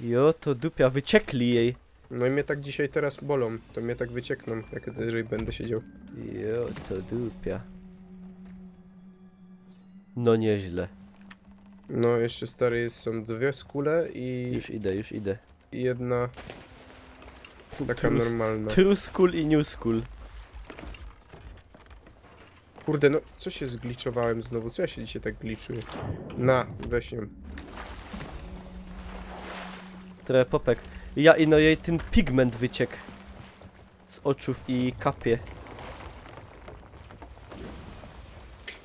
Jo, to dupia, wyciekli jej. No i mnie tak dzisiaj teraz bolą, to mnie tak wyciekną, jeżeli będę siedział. Jo, to dupia. No nieźle. No, jeszcze stary są dwie skule i Już idę. jedna taka normalna. True school i new school. Kurde, no co się zgliczowałem znowu? Co ja się dzisiaj tak gliczuję? Weź ją. Trochę popek. I no jej ten pigment wyciekł. Z oczów i kapie.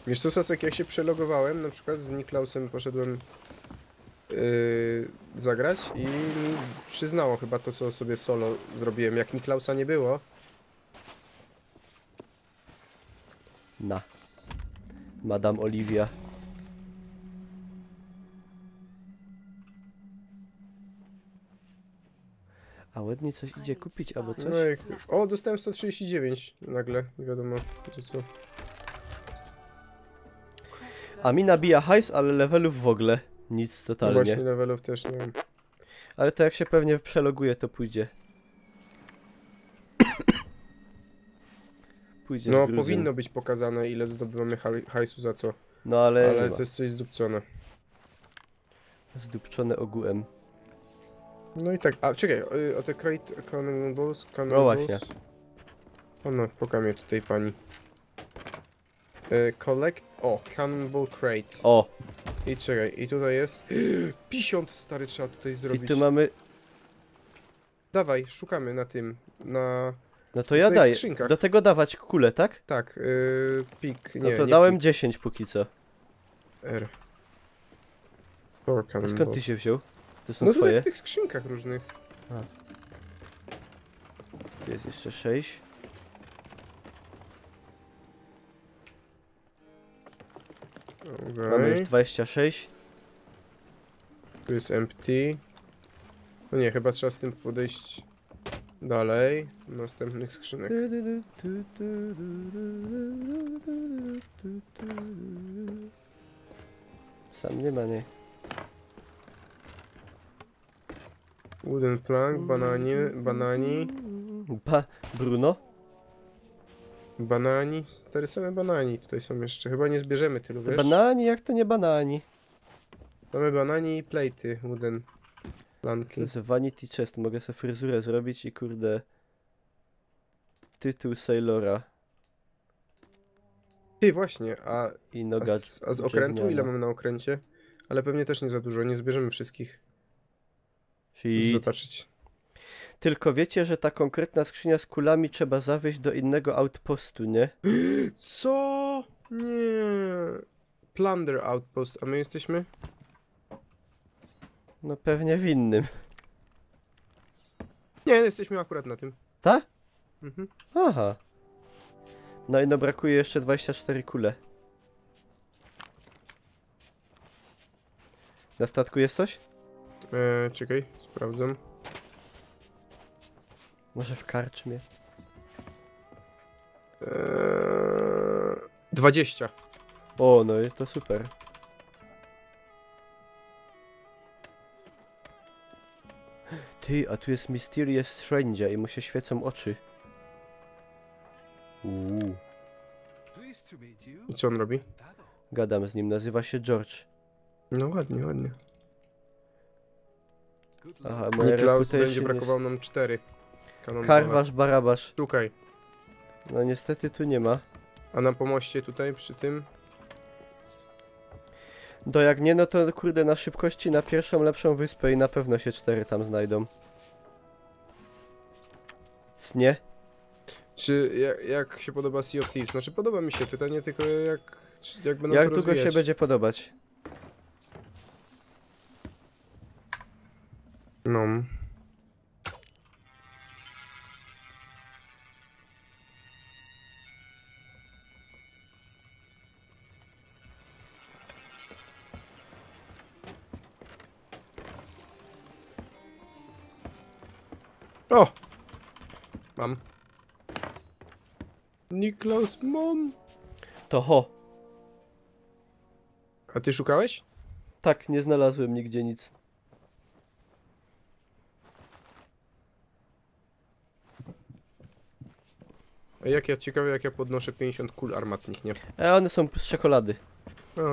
Wiesz co, Sasek, jak się przelogowałem, na przykład z Niklausem poszedłem zagrać i mi przyznało chyba to, co sobie solo zrobiłem. Jak Niklausa nie było, Madame Olivia. A ładnie coś idzie kupić albo coś? no jak... O, dostałem 139 nagle, nie wiadomo, że co. A mi nabija hajs, ale levelów w ogóle. Nic No totalnie. właśnie, levelów też nie mam. Ale to jak się pewnie przeloguje, to pójdzie. Pójdzie z No, gruzem. powinno być pokazane, ile zdobywamy hajsu za co. No ale To jest coś zdupcone. zdupczone ogółem. No i tak, a czekaj, o te crate cannonballs. No właśnie. O no, pokamie tutaj pani. Cannonball crate. O! I czekaj, i tutaj jest... 50 stary trzeba tutaj zrobić. I tu mamy... Dawaj, szukamy na tym, No to ja Tutaj w daję. skrzynkach. Do tego dawać kulę, tak? Tak, pik, No nie, to nie dałem pik, 10 póki co. R. Four A cannonballs. skąd ty się wziął? To są No tutaj twoje? w tych skrzynkach różnych. Tu jest jeszcze 6. Mamy już Okay. 26. Tu jest empty. No nie, chyba trzeba z tym podejść dalej. Następnych skrzynek. Sam nie ma, nie. Wooden plank, banani. Bruno? Banani, 4 same banani tutaj są jeszcze. Chyba nie zbierzemy tylu, To wiesz? banani? Jak to nie banani? Mamy banani i plejty, wooden planki. To jest vanity chest, mogę sobie fryzurę zrobić i kurde... Tytuł Sailora. Ty właśnie, I noga a z okrętu drewniana. ile mamy na okręcie? Ale pewnie też nie za dużo, nie zbierzemy wszystkich. Shit. Zobaczyć. Tylko wiecie, że ta konkretna skrzynia z kulami trzeba zawieźć do innego outpostu, nie? Co? Nie. Plunder outpost, a my jesteśmy? No pewnie w innym. Nie, jesteśmy akurat na tym. Ta? Mhm. Aha. No i no brakuje jeszcze 24 kule. Na statku jest coś? Czekaj, sprawdzam. Może w karczmie? 20. O, no i to super. Ty, a tu jest Mysterious Stranger i mu się świecą oczy. I co on robi? Gadam z nim, nazywa się George. No ładnie, ładnie. Aha, moje Niklaus reputation będzie brakowało nam 4. Karwasz, barabasz. Szukaj. No niestety tu nie ma. A na pomoście tutaj przy tym? Do jak nie, no to kurde na szybkości na pierwszą lepszą wyspę i na pewno się 4 tam znajdą. Nie? Czy jak się podoba Sea of Thieves? Znaczy podoba mi się, pytanie tylko jak będą Jak to długo rozwijać. się będzie podobać? No. O! Mam. Niklaus, mom! To ho. A ty szukałeś? Tak, nie znalazłem nigdzie nic. A ciekawe jak ja podnoszę 50 kul armatnych, nie? One są z czekolady.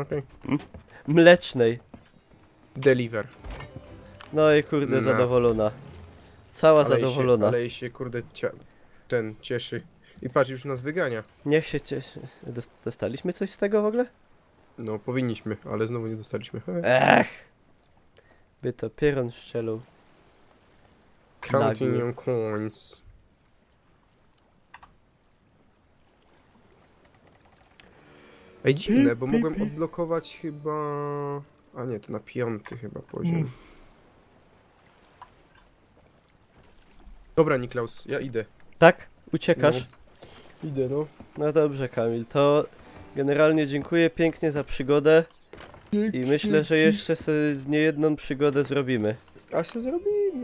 Okej. Mlecznej. Deliver. No i kurde, No. zadowolona. Cała zadowolona. Ale jej się kurde cieszy. I patrz, już nas wygania. Niech się cieszy. Dostaliśmy coś z tego w ogóle? No, powinniśmy, ale znowu nie dostaliśmy. Ech! By to pieron szczelał. Counting Nagły. your coins. Ej, dziwne, bo mogłem odblokować chyba... A nie, to na 5 chyba poziom. Dobra, Niklaus, ja idę. Tak? Uciekasz? No. Idę, no. No dobrze, Kamil, to generalnie dziękuję pięknie za przygodę i myślę, że jeszcze sobie niejedną przygodę zrobimy. A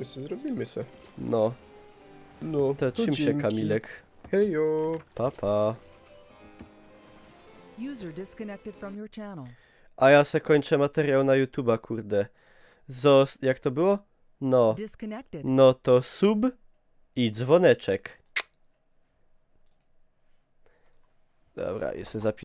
zrobimy se. No, No, to czym się, dzięki. Kamilek? Hejo. Pa, pa. User disconnected from your channel. A ja se kończę materiał na YouTube'a, kurde. Jak to było? No, Disconnected. no to sub i dzwoneczek. Dobra, jeszcze zapiszę.